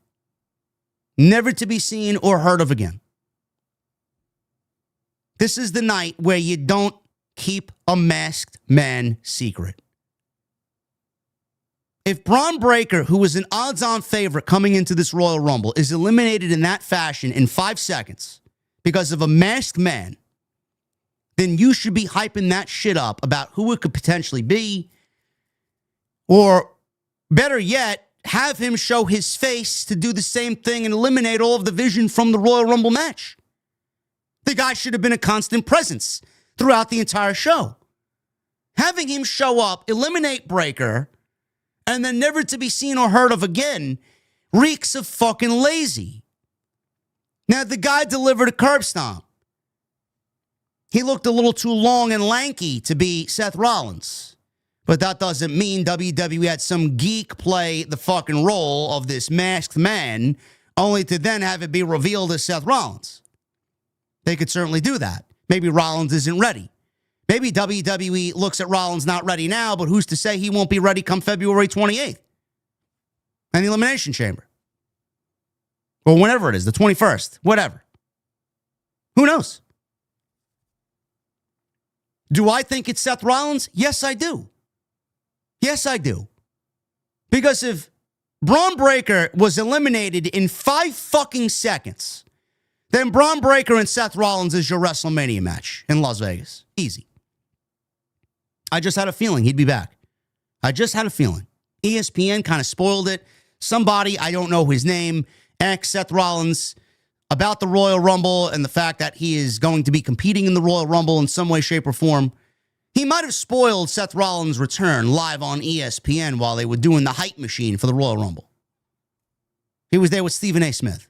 Never to be seen or heard of again. This is the night where you don't keep a masked man secret. If Braun Breaker, who was an odds-on favorite coming into this Royal Rumble, is eliminated in that fashion in 5 seconds because of a masked man, then you should be hyping that shit up about who it could potentially be. Or better yet, have him show his face to do the same thing and eliminate all of the vision from the Royal Rumble match. The guy should have been a constant presence throughout the entire show. Having him show up, eliminate Breaker, and then never to be seen or heard of again reeks of fucking lazy. Now, the guy delivered a curb stomp. He looked a little too long and lanky to be Seth Rollins. But that doesn't mean WWE had some geek play the fucking role of this masked man, only to then have it be revealed as Seth Rollins. They could certainly do that. Maybe Rollins isn't ready. Maybe WWE looks at Rollins not ready now, but who's to say he won't be ready come February 28th? And the Elimination Chamber. Or whenever it is, the 21st, whatever. Who knows? Do I think it's Seth Rollins? Yes, I do. Yes, I do. Because if Braun Breaker was eliminated in 5 fucking seconds, then Braun Breaker and Seth Rollins is your WrestleMania match in Las Vegas. Easy. I just had a feeling he'd be back. I just had a feeling. ESPN kind of spoiled it. Somebody, I don't know his name, asked Seth Rollins about the Royal Rumble and the fact that he is going to be competing in the Royal Rumble in some way, shape, or form. He might have spoiled Seth Rollins' return live on ESPN while they were doing the hype machine for the Royal Rumble. He was there with Stephen A. Smith.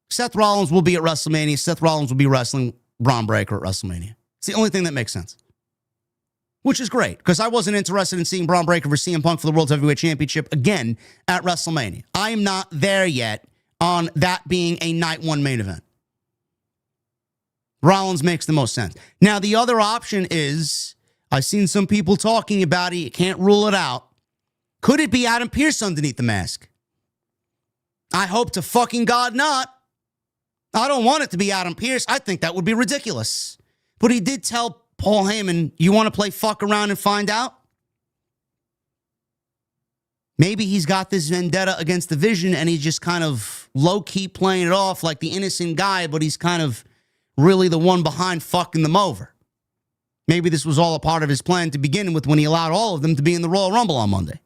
Seth Rollins will be at WrestleMania. Seth Rollins will be wrestling Braun Breaker at WrestleMania. It's the only thing that makes sense. Which is great, because I wasn't interested in seeing Braun Breaker versus CM Punk for the World Heavyweight Championship again at WrestleMania. I am not there yet on that being a night one main event. Rollins makes the most sense. Now, the other option is, I've seen some people talking about it, you can't rule it out. Could it be Adam Pearce underneath the mask? I hope to fucking God not. I don't want it to be Adam Pearce. I think that would be ridiculous. But he did tell Paul Heyman, you want to play fuck around and find out? Maybe he's got this vendetta against the Vision and he's just kind of low-key playing it off like the innocent guy, but he's kind of really the one behind fucking them over. Maybe this was all a part of his plan to begin with when he allowed all of them to be in the Royal Rumble on Monday.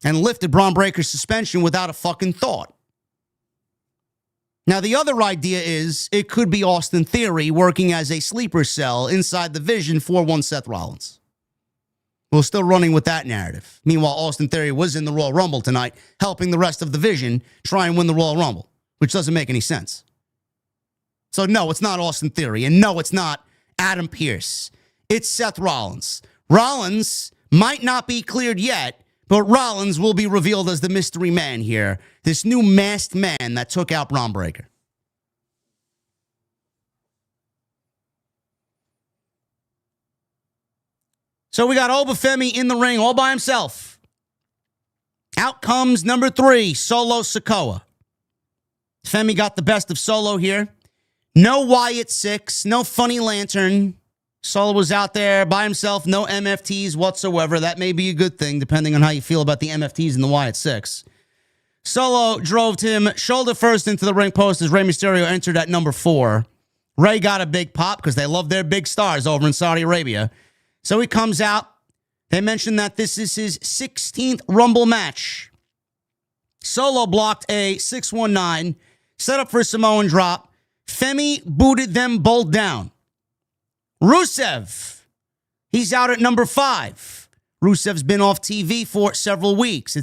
And lifted Braun Breaker's suspension without a fucking thought. Now, the other idea is it could be Austin Theory working as a sleeper cell inside the Vision for one Seth Rollins. We're still running with that narrative. Meanwhile, Austin Theory was in the Royal Rumble tonight, helping the rest of the Vision try and win the Royal Rumble, which doesn't make any sense. So, no, it's not Austin Theory, and no, it's not Adam Pearce. It's Seth Rollins. Rollins might not be cleared yet, but Rollins will be revealed as the mystery man here. This new masked man that took out Braun Breaker. So we got Obafemi in the ring all by himself. Out comes number 3, Solo Sikoa. Femi got the best of Solo here. No Wyatt 6, no funny lantern. Solo was out there by himself, no MFTs whatsoever. That may be a good thing, depending on how you feel about the MFTs and the Wyatt 6. Solo drove him shoulder first into the ring post as Rey Mysterio entered at number 4. Rey got a big pop because they love their big stars over in Saudi Arabia. So he comes out. They mentioned that this is his 16th Rumble match. Solo blocked a 619, set up for a Samoan drop. Femi booted them both down. Rusev, he's out at number 5. Rusev's been off TV for several weeks.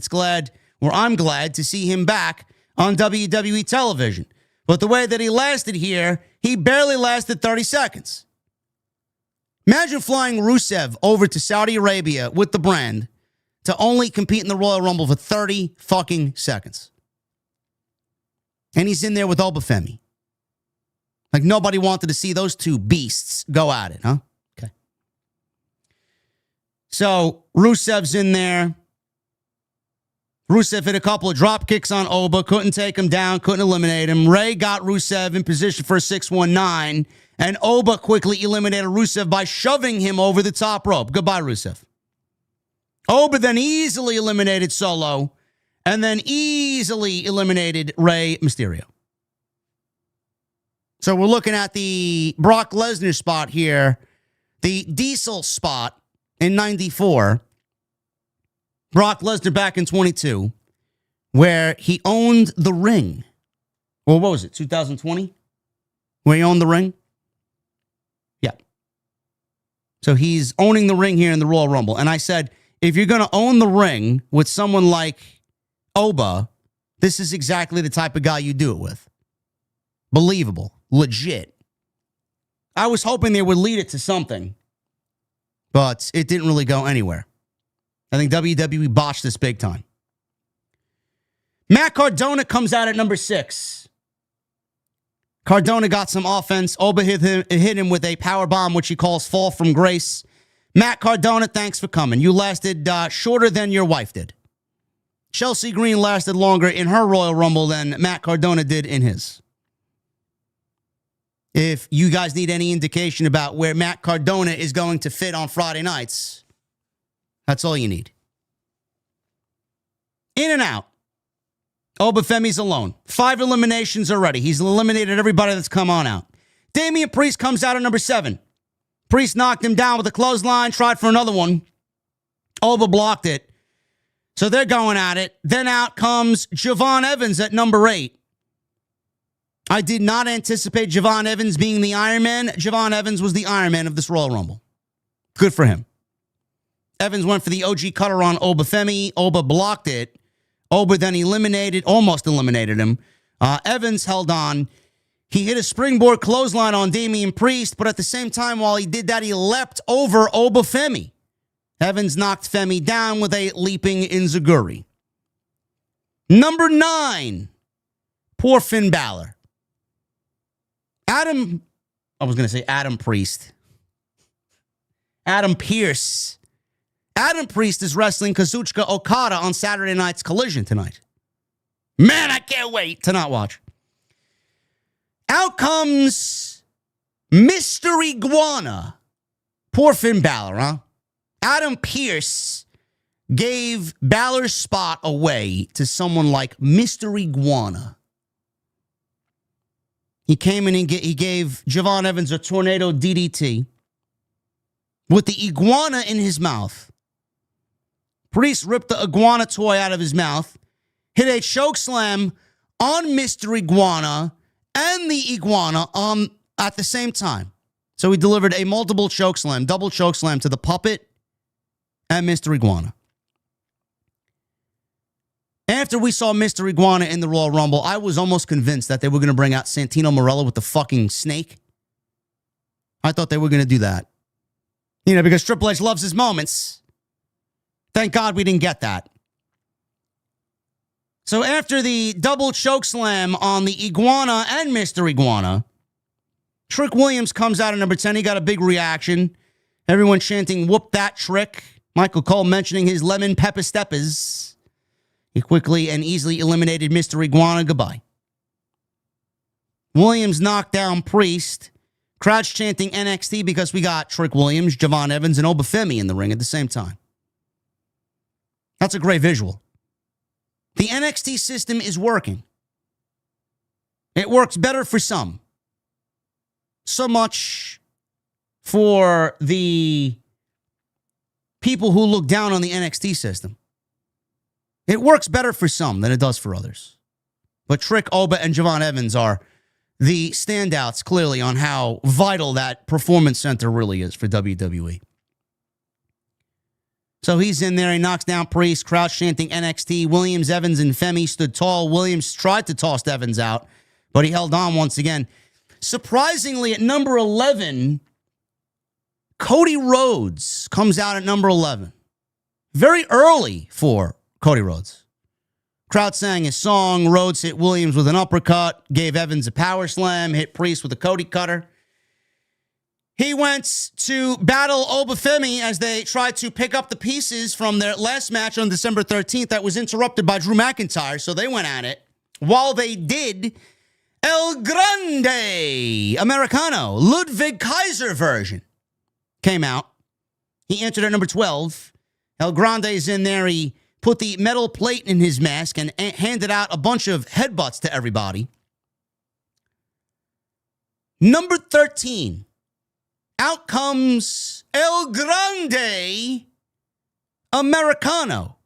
I'm glad to see him back on WWE television. But the way that he lasted here, he barely lasted 30 seconds. Imagine flying Rusev over to Saudi Arabia with the brand to only compete in the Royal Rumble for 30 fucking seconds. And he's in there with Obafemi. Like nobody wanted to see those two beasts go at it, huh? Okay. So Rusev's in there. Rusev hit a couple of drop kicks on Oba, couldn't take him down, couldn't eliminate him. Rey got Rusev in position for a 619, and Oba quickly eliminated Rusev by shoving him over the top rope. Goodbye, Rusev. Oba then easily eliminated Solo, and then easily eliminated Rey Mysterio. So we're looking at the Brock Lesnar spot here, the Diesel spot in 94. Brock Lesnar back in 22, where he owned the ring. Well, what was it, 2020? Where he owned the ring? Yeah. So he's owning the ring here in the Royal Rumble. And I said, if you're going to own the ring with someone like Oba, this is exactly the type of guy you do it with. Believable. Legit. I was hoping they would lead it to something, but it didn't really go anywhere. I think WWE botched this big time. Matt Cardona comes out at number 6. Cardona got some offense. Oba hit him with a power bomb, which he calls fall from grace. Matt Cardona, thanks for coming. You lasted shorter than your wife did. Chelsea Green lasted longer in her Royal Rumble than Matt Cardona did in his. If you guys need any indication about where Matt Cardona is going to fit on Friday nights, that's all you need. In and out. Obafemi's alone. 5 eliminations already. He's eliminated everybody that's come on out. Damian Priest comes out at number 7. Priest knocked him down with a clothesline, tried for another one. Oba blocked it. So they're going at it. Then out comes Javon Evans at number 8. I did not anticipate Javon Evans being the Iron Man. Javon Evans was the Iron Man of this Royal Rumble. Good for him. Evans went for the OG cutter on Obafemi. Oba blocked it. Oba then almost eliminated him. Evans held on. He hit a springboard clothesline on Damian Priest, but at the same time, while he did that, he leapt over Obafemi. Evans knocked Femi down with a leaping enziguri. Number 9, poor Finn Balor. Adam Priest. Adam Pearce. Adam Priest is wrestling Kazuchika Okada on Saturday night's Collision tonight. Man, I can't wait to not watch. Out comes Mr. Iguana. Poor Finn Balor, huh? Adam Pearce gave Balor's spot away to someone like Mr. Iguana. He came in and he gave Javon Evans a tornado DDT with the iguana in his mouth. Priest ripped the iguana toy out of his mouth, hit a choke slam on Mr. Iguana and the iguana at the same time. So he delivered a multiple choke slam, double choke slam to the puppet and Mr. Iguana. After we saw Mr. Iguana in the Royal Rumble, I was almost convinced that they were going to bring out Santino Marella with the fucking snake. I thought they were going to do that. You know, because Triple H loves his moments. Thank God we didn't get that. So after the double choke slam on the Iguana and Mr. Iguana, Trick Williams comes out at number 10. He got a big reaction. Everyone chanting, "Whoop that Trick." Michael Cole mentioning his lemon pepper steppers. He quickly and easily eliminated Mr. Iguana. Goodbye. Williams knocked down Priest. Crowds chanting NXT because we got Trick Williams, Javon Evans, and Obafemi in the ring at the same time. That's a great visual. The NXT system is working. It works better for some. So much for the people who look down on the NXT system. It works better for some than it does for others. But Trick, Oba, and Javon Evans are the standouts, clearly, on how vital that performance center really is for WWE. So he's in there. He knocks down Priest. Crowd chanting NXT. Williams, Evans, and Femi stood tall. Williams tried to toss Evans out, but he held on once again. Surprisingly, at number 11, Cody Rhodes comes out at number 11. Very early for Cody Rhodes. Crowd sang his song. Rhodes hit Williams with an uppercut, gave Evans a power slam, hit Priest with a Cody cutter. He went to battle Obafemi as they tried to pick up the pieces from their last match on December 13th that was interrupted by Drew McIntyre, so they went at it. While they did, El Grande Americano, Ludwig Kaiser version, came out. He entered at number 12. El Grande is in there. He put the metal plate in his mask and handed out a bunch of headbutts to everybody. Number 13. Out comes El Grande Americano.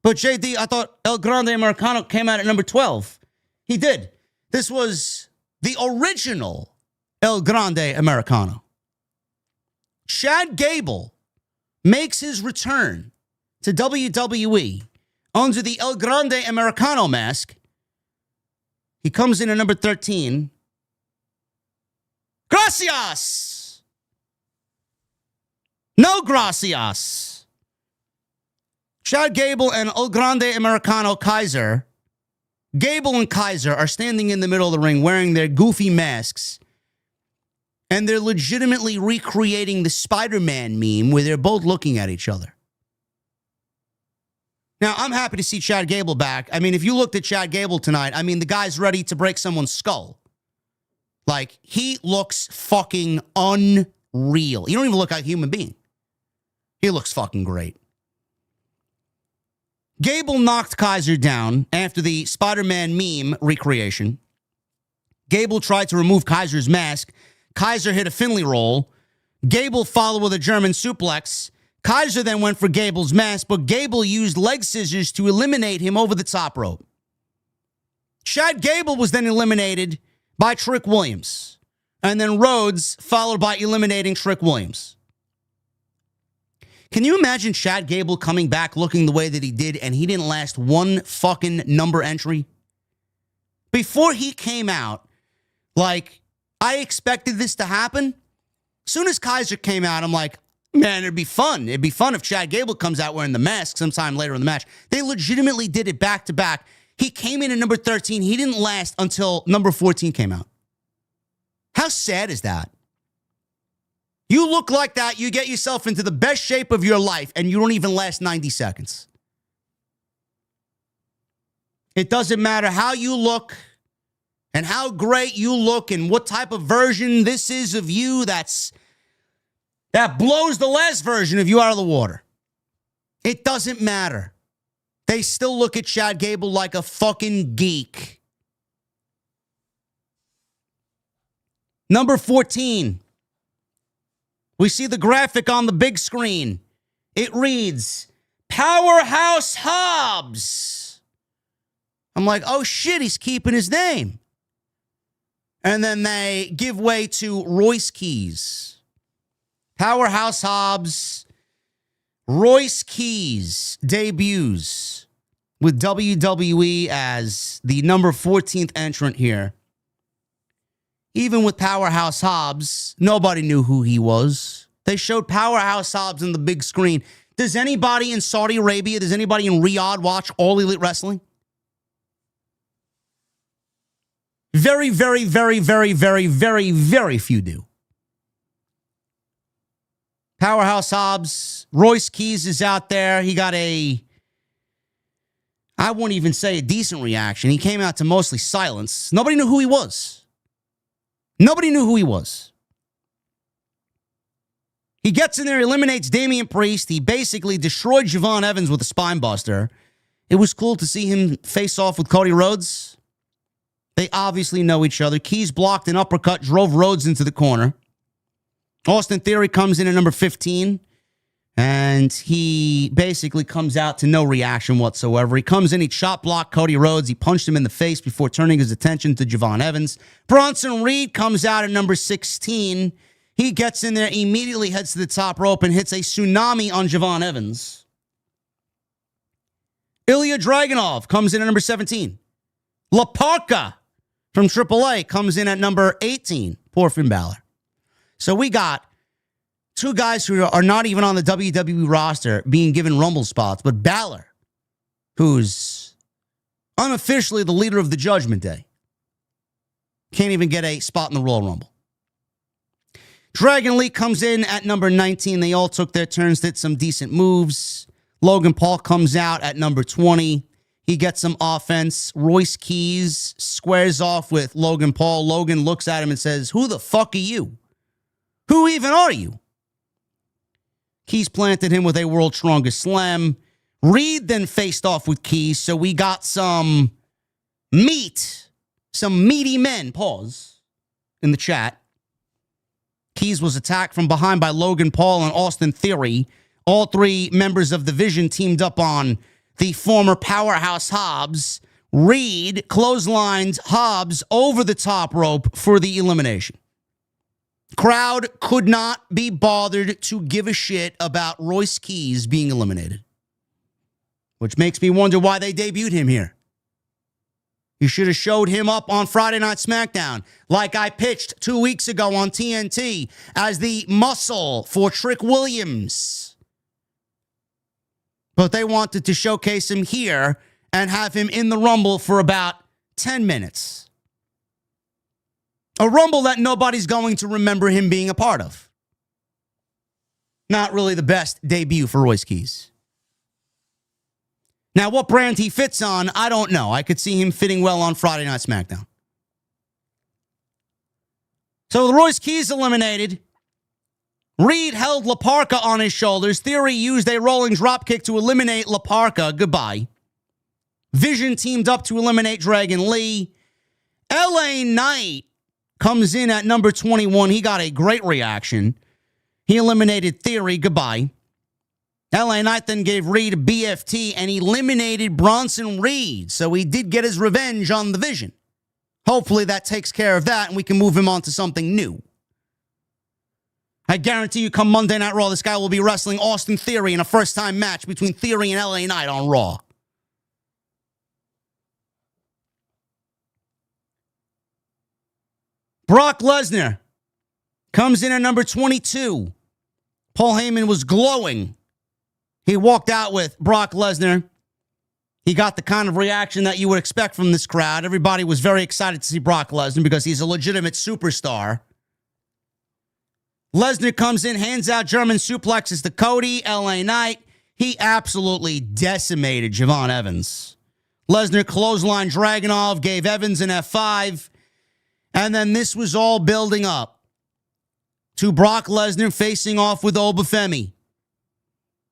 But JD, I thought El Grande Americano came out at number 12. He did. This was the original El Grande Americano. Chad Gable makes his return to WWE under the El Grande Americano mask. He comes in at number 13. Gracias! No gracias. Chad Gable and El Grande Americano Kaiser. Gable and Kaiser are standing in the middle of the ring wearing their goofy masks. And they're legitimately recreating the Spider-Man meme where they're both looking at each other. Now, I'm happy to see Chad Gable back. I mean, if you looked at Chad Gable tonight, I mean, the guy's ready to break someone's skull. Like, he looks fucking unreal. He don't even look like a human being. He looks fucking great. Gable knocked Kaiser down after the Spider-Man meme recreation. Gable tried to remove Kaiser's mask. Kaiser hit a Finley roll. Gable followed with a German suplex. Kaiser then went for Gable's mask, but Gable used leg scissors to eliminate him over the top rope. Chad Gable was then eliminated by Trick Williams. And then Rhodes followed by eliminating Trick Williams. Can you imagine Chad Gable coming back looking the way that he did and he didn't last one fucking number entry? Before he came out, like, I expected this to happen. As soon as Kaiser came out, I'm like, man, it'd be fun. It'd be fun if Chad Gable comes out wearing the mask sometime later in the match. They legitimately did it back to back. He came in at number 13. He didn't last until number 14 came out. How sad is that? You look like that, you get yourself into the best shape of your life, and you don't even last 90 seconds. It doesn't matter how you look and how great you look and what type of version this is of you that blows the last version of you out of the water. It doesn't matter. They still look at Chad Gable like a fucking geek. Number 14. We see the graphic on the big screen. It reads, Powerhouse Hobbs. I'm like, oh shit, he's keeping his name. And then they give way to Royce Keys. Powerhouse Hobbs, Royce Keys debuts with WWE as the number 14th entrant here. Even with Powerhouse Hobbs, nobody knew who he was. They showed Powerhouse Hobbs on the big screen. Does anybody in Saudi Arabia, does anybody in Riyadh watch All Elite Wrestling? Very, very, very, very, very, very, very few do. Powerhouse Hobbs, Royce Keys is out there. He got I wouldn't even say a decent reaction. He came out to mostly silence. Nobody knew who he was. Nobody knew who he was. He gets in there, eliminates Damian Priest. He basically destroyed Javon Evans with a spine buster. It was cool to see him face off with Cody Rhodes. They obviously know each other. Keys blocked an uppercut, drove Rhodes into the corner. Austin Theory comes in at number 15, and he basically comes out to no reaction whatsoever. He comes in, he chop blocked Cody Rhodes. He punched him in the face before turning his attention to Javon Evans. Bronson Reed comes out at number 16. He gets in there, immediately heads to the top rope and hits a tsunami on Javon Evans. Ilya Dragunov comes in at number 17. La Parka from AAA comes in at number 18. Poor Finn Balor. So we got two guys who are not even on the WWE roster being given Rumble spots, but Balor, who's unofficially the leader of the Judgment Day, can't even get a spot in the Royal Rumble. Dragon Lee comes in at number 19. They all took their turns, did some decent moves. Logan Paul comes out at number 20. He gets some offense. Royce Keys squares off with Logan Paul. Logan looks at him and says, "Who the fuck are you? Who even are you?" Keys planted him with a World's Strongest Slam. Reed then faced off with Keys, so we got some meat, some meaty men, pause, in the chat. Keys was attacked from behind by Logan Paul and Austin Theory. All three members of the Vision teamed up on the former Powerhouse Hobbs. Reed clotheslined Hobbs over the top rope for the elimination. Crowd could not be bothered to give a shit about Royce Keys being eliminated, which makes me wonder why they debuted him here. You should have showed him up on Friday Night SmackDown like I pitched 2 weeks ago on TNT as the muscle for Trick Williams. But they wanted to showcase him here and have him in the Rumble for about 10 minutes. A Rumble that nobody's going to remember him being a part of. Not really the best debut for Royce Keys. Now, what brand he fits on, I don't know. I could see him fitting well on Friday Night SmackDown. So, Royce Keys eliminated. Reed held La Parka on his shoulders. Theory used a rolling dropkick to eliminate La Parka. Goodbye. Vision teamed up to eliminate Dragon Lee. LA Knight comes in at number 21. He got a great reaction. He eliminated Theory. Goodbye. LA Knight then gave Reed a BFT and eliminated Bronson Reed. So he did get his revenge on the Vision. Hopefully that takes care of that and we can move him on to something new. I guarantee you come Monday Night Raw, this guy will be wrestling Austin Theory in a first-time match between Theory and LA Knight on Raw. Brock Lesnar comes in at number 22. Paul Heyman was glowing. He walked out with Brock Lesnar. He got the kind of reaction that you would expect from this crowd. Everybody was very excited to see Brock Lesnar because he's a legitimate superstar. Lesnar comes in, hands out German suplexes to Cody, LA Knight. He absolutely decimated Javon Evans. Lesnar clothesline Dragunov, gave Evans an F5. And then this was all building up to Brock Lesnar facing off with Obafemi.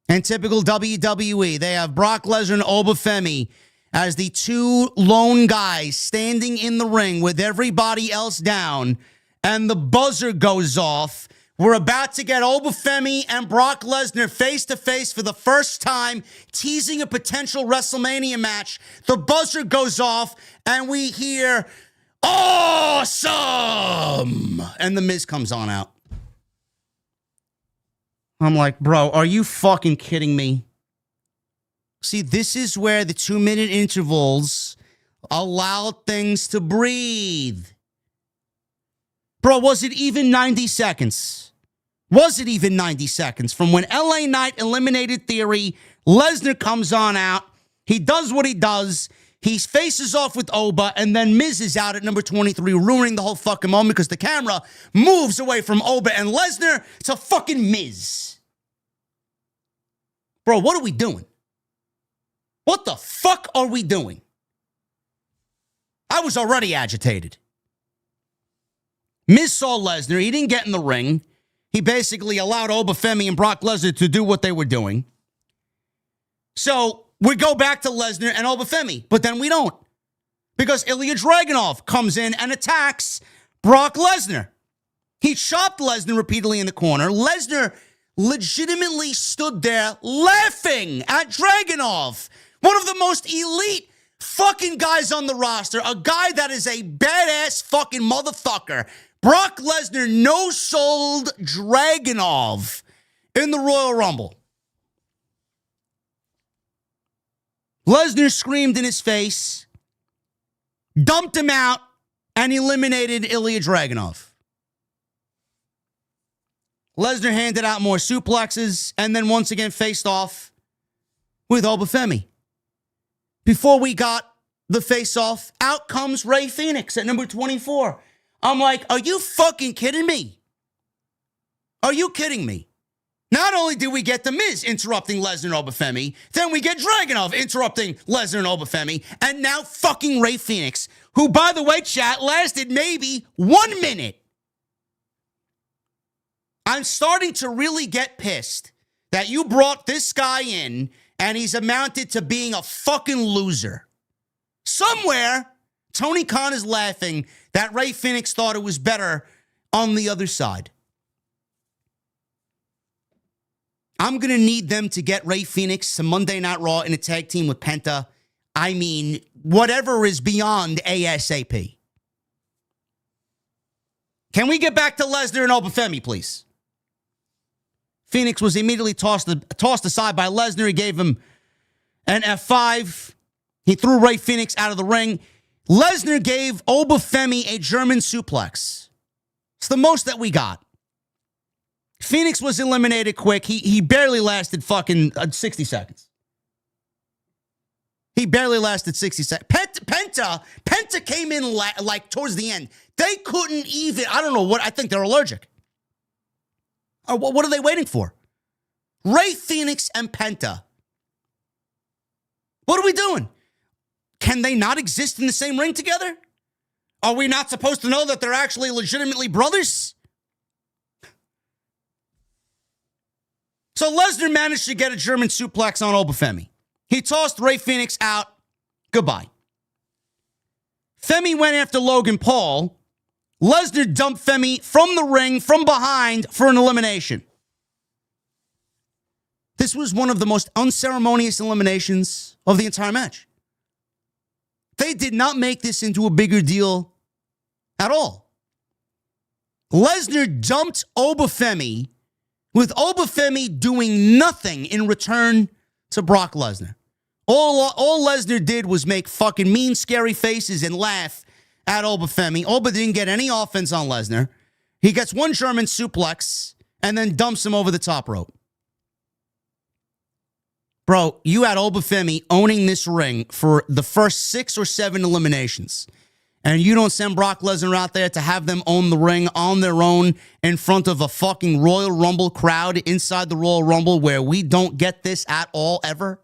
And typical WWE, they have Brock Lesnar and Obafemi as the two lone guys standing in the ring with everybody else down. and the buzzer goes off. We're about to get Obafemi and Brock Lesnar face-to-face for the first time, teasing a potential WrestleMania match. The buzzer goes off, and we hear, awesome! And The Miz comes on out. I'm like, bro, are you fucking kidding me? See, this is where the 2-minute intervals allow things to breathe. Bro, was it even 90 seconds? Was it even 90 seconds? From when LA Knight eliminated Theory, Lesnar comes on out. He does what he does. He faces off with Oba, and then Miz is out at number 23, ruining the whole fucking moment because the camera moves away from Oba and Lesnar to fucking Miz. Bro, what are we doing? What the fuck are we doing? I was already agitated. Miz saw Lesnar. He didn't get in the ring. He basically allowed Obafemi and Brock Lesnar to do what they were doing. So we go back to Lesnar and Obafemi, but then we don't. Because Ilya Dragunov comes in and attacks Brock Lesnar. He chopped Lesnar repeatedly in the corner. Lesnar legitimately stood there laughing at Dragunov, one of the most elite fucking guys on the roster, a guy that is a badass fucking motherfucker. Brock Lesnar no-sold Dragunov in the Royal Rumble. Lesnar screamed in his face, dumped him out, and eliminated Ilya Dragunov. Lesnar handed out more suplexes and then once again faced off with Obafemi. Before we got the face-off, out comes Rey Fenix at number 24. I'm like, are you fucking kidding me? Are you kidding me? Not only did we get The Miz interrupting Lesnar and Obafemi, then we get Dragunov interrupting Lesnar and Obafemi, and now fucking Rey Fenix, who, by the way, chat, lasted maybe 1 minute. I'm starting to really get pissed that you brought this guy in and he's amounted to being a fucking loser. Somewhere, Tony Khan is laughing that Rey Fenix thought it was better on the other side. I'm going to need them to get Rey Fenix to Monday Night Raw in a tag team with Penta. I mean, whatever is beyond ASAP. Can we get back to Lesnar and Obafemi, please? Phoenix was immediately tossed aside by Lesnar. He gave him an F5. He threw Rey Fenix out of the ring. Lesnar gave Obafemi a German suplex. It's the most that we got. Phoenix was eliminated quick. He barely lasted fucking 60 seconds. He barely lasted 60 seconds. Penta came in like towards the end. They couldn't even, I don't know what, I think they're allergic. What are they waiting for? Rey Fenix and Penta. What are we doing? Can they not exist in the same ring together? Are we not supposed to know that they're actually legitimately brothers? So Lesnar managed to get a German suplex on Obafemi. He tossed Rey Fenix out. Goodbye. Femi went after Logan Paul. Lesnar dumped Femi from the ring, from behind, for an elimination. This was one of the most unceremonious eliminations of the entire match. They did not make this into a bigger deal at all. Lesnar dumped Obafemi, with Obafemi doing nothing in return to Brock Lesnar. All Lesnar did was make fucking mean, scary faces and laugh at Obafemi. Oba didn't get any offense on Lesnar. He gets one German suplex and then dumps him over the top rope. Bro, you had Obafemi owning this ring for the first 6 or 7 eliminations. And you don't send Brock Lesnar out there to have them own the ring on their own in front of a fucking Royal Rumble crowd inside the Royal Rumble where we don't get this at all ever?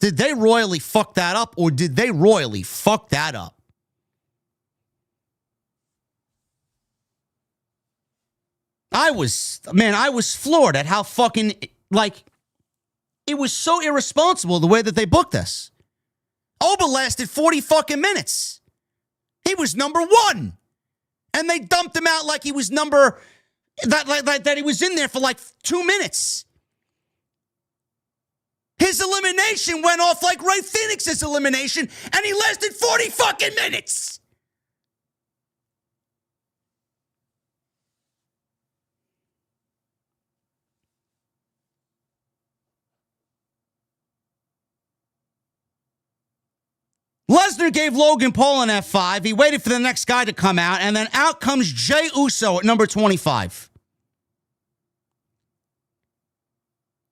Did they royally fuck that up, or did they royally fuck that up? I was floored at how fucking, it was so irresponsible the way that they booked this. Oba lasted 40 fucking minutes. He was number 1. And And they dumped him out like he was that he was in there for like 2 minutes. His elimination went off like Ray Phoenix's elimination, and he lasted 40 fucking minutes. Lesnar gave Logan Paul an F5. He waited for the next guy to come out, and then out comes Jey Uso at number 25.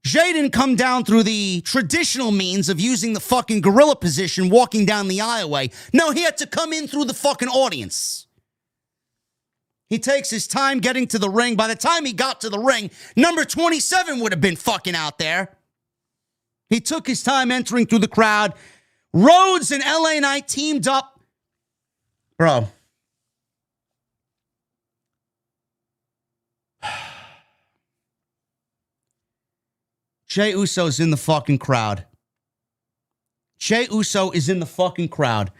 Jey didn't come down through the traditional means of using the fucking gorilla position walking down the aisleway. No, he had to come in through the fucking audience. He takes his time getting to the ring. By the time he got to the ring, number 27 would have been fucking out there. He took his time entering through the crowd. Rhodes and LA Knight teamed up. Bro. Jey Uso's in the fucking crowd. Jey Uso is in the fucking crowd.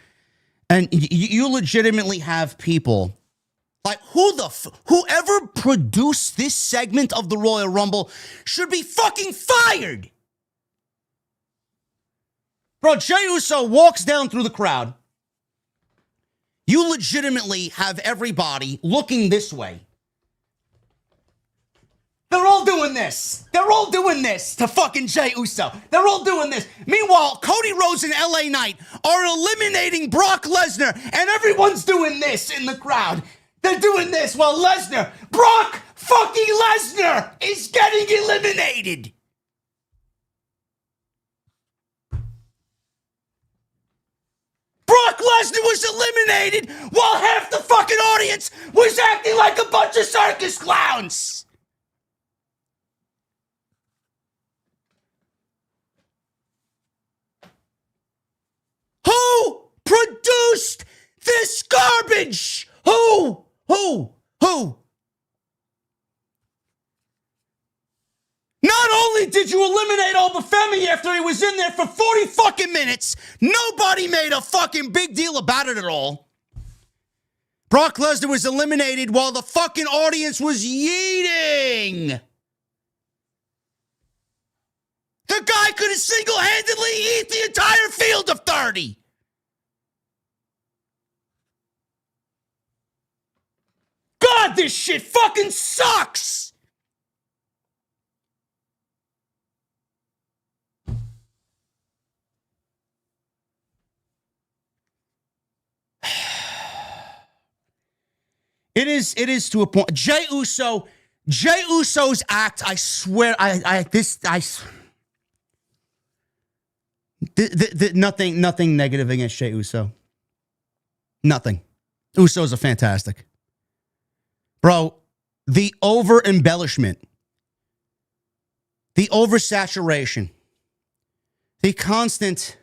And you legitimately have people like whoever produced this segment of the Royal Rumble should be fucking fired. Bro, Jey Uso walks down through the crowd. You legitimately have everybody looking this way. They're all doing this. They're all doing this to fucking Jey Uso. They're all doing this. Meanwhile, Cody Rhodes and LA Knight are eliminating Brock Lesnar, and everyone's doing this in the crowd. They're doing this while Brock fucking Lesnar is getting eliminated. Brock Lesnar was eliminated while half the fucking audience was acting like a bunch of circus clowns. Who produced this garbage? Who? Not only did you eliminate Obafemi after he was in there for 40 fucking minutes, nobody made a fucking big deal about it at all. Brock Lesnar was eliminated while the fucking audience was yeeting. The guy could have single-handedly eat the entire field of 30. God, this shit fucking sucks. It is to a point. Jey Uso's act, I swear, nothing negative against Jey Uso. Nothing. Usos are fantastic. Bro, the over-embellishment, the oversaturation, the constant,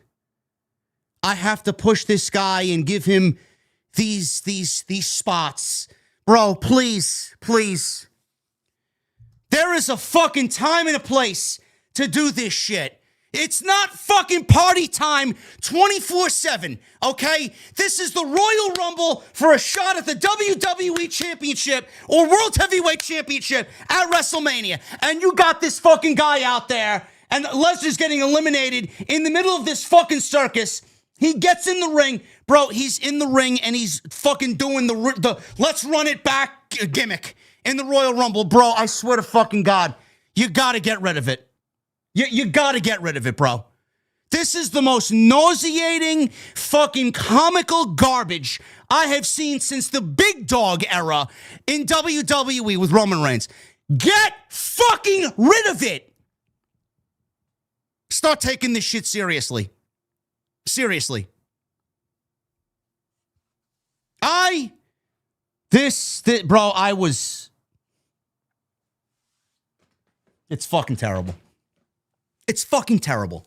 I have to push this guy and give him these spots. Bro, please. There is a fucking time and a place to do this shit. It's not fucking party time 24/7, okay? This is the Royal Rumble for a shot at the WWE Championship or World Heavyweight Championship at WrestleMania. And you got this fucking guy out there, and Lesnar's getting eliminated in the middle of this fucking circus. He gets in the ring. Bro, he's in the ring, and he's fucking doing the let's run it back gimmick in the Royal Rumble. Bro, I swear to fucking God, you gotta get rid of it. You gotta get rid of it, bro. This is the most nauseating, fucking comical garbage I have seen since the big dog era in WWE with Roman Reigns. Get fucking rid of it. Start taking this shit seriously. Seriously. Bro, it's fucking terrible. It's fucking terrible.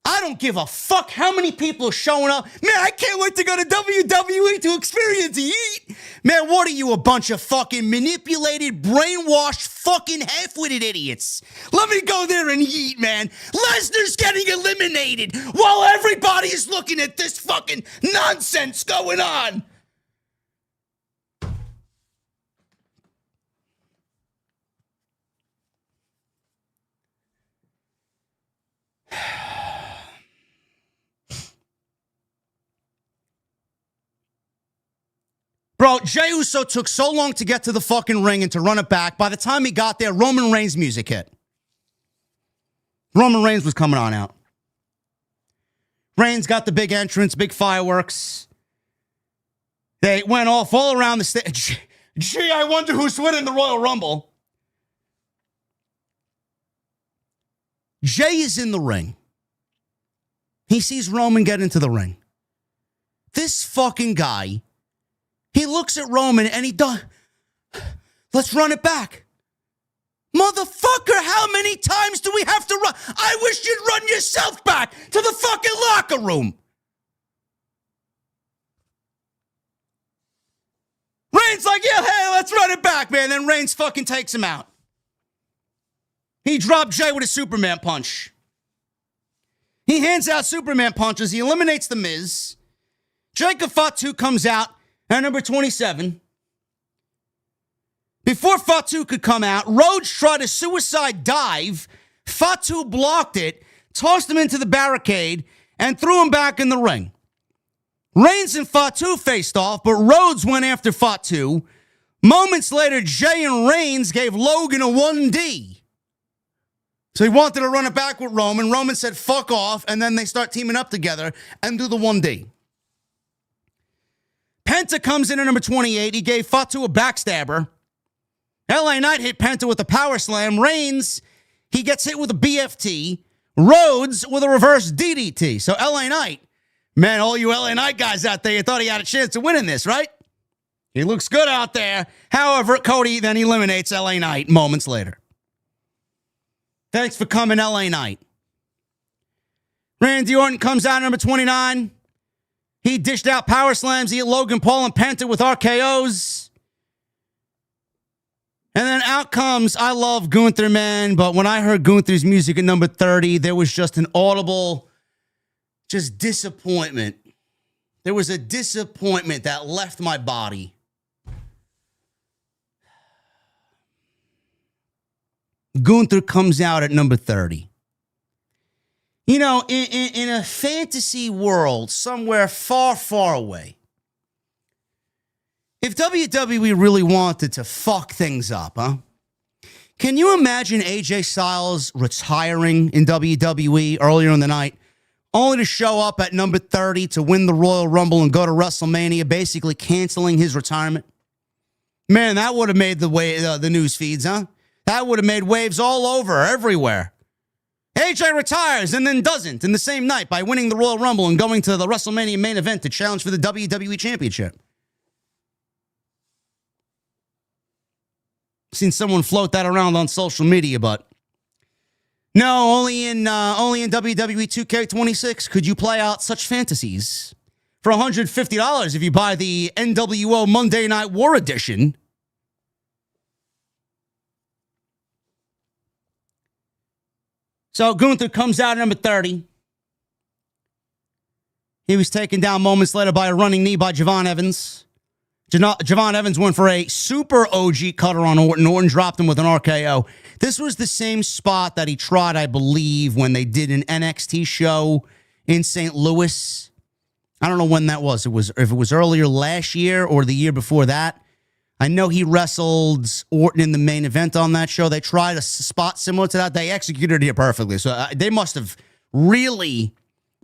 I don't give a fuck how many people are showing up. Man, I can't wait to go to WWE to experience Yeet. Man, what are you, a bunch of fucking manipulated, brainwashed, fucking half-witted idiots? Let me go there and Yeet, man. Lesnar's getting eliminated while everybody is looking at this fucking nonsense going on. Bro, Jey Uso took so long to get to the fucking ring and to run it back. By the time he got there, Roman Reigns' music hit. Roman Reigns was coming on out. Reigns got the big entrance, big fireworks. They went off all around the stage. Gee, I wonder who's winning the Royal Rumble. Jey is in the ring. He sees Roman get into the ring. This fucking guy, he looks at Roman and he does, let's run it back. Motherfucker, how many times do we have to run? I wish you'd run yourself back to the fucking locker room. Reigns like, yeah, hey, let's run it back, man. Then Reigns fucking takes him out. He dropped Jey with a Superman punch. He hands out Superman punches. He eliminates The Miz. Jacob Fatu comes out at number 27. Before Fatu could come out, Rhodes tried a suicide dive. Fatu blocked it, tossed him into the barricade, and threw him back in the ring. Reigns and Fatu faced off, but Rhodes went after Fatu. Moments later, Jey and Reigns gave Logan a 1D. So he wanted to run it back with Roman. Roman said, fuck off, and then they start teaming up together and do the 1D. Penta comes in at number 28. He gave Fatu a backstabber. LA Knight hit Penta with a power slam. Reigns, he gets hit with a BFT. Rhodes with a reverse DDT. So LA Knight, man, all you LA Knight guys out there, you thought he had a chance to win in this, right? He looks good out there. However, Cody then eliminates LA Knight moments later. Thanks for coming, LA Knight. Randy Orton comes out at number 29. He dished out power slams. He hit Logan Paul and Penta with RKOs. And then out comes, I love Gunther, man, but when I heard Gunther's music at number 30, there was just an audible, just disappointment. There was a disappointment that left my body. Gunther comes out at number 30. You know, in a fantasy world somewhere far, far away, if WWE really wanted to fuck things up, huh? Can you imagine AJ Styles retiring in WWE earlier in the night, only to show up at number 30 to win the Royal Rumble and go to WrestleMania, basically canceling his retirement? Man, that would have made the news feeds, huh? That would have made waves all over, everywhere. AJ retires and then doesn't in the same night by winning the Royal Rumble and going to the WrestleMania main event to challenge for the WWE Championship. Seen someone float that around on social media, but no, only in WWE 2K26 could you play out such fantasies. For $150 if you buy the NWO Monday Night War Edition. So Gunther comes out at number 30. He was taken down moments later by a running knee by Javon Evans. Javon Evans went for a super OG cutter on Orton. Orton dropped him with an RKO. This was the same spot that he tried, I believe, when they did an NXT show in St. Louis. I don't know when that was. If it was earlier last year or the year before that. I know he wrestled Orton in the main event on that show. They tried a spot similar to that. They executed it perfectly. So they must have really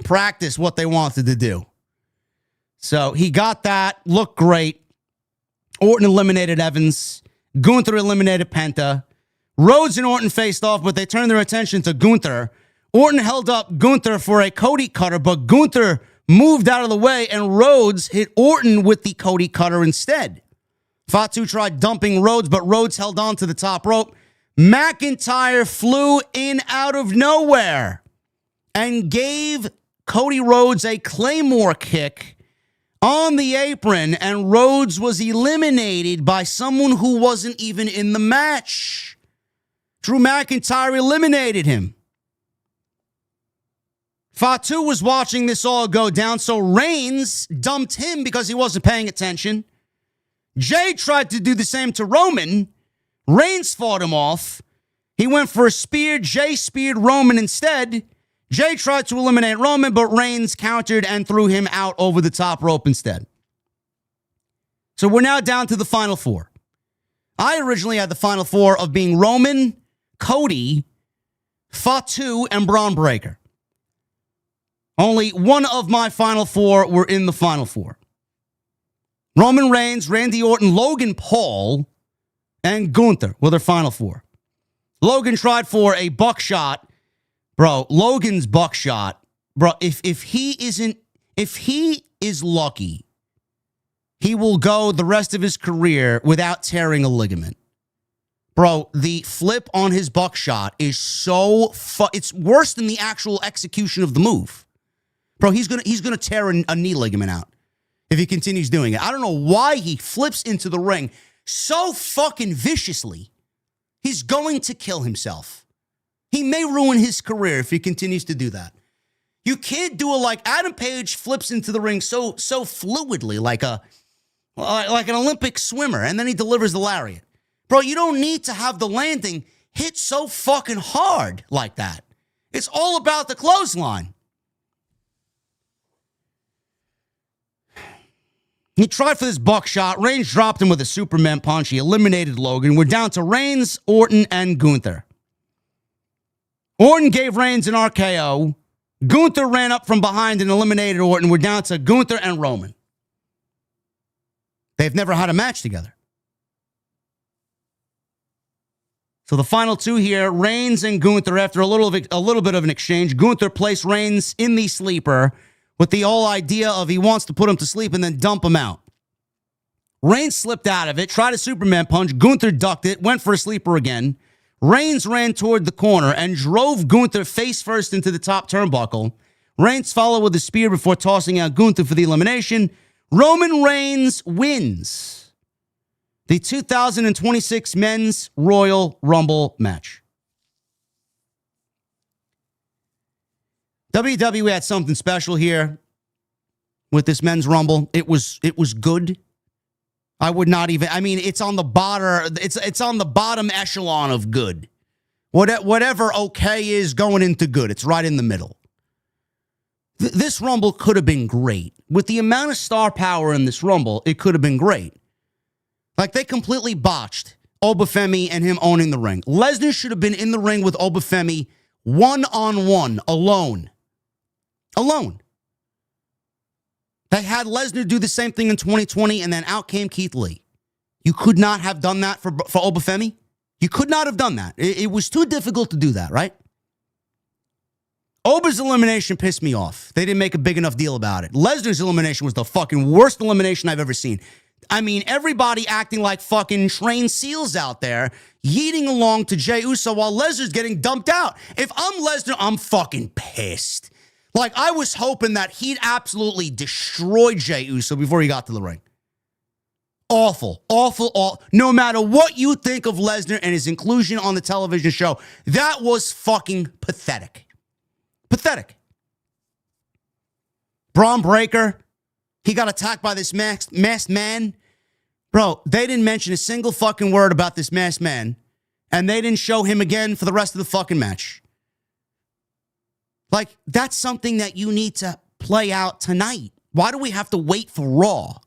practiced what they wanted to do. So he got that. Looked great. Orton eliminated Evans. Gunther eliminated Penta. Rhodes and Orton faced off, but they turned their attention to Gunther. Orton held up Gunther for a Cody cutter, but Gunther moved out of the way, and Rhodes hit Orton with the Cody cutter instead. Fatu tried dumping Rhodes, but Rhodes held on to the top rope. McIntyre flew in out of nowhere and gave Cody Rhodes a Claymore kick on the apron, and Rhodes was eliminated by someone who wasn't even in the match. Drew McIntyre eliminated him. Fatu was watching this all go down, so Reigns dumped him because he wasn't paying attention. Jey tried to do the same to Roman. Reigns fought him off. He went for a spear. Jey speared Roman instead. Jay tried to eliminate Roman, but Reigns countered and threw him out over the top rope instead. So we're now down to the final four. I originally had the final four of being Roman, Cody, Fatu, and Braun Breaker. Only one of my final four were in the final four. Roman Reigns, Randy Orton, Logan Paul, and Gunther were their final four. Logan tried for a buckshot. Bro, Logan's buckshot. Bro, if he is lucky, he will go the rest of his career without tearing a ligament. Bro, the flip on his buckshot is so it's worse than the actual execution of the move. Bro, he's gonna tear a knee ligament out if he continues doing it. I don't know why he flips into the ring so fucking viciously. He's going to kill himself. He may ruin his career if he continues to do that. You can't do it like Adam Page flips into the ring so fluidly, like an Olympic swimmer, and then he delivers the lariat. Bro, you don't need to have the landing hit so fucking hard like that. It's all about the clothesline. He tried for this buckshot. Reigns dropped him with a Superman punch. He eliminated Logan. We're down to Reigns, Orton, and Gunther. Orton gave Reigns an RKO. Gunther ran up from behind and eliminated Orton. We're down to Gunther and Roman. They've never had a match together. So the final two here, Reigns and Gunther, after a little bit of an exchange, Gunther placed Reigns in the sleeper with the whole idea of he wants to put him to sleep and then dump him out. Reigns slipped out of it, tried a Superman punch. Gunther ducked it, went for a sleeper again. Reigns ran toward the corner and drove Gunther face first into the top turnbuckle. Reigns followed with a spear before tossing out Gunther for the elimination. Roman Reigns wins the 2026 Men's Royal Rumble match. WWE had something special here with this Men's Rumble. It was good. I would not even, I mean, it's on the bottom, it's on the bottom echelon of good. Whatever okay is going into good, it's right in the middle. This Rumble could have been great. With the amount of star power in this Rumble, it could have been great. Like, they completely botched Obafemi and him owning the ring. Lesnar should have been in the ring with Obafemi one-on-one, alone. Alone. They had Lesnar do the same thing in 2020, and then out came Keith Lee. You could not have done that for Obafemi. You could not have done that. It was too difficult to do that, right? Oba's elimination pissed me off. They didn't make a big enough deal about it. Lesnar's elimination was the fucking worst elimination I've ever seen. I mean, everybody acting like fucking trained seals out there, yeeting along to Jey Uso while Lesnar's getting dumped out. If I'm Lesnar, I'm fucking pissed. Like, I was hoping that he'd absolutely destroy Jey Uso before he got to the ring. Awful. No matter what you think of Lesnar and his inclusion on the television show, that was fucking pathetic. Pathetic. Braun Breaker, he got attacked by this masked man. Bro, they didn't mention a single fucking word about this masked man, and they didn't show him again for the rest of the fucking match. Like, that's something that you need to play out tonight. Why do we have to wait for Raw?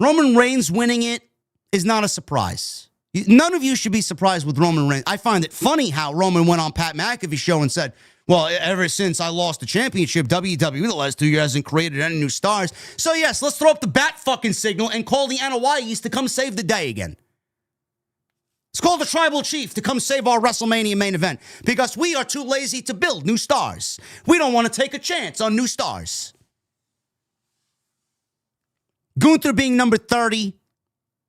Roman Reigns winning it is not a surprise. None of you should be surprised with Roman Reigns. I find it funny how Roman went on Pat McAfee's show and said, well, ever since I lost the championship, WWE the last 2 years hasn't created any new stars. So yes, let's throw up the bat fucking signal and call the Anawais to come save the day again. Let's call the Tribal Chief to come save our WrestleMania main event because we are too lazy to build new stars. We don't want to take a chance on new stars. Gunther being number 30,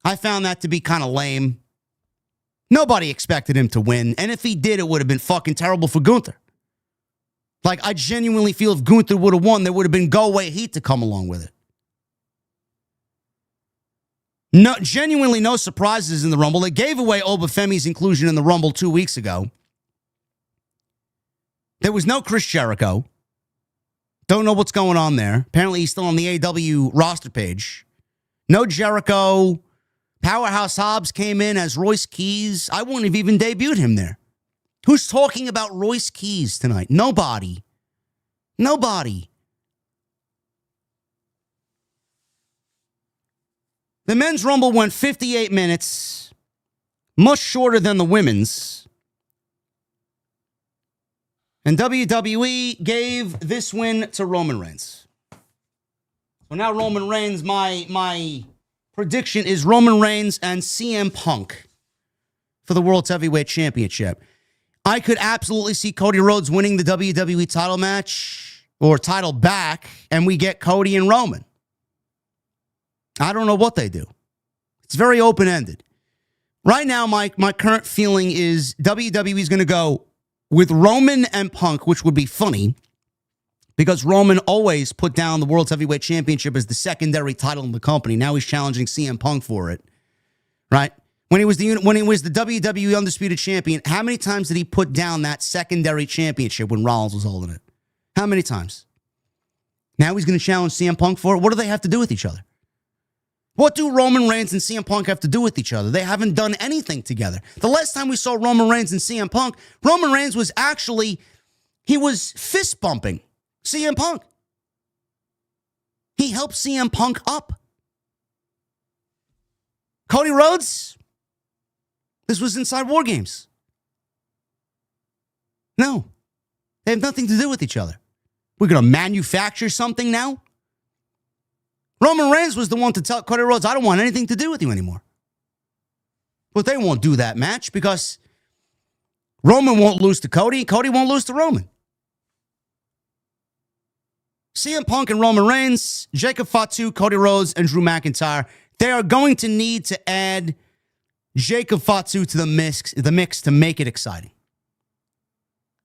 I found that to be kind of lame. Nobody expected him to win, and if he did, it would have been fucking terrible for Gunther. Like, I genuinely feel if Gunther would have won, there would have been go-away heat to come along with it. No, genuinely no surprises in the Rumble. They gave away Obafemi's inclusion in the Rumble 2 weeks ago. There was no Chris Jericho. Don't know what's going on there. Apparently he's still on the AW roster page. No Jericho. Powerhouse Hobbs came in as Royce Keys. I wouldn't have even debuted him there. Who's talking about Royce Keys tonight? Nobody. Nobody. The men's Rumble went 58 minutes, much shorter than the women's. And WWE gave this win to Roman Reigns. So now Roman Reigns, my prediction is Roman Reigns and CM Punk for the World Heavyweight Championship. I could absolutely see Cody Rhodes winning the WWE title match or title back, and we get Cody and Roman. I don't know what they do. It's very open-ended. Right now, my current feeling is WWE is going to go with Roman and Punk, which would be funny because Roman always put down the World Heavyweight Championship as the secondary title in the company. Now he's challenging CM Punk for it, right? When he was the WWE Undisputed Champion, how many times did he put down that secondary championship when Rollins was holding it? How many times? Now he's going to challenge CM Punk for it. What do they have to do with each other? What do Roman Reigns and CM Punk have to do with each other? They haven't done anything together. The last time we saw Roman Reigns and CM Punk, Roman Reigns was he was fist bumping CM Punk. He helped CM Punk up. Cody Rhodes, this was inside War Games. No, they have nothing to do with each other. We're going to manufacture something now? Roman Reigns was the one to tell Cody Rhodes, I don't want anything to do with you anymore. But they won't do that match because Roman won't lose to Cody. Cody won't lose to Roman. CM Punk and Roman Reigns, Jacob Fatu, Cody Rhodes, and Drew McIntyre. They are going to need to add Jacob Fatu to the mix to make it exciting.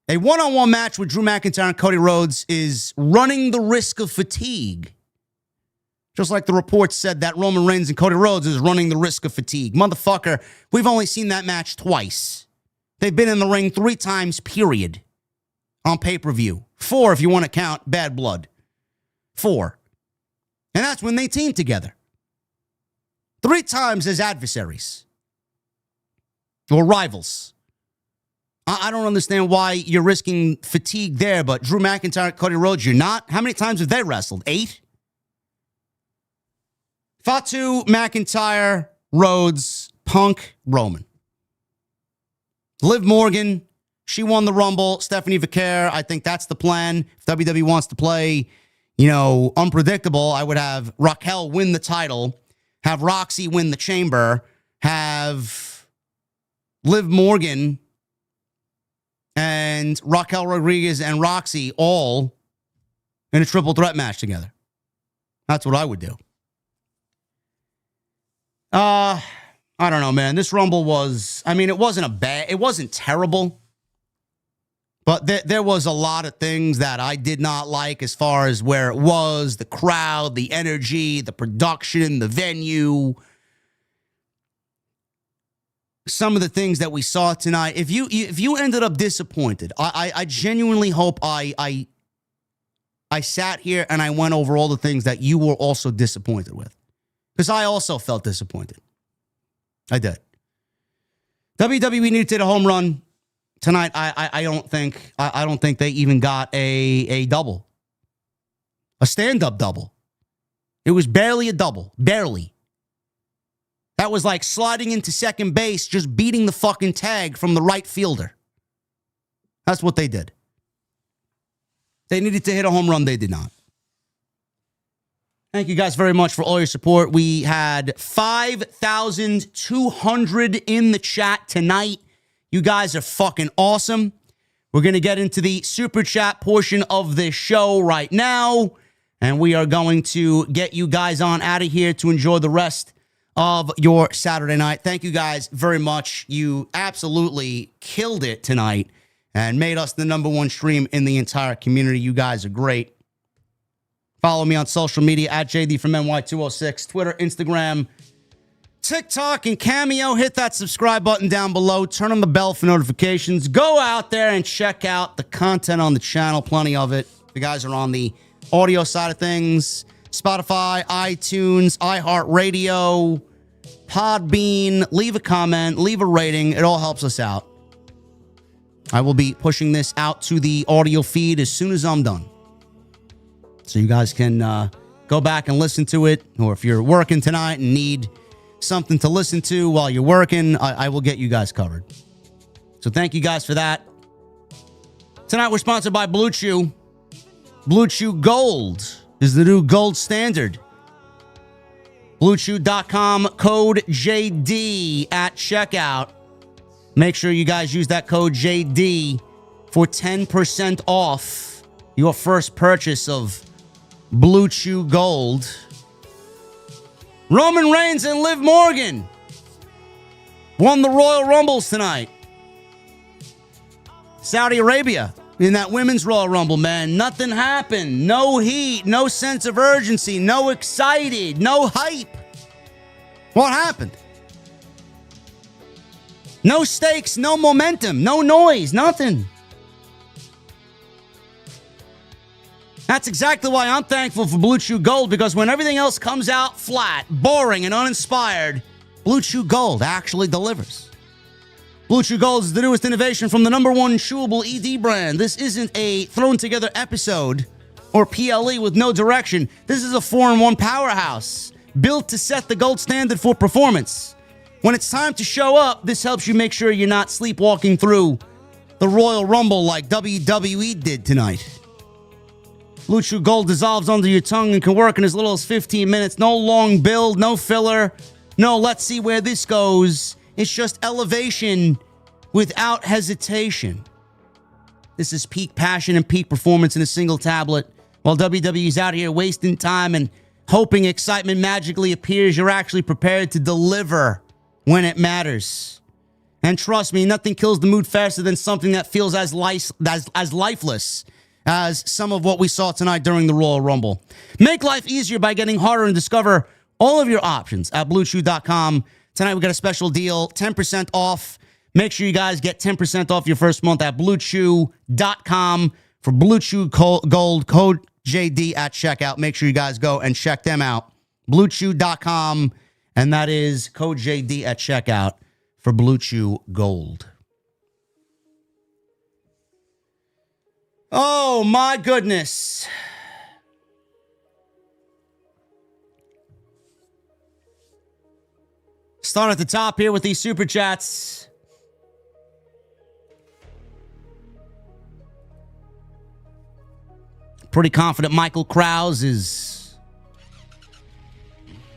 A one-on-one match with Drew McIntyre and Cody Rhodes is running the risk of fatigue. Just like the report said that Roman Reigns and Cody Rhodes is running the risk of fatigue. Motherfucker, we've only seen that match twice. They've been in the ring 3 times, period, on pay-per-view. 4 if you want to count Bad Blood. 4. And that's when they teamed together. 3 times as adversaries. Or rivals. I don't understand why you're risking fatigue there, but Drew McIntyre, Cody Rhodes, you're not? How many times have they wrestled? 8? Fatu, McIntyre, Rhodes, Punk, Roman. Liv Morgan, she won the Rumble. Stephanie Vaquer, I think that's the plan. If WWE wants to play, unpredictable, I would have Raquel win the title, have Roxy win the Chamber, have Liv Morgan and Raquel Rodriguez and Roxy all in a triple threat match together. That's what I would do. I don't know, man. This Rumble it wasn't terrible, but there was a lot of things that I did not like as far as where it was, the crowd, the energy, the production, the venue. Some of the things that we saw tonight. If you ended up disappointed, I genuinely hope I sat here and I went over all the things that you were also disappointed with. Because I also felt disappointed. I did. WWE needed to hit a home run tonight. I don't think they even got a double. A stand-up double. It was barely a double. Barely. That was like sliding into second base, just beating the fucking tag from the right fielder. That's what they did. They needed to hit a home run. They did not. Thank you guys very much for all your support. We had 5,200 in the chat tonight. You guys are fucking awesome. We're going to get into the super chat portion of this show right now. And we are going to get you guys on out of here to enjoy the rest of your Saturday night. Thank you guys very much. You absolutely killed it tonight and made us the #1 stream in the entire community. You guys are great. Follow me on social media at JD from NY206, Twitter, Instagram, TikTok, and Cameo. Hit that subscribe button down below. Turn on the bell for notifications. Go out there and check out the content on the channel. Plenty of it. The guys are on the audio side of things. Spotify, iTunes, iHeartRadio, Podbean. Leave a comment. Leave a rating. It all helps us out. I will be pushing this out to the audio feed as soon as I'm done. So you guys can go back and listen to it. Or if you're working tonight and need something to listen to while you're working, I will get you guys covered. So thank you guys for that. Tonight we're sponsored by Blue Chew. Blue Chew Gold is the new gold standard. BlueChew.com, code JD at checkout. Make sure you guys use that code JD for 10% off your first purchase of Blue Chew Gold. Roman Reigns and Liv Morgan won the Royal Rumbles tonight. Saudi Arabia in that women's Royal Rumble, man. Nothing happened. No heat, no sense of urgency, no excited, no hype. What happened? No stakes, no momentum, no noise, nothing. That's exactly why I'm thankful for Blue Chew Gold, because when everything else comes out flat, boring, and uninspired, Blue Chew Gold actually delivers. Blue Chew Gold is the newest innovation from the #1 chewable ED brand. This isn't a thrown-together episode or PLE with no direction. This is a 4-in-1 powerhouse built to set the gold standard for performance. When it's time to show up, this helps you make sure you're not sleepwalking through the Royal Rumble like WWE did tonight. Blue Chew Gold dissolves under your tongue and can work in as little as 15 minutes. No long build, no filler. No, let's see where this goes. It's just elevation without hesitation. This is peak passion and peak performance in a single tablet. While WWE's out here wasting time and hoping excitement magically appears, you're actually prepared to deliver when it matters. And trust me, nothing kills the mood faster than something that feels as lifeless as some of what we saw tonight during the Royal Rumble. Make life easier by getting harder and discover all of your options at BlueChew.com. Tonight we got a special deal, 10% off. Make sure you guys get 10% off your first month at BlueChew.com for Blue Chew Gold, code JD at checkout. Make sure you guys go and check them out. BlueChew.com, and that is code JD at checkout for Blue Chew Gold. Oh, my goodness. Start at the top here with these super chats. Pretty confident Michael Krause is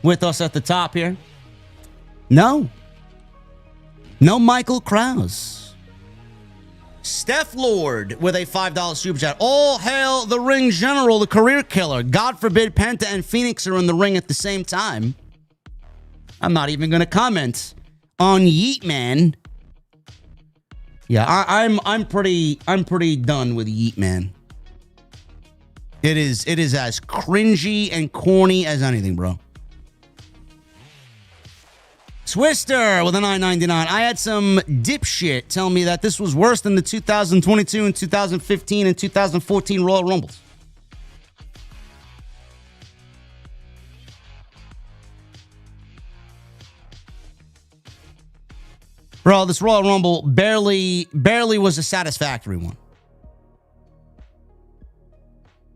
with us at the top here. No Michael Krause. Steph Lord with a $5 super chat. All hail the ring general, the career killer. God forbid Penta and Phoenix are in the ring at the same time. I'm not even going to comment on Yeet Man. Yeah, I'm pretty done with Yeet Man. It is as cringy and corny as anything, bro. Twister with a $9.99. I had some dipshit tell me that this was worse than the 2022 and 2015 and 2014 Royal Rumbles. Bro, this Royal Rumble barely was a satisfactory one.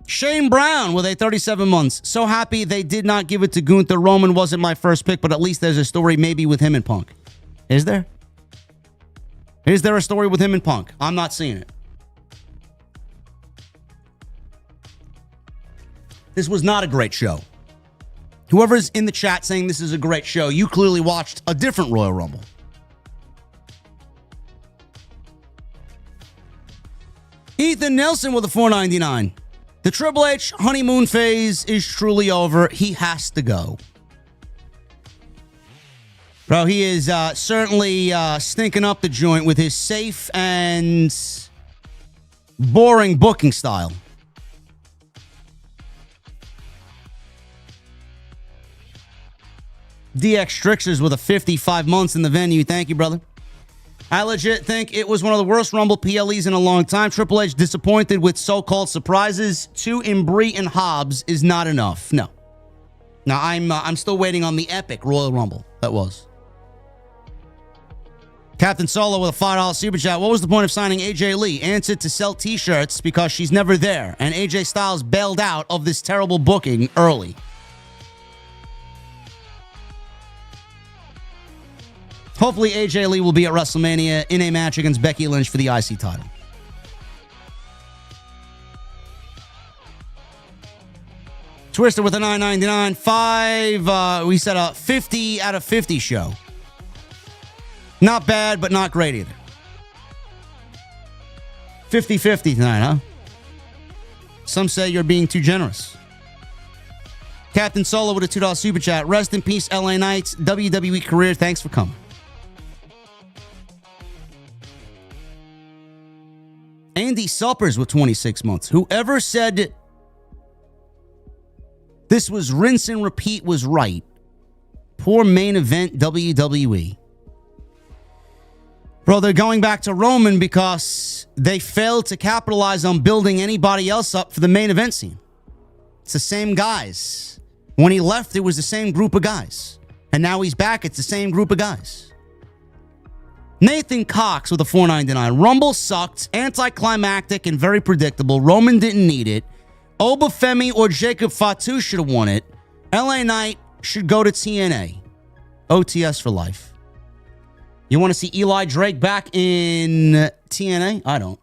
Shane Brown with a 37 months. So happy they did not give it to Gunther. Roman wasn't my first pick, but at least there's a story maybe with him and Punk. Is there? Is there a story with him and Punk? I'm not seeing it. This was not a great show. Whoever's in the chat saying this is a great show, you clearly watched a different Royal Rumble. Ethan Nelson with a $4.99. The Triple H honeymoon phase is truly over. He has to go. Bro, he is certainly stinking up the joint with his safe and boring booking style. DX Strixers with a 55 months in the venue. Thank you, brother. I legit think it was one of the worst Rumble PLEs in a long time. Triple H disappointed with so-called surprises. 2 in Brie and Hobbs is not enough. No. Now, I'm still waiting on the epic Royal Rumble. That was. Captain Solo with a $5 super chat. What was the point of signing AJ Lee? Answer: to sell t-shirts because she's never there. And AJ Styles bailed out of this terrible booking early. Hopefully AJ Lee will be at WrestleMania in a match against Becky Lynch for the IC title. Twister with a $9.99. We said a 50 out of 50 show. Not bad, but not great either. 50-50 tonight, huh? Some say you're being too generous. Captain Solo with a $2 super chat. Rest in peace, LA Knights. WWE career. Thanks for coming. Andy Suppers with 26 months. Whoever said this was rinse and repeat was right. Poor main event WWE. Bro, they're going back to Roman because they failed to capitalize on building anybody else up for the main event scene. It's the same guys. When he left, it was the same group of guys. And now he's back, it's the same group of guys. Nathan Cox with a $4.99. Rumble sucked, anticlimactic, and very predictable. Roman didn't need it. Obafemi or Jacob Fatu should have won it. LA Knight should go to TNA. OTS for life. You want to see Eli Drake back in TNA? I don't.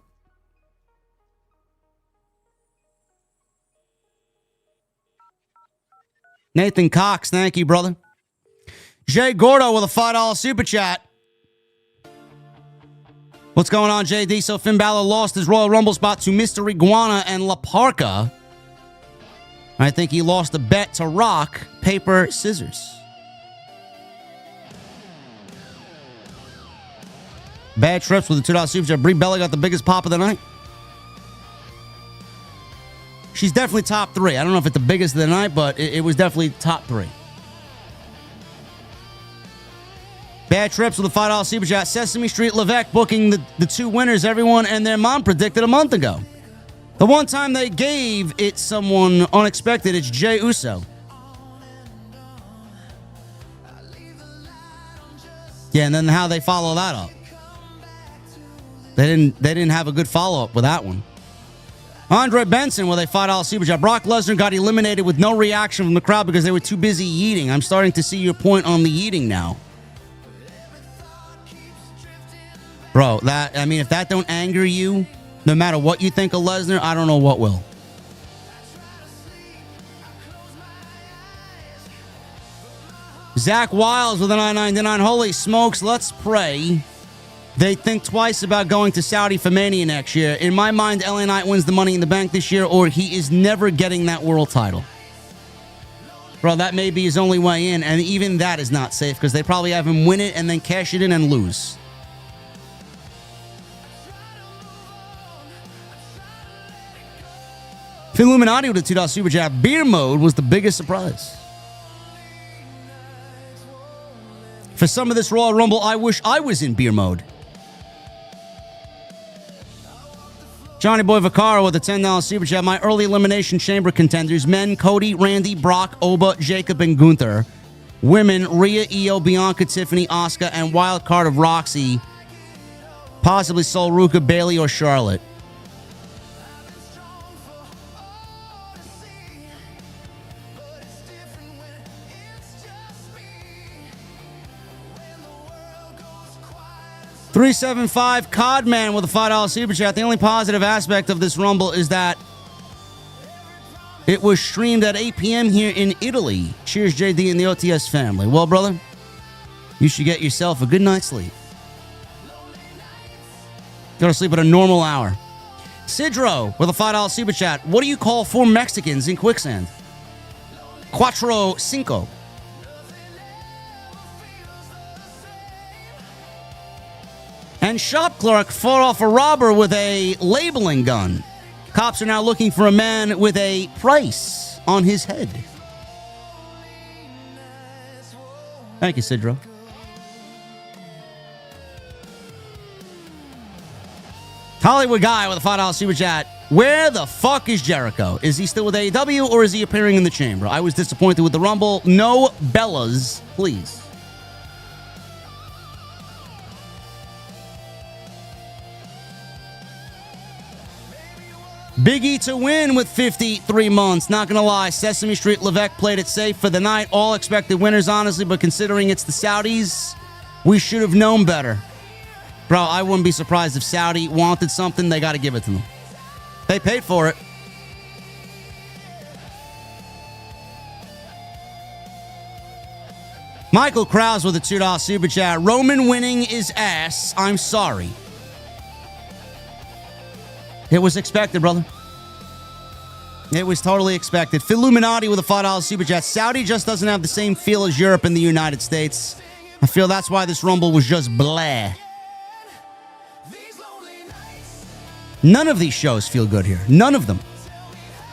Nathan Cox, thank you, brother. Jay Gordo with a $5 super chat. What's going on, JD? So Finn Balor lost his Royal Rumble spot to Mr. Iguana and La Parka. I think he lost a bet to Rock, paper, scissors. Bad Trips with a $2 super chat. Brie Bella got the biggest pop of the night. She's definitely top 3. I don't know if it's the biggest of the night, but it was definitely top 3. Bad Trips with a $5 super chat. Sesame Street Levesque booking the 2 winners everyone and their mom predicted a month ago. The one time they gave it someone unexpected, it's Jey Uso. Yeah, and then how they follow that up. They didn't have a good follow-up with that one. Andre Benson with a $5 super chat. Brock Lesnar got eliminated with no reaction from the crowd because they were too busy yeeting. I'm starting to see your point on the yeeting now. Bro, if that don't anger you, no matter what you think of Lesnar, I don't know what will. Zach Wiles with a $9.99. Holy smokes, let's pray they think twice about going to Saudi for Mania next year. In my mind, LA Knight wins the Money in the Bank this year, or he is never getting that world title. Bro, that may be his only way in, and even that is not safe because they probably have him win it and then cash it in and lose. Illuminati with a $2 super chat. Beer mode was the biggest surprise. For some of this Royal Rumble, I wish I was in beer mode. Johnny Boy Vaccaro with a $10 super chat. My early elimination chamber contenders: men, Cody, Randy, Brock, Oba, Jacob, and Gunther. Women, Rhea, Io, Bianca, Tiffany, Asuka, and wild card of Roxy. Possibly Sol Ruka, Bailey, or Charlotte. $375 Codman with a $5 super chat. The only positive aspect of this Rumble is that it was streamed at 8 p.m. here in Italy. Cheers, JD and the OTS family. Well, brother, you should get yourself a good night's sleep. Go to sleep at a normal hour. Sidro with a $5 super chat. What do you call 4 Mexicans in quicksand? Cuatro Cinco. And shop clerk fought off a robber with a labeling gun. Cops are now looking for a man with a price on his head. Thank you, Sidro. Hollywood Guy with a $5 super chat. Where the fuck is Jericho? Is he still with AEW or is he appearing in the chamber? I was disappointed with the Rumble. No Bellas, please. Big E to win with 53 months. Not going to lie, Sesame Street Levesque played it safe for the night. All expected winners, honestly, but considering it's the Saudis, we should have known better. Bro, I wouldn't be surprised if Saudi wanted something. They got to give it to them. They paid for it. Michael Krause with a $2 super chat. Roman winning is ass. I'm sorry. It was expected, brother. It was totally expected. Illuminati with a $5 super chat. Saudi just doesn't have the same feel as Europe and the United States. I feel that's why this Rumble was just blah. None of these shows feel good here. None of them.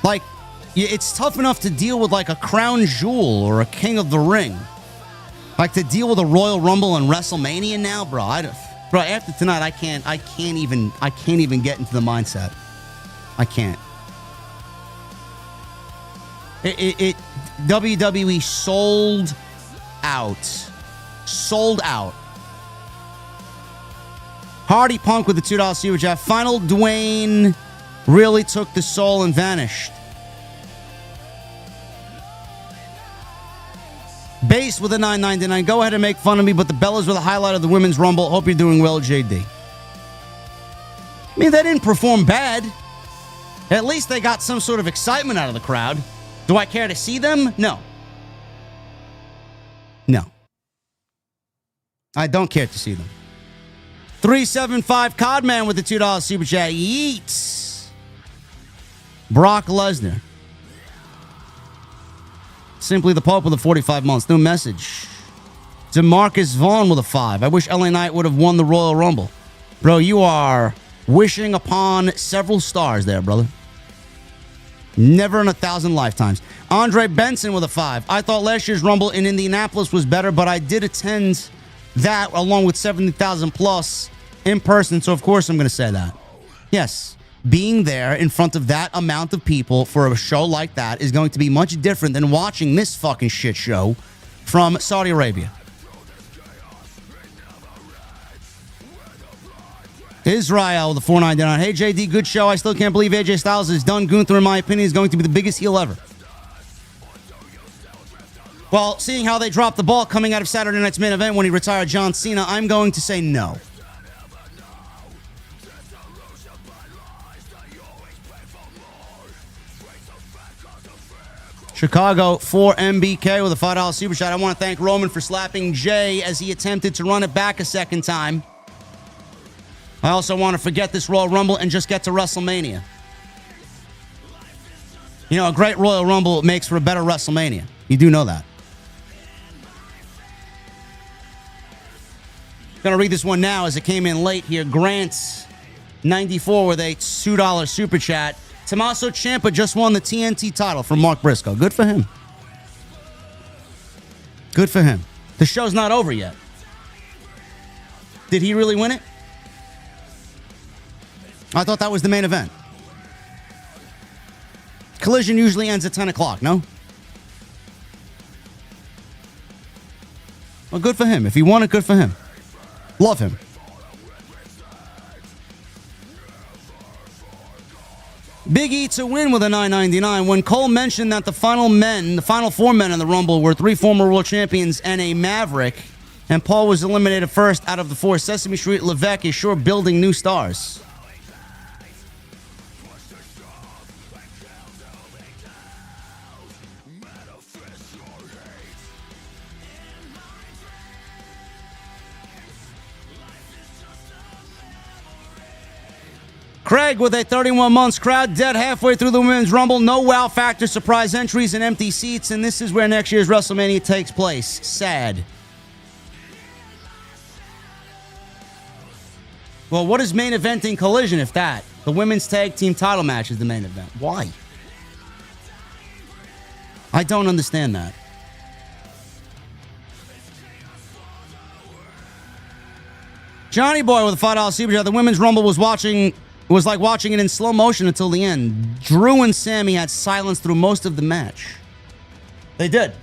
Like, it's tough enough to deal with like a Crown Jewel or a King of the Ring. Like to deal with a Royal Rumble and WrestleMania now, bro. Bro, after tonight, I can't even get into the mindset. I can't. WWE sold out. Sold out. Hardy Punk with the $2 super chat. Final Dwayne really took the soul and vanished. Base with a $9.99. Go ahead and make fun of me, but the Bellas were the highlight of the Women's Rumble. Hope you're doing well, JD. I mean, they didn't perform bad. At least they got some sort of excitement out of the crowd. Do I care to see them? No. No. I don't care to see them. 375 Codman with the $2 super chat. Yeets. Brock Lesnar. Simply the Pope with a 45 months. New message. DeMarcus Vaughn with a 5. I wish LA Knight would have won the Royal Rumble. Bro, you are wishing upon several stars there, brother. Never in 1,000 lifetimes. Andre Benson with a 5. I thought last year's Rumble in Indianapolis was better, but I did attend that along with 70,000 plus in person, so of course I'm going to say that. Yes, being there in front of that amount of people for a show like that is going to be much different than watching this fucking shit show from Saudi Arabia. Israel with the $4.99. Hey, JD, good show. I still can't believe AJ Styles is done. Gunther, in my opinion, is going to be the biggest heel ever. Well, seeing how they dropped the ball coming out of Saturday night's main event when he retired John Cena, I'm going to say no. Chicago for MBK with a $5 super shot. I want to thank Roman for slapping Jay as he attempted to run it back a second time. I also want to forget this Royal Rumble and just get to WrestleMania. You know, a great Royal Rumble makes for a better WrestleMania. You do know that. Going to read this one now as it came in late here. Grant, 94 with a $2 super chat. Tommaso Ciampa just won the TNT title from Mark Briscoe. Good for him. Good for him. The show's not over yet. Did he really win it? I thought that was the main event. Collision usually ends at 10 o'clock, no? Well, good for him. If he won it, good for him. Love him. Big E to win with a $9.99. When Cole mentioned that the final four men in the Rumble were 3 former world champions and a Maverick, and Paul was eliminated first out of the 4, Sesame Street Levesque is sure building new stars. Craig with a 31 months. Crowd dead halfway through the Women's Rumble. No wow factor, surprise entries, and empty seats. And this is where next year's WrestleMania takes place. Sad. Well, what is main eventing Collision if that? The women's tag team title match is the main event. Why? I don't understand that. Johnny Boy with a $5 super chat. The Women's Rumble was like watching it in slow motion until the end. Drew and Sami had silence through most of the match. They did.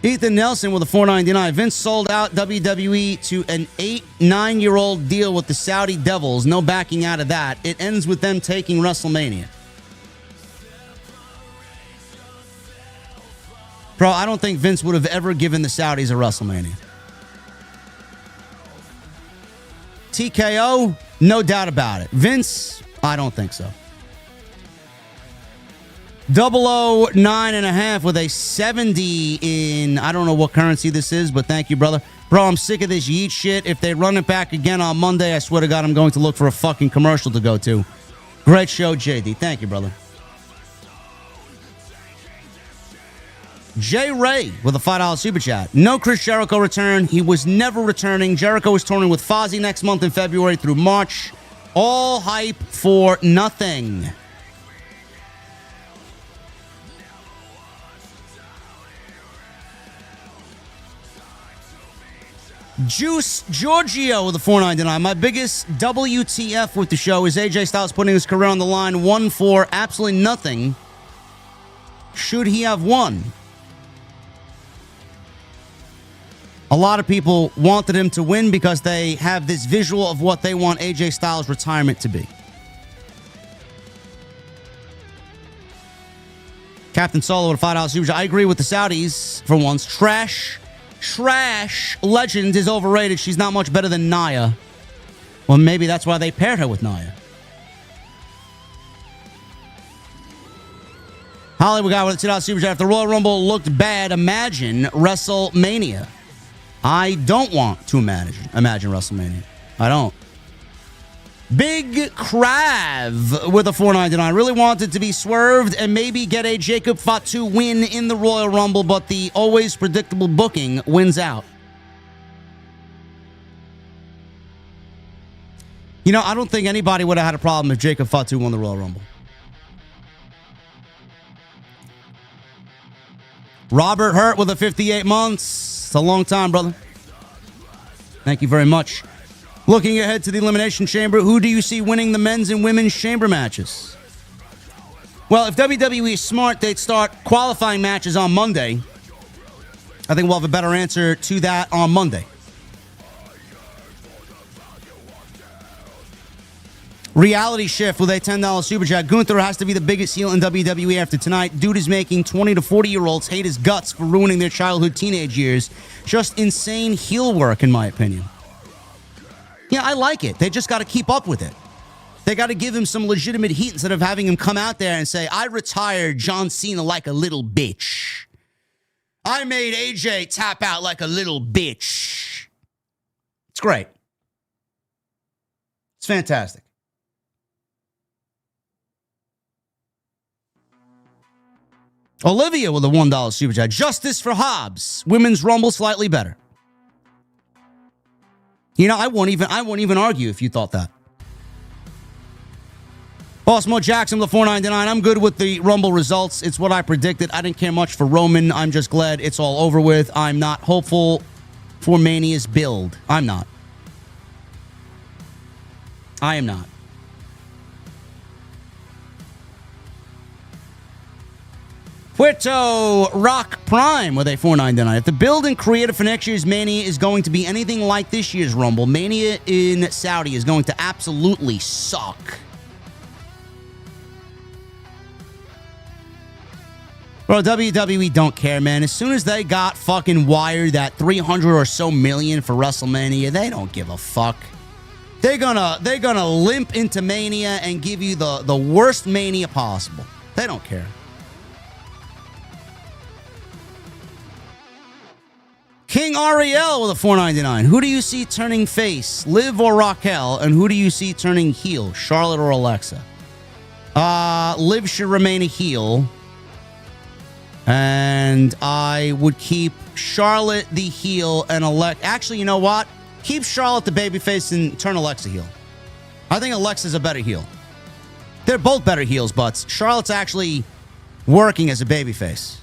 Ethan Nelson with a $4.99. Vince sold out WWE to an 8-9-year-old deal with the Saudi Devils. No backing out of that. It ends with them taking WrestleMania. Bro, I don't think Vince would have ever given the Saudis a WrestleMania. TKO, no doubt about it. Vince, I don't think so. 009.5 with a 70 in, I don't know what currency this is, but thank you, brother. Bro, I'm sick of this yeet shit. If they run it back again on Monday, I swear to God, I'm going to look for a fucking commercial to go to. Great show, JD. Thank you, brother. Jay Ray with a $5 super chat. No Chris Jericho return. He was never returning. Jericho is touring with Fozzy next month in February through March. All hype for nothing. Juice Giorgio with a $4.99. My biggest WTF with the show is AJ Styles putting his career on the line, won for absolutely nothing. Should he have won? A lot of people wanted him to win because they have this visual of what they want AJ Styles' retirement to be. Captain Solo with a $5 super chat. I agree with the Saudis for once. Trash Legend is overrated. She's not much better than Nia. Well, maybe that's why they paired her with Nia. Hollywood guy with a $2 super chat. If the Royal Rumble looked bad, imagine WrestleMania. I don't want to imagine WrestleMania. I don't. Big Crav with a $4.99. Really wanted to be swerved and maybe get a Jacob Fatu win in the Royal Rumble, but the always predictable booking wins out. You know, I don't think anybody would have had a problem if Jacob Fatu won the Royal Rumble. Robert Hurt with a 58 months. It's a long time, brother. Thank you very much. Looking ahead to the Elimination Chamber, who do you see winning the men's and women's chamber matches? Well, if WWE is smart, they'd start qualifying matches on Monday. I think we'll have a better answer to that on Monday. Reality Shift with a $10 super chat. Gunther has to be the biggest heel in WWE after tonight. Dude is making 20 to 40-year-olds hate his guts for ruining their childhood teenage years. Just insane heel work, in my opinion. Yeah, I like it. They just got to keep up with it. They got to give him some legitimate heat instead of having him come out there and say, I retired John Cena like a little bitch. I made AJ tap out like a little bitch. It's great. It's fantastic. Olivia with a $1 super chat. Justice for Hobbs. Women's Rumble slightly better. You know, I won't even argue if you thought that. Boss Mo Jackson with a $4.99. I'm good with the Rumble results. It's what I predicted. I didn't care much for Roman. I'm just glad it's all over with. I'm not hopeful for Mania's build. I'm not. I am not. Puerto Rock Prime with a $4.99. If the build and creative for next year's Mania is going to be anything like this year's Rumble, Mania in Saudi is going to absolutely suck. Bro, WWE don't care, man. As soon as they got fucking wired that 300 or so million for WrestleMania, they don't give a fuck. They're gonna limp into Mania and give you the worst Mania possible. They don't care. King Ariel with a $4.99. Who do you see turning face, Liv or Raquel? And who do you see turning heel, Charlotte or Alexa? Liv should remain a heel. And I would keep Charlotte the heel and Alexa. Actually, you know what? Keep Charlotte the babyface and turn Alexa heel. I think Alexa's a better heel. They're both better heels, but Charlotte's actually working as a babyface.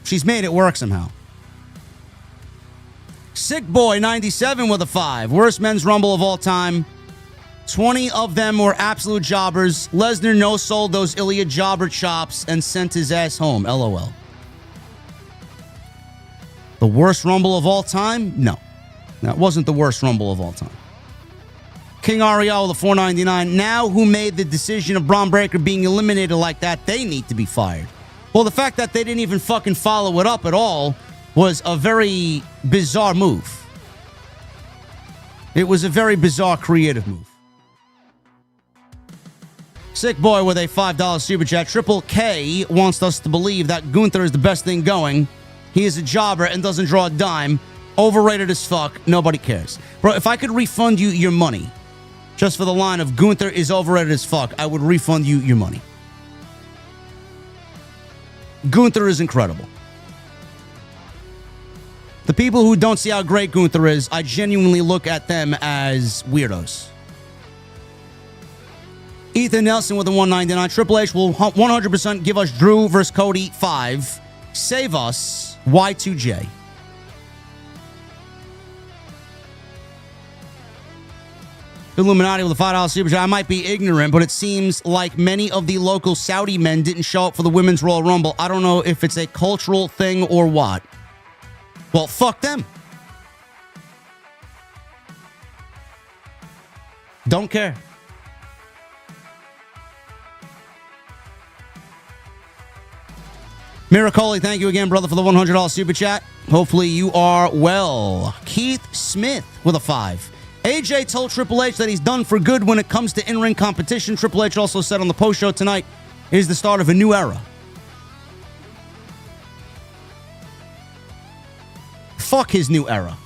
She's made it work somehow. Sick Boy 97 with a 5. Worst men's rumble of all time. 20 of them were absolute jobbers. Lesnar no-sold those Ilya jobber chops and sent his ass home. LOL. The worst Rumble of all time? No. That wasn't the worst Rumble of all time. King Ariel with a $4.99. Now who made the decision of Braun Breaker being eliminated like that, they need to be fired. Well, the fact that they didn't even fucking follow it up at all was a very bizarre move. It was a very bizarre creative move. Sick Boy with a $5 super chat. Triple K wants us to believe that Gunther is the best thing going. He is a jobber and doesn't draw a dime. Overrated as fuck. Nobody cares. Bro, if I could refund you your money just for the line of Gunther is overrated as fuck, I would refund you your money. Gunther is incredible. The people who don't see how great Gunther is, I genuinely look at them as weirdos. Ethan Nelson with a $1.99. Triple H will 100% give us Drew versus Cody 5. Save us, Y2J. Illuminati with a $5 super chat. I might be ignorant, but it seems like many of the local Saudi men didn't show up for the Women's Royal Rumble. I don't know if it's a cultural thing or what. Well, fuck them. Don't care. Miracoli, thank you again, brother, for the $100 super chat. Hopefully you are well. Keith Smith with a 5. AJ told Triple H that he's done for good when it comes to in-ring competition. Triple H also said on the post show tonight is the start of a new era. Fuck his new era.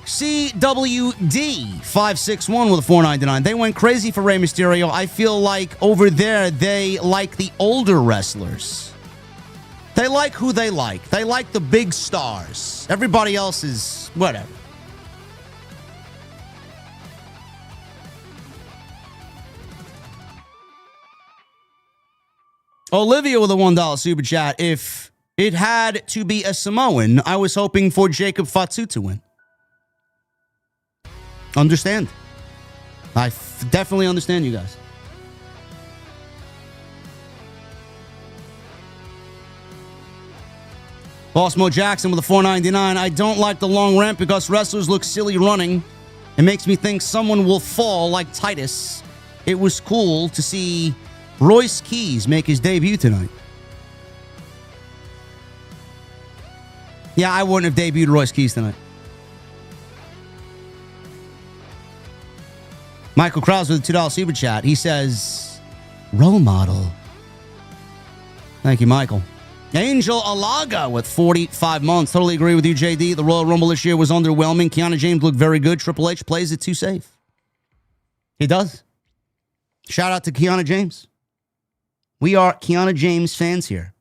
CWD 561 with a $4.99. They went crazy for Rey Mysterio. I feel like over there they like the older wrestlers. They like who they like. They like the big stars. Everybody else is whatever. Olivia with a $1 super chat. If it had to be a Samoan, I was hoping for Jacob Fatu to win. Understand. I definitely understand you guys. Bossmo Jackson with a $4.99. I don't like the long ramp because wrestlers look silly running. It makes me think someone will fall like Titus. It was cool to see Royce Keys make his debut tonight. Yeah, I wouldn't have debuted Royce Keys tonight. Michael Krause with a $2 super chat. He says, role model. Thank you, Michael. Angel Alaga with 45 months. Totally agree with you, JD. The Royal Rumble this year was underwhelming. Kiana James looked very good. Triple H plays it too safe. He does. Shout out to Kiana James. We are Kiana James fans here.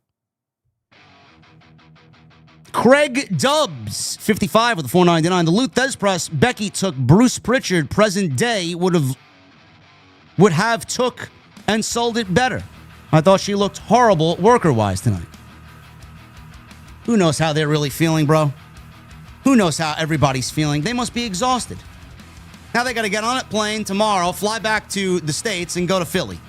Craig Dubs, 55 with a $4.99. The Luth Des Press, Becky took Bruce Pritchard, present day, would have took and sold it better. I thought she looked horrible worker-wise tonight. Who knows how they're really feeling, bro? Who knows how everybody's feeling? They must be exhausted. Now they got to get on a plane tomorrow, fly back to the States, and go to Philly.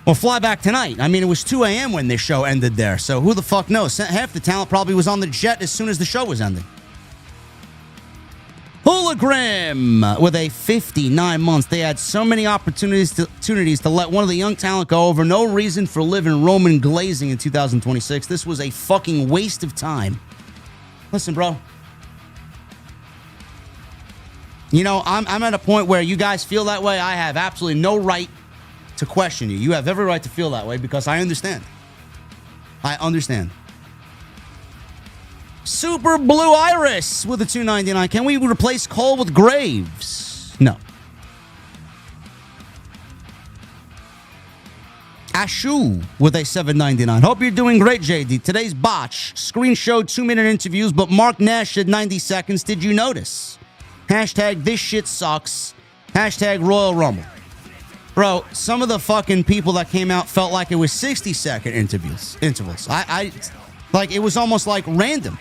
Or fly back tonight. I mean, it was 2 a.m. when this show ended there, so who the fuck knows? Half the talent probably was on the jet as soon as the show was ending. Hologram with a 59 months. They had so many opportunities to let one of the young talent go over. No reason for Liv and Roman glazing in 2026. This was a fucking waste of time. Listen, bro. You know, I'm at a point where you guys feel that way. I have absolutely no right to question you. You have every right to feel that way because I understand. I understand. Super Blue Iris with a $2.99. Can we replace Cole with Graves? No. Ashu with a $7.99. Hope you're doing great, JD. Today's botch screen showed 2-minute interviews, but Mark Nash said 90 seconds. Did you notice? Hashtag this shit sucks. Hashtag Royal Rumble. Bro, some of the fucking people that came out felt like it was 60-second intervals. I like, it was almost like random.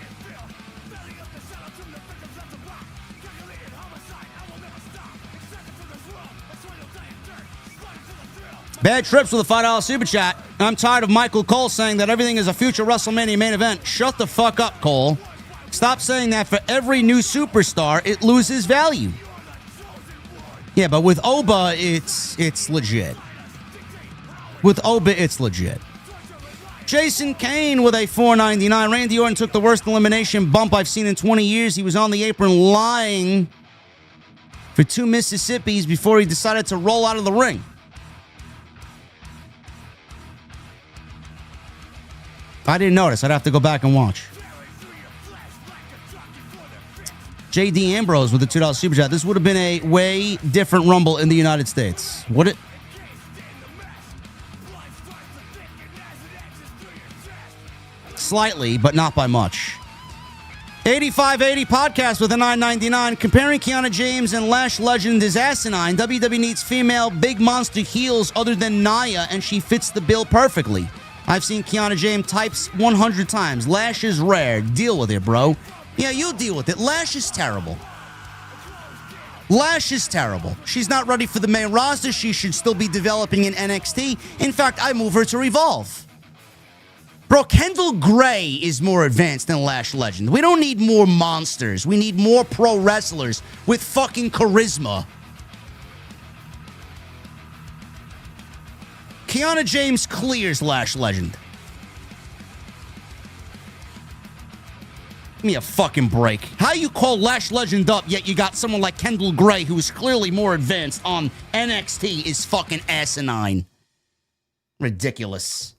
Bad Trips with a $5 super chat. I'm tired of Michael Cole saying that everything is a future WrestleMania main event. Shut the fuck up, Cole. Stop saying that. For every new superstar, it loses value. Yeah, but with Oba, it's legit. With Oba, it's legit. Jason Kane with a $4.99. Randy Orton took the worst elimination bump I've seen in 20 years. He was on the apron lying for 2 Mississippis before he decided to roll out of the ring. I didn't notice. I'd have to go back and watch. J.D. Ambrose with the $2 super chat. This would have been a way different Rumble in the United States. Would it? Slightly, but not by much. 8580 podcast with a $9.99. Comparing Kiana James and Lash Legend is asinine. WWE needs female big monster heels other than Nia, and she fits the bill perfectly. I've seen Kiana James types 100 times. Lash is rare. Deal with it, bro. Yeah, you'll deal with it. Lash is terrible. Lash is terrible. She's not ready for the main roster. She should still be developing in NXT. In fact, I move her to Revolve. Bro, Kendall Gray is more advanced than Lash Legend. We don't need more monsters. We need more pro wrestlers with fucking charisma. Kiana James clears Lash Legend. Give me a fucking break. How you call Lash Legend up, yet you got someone like Kendall Gray, who is clearly more advanced on NXT, is fucking asinine. Ridiculous.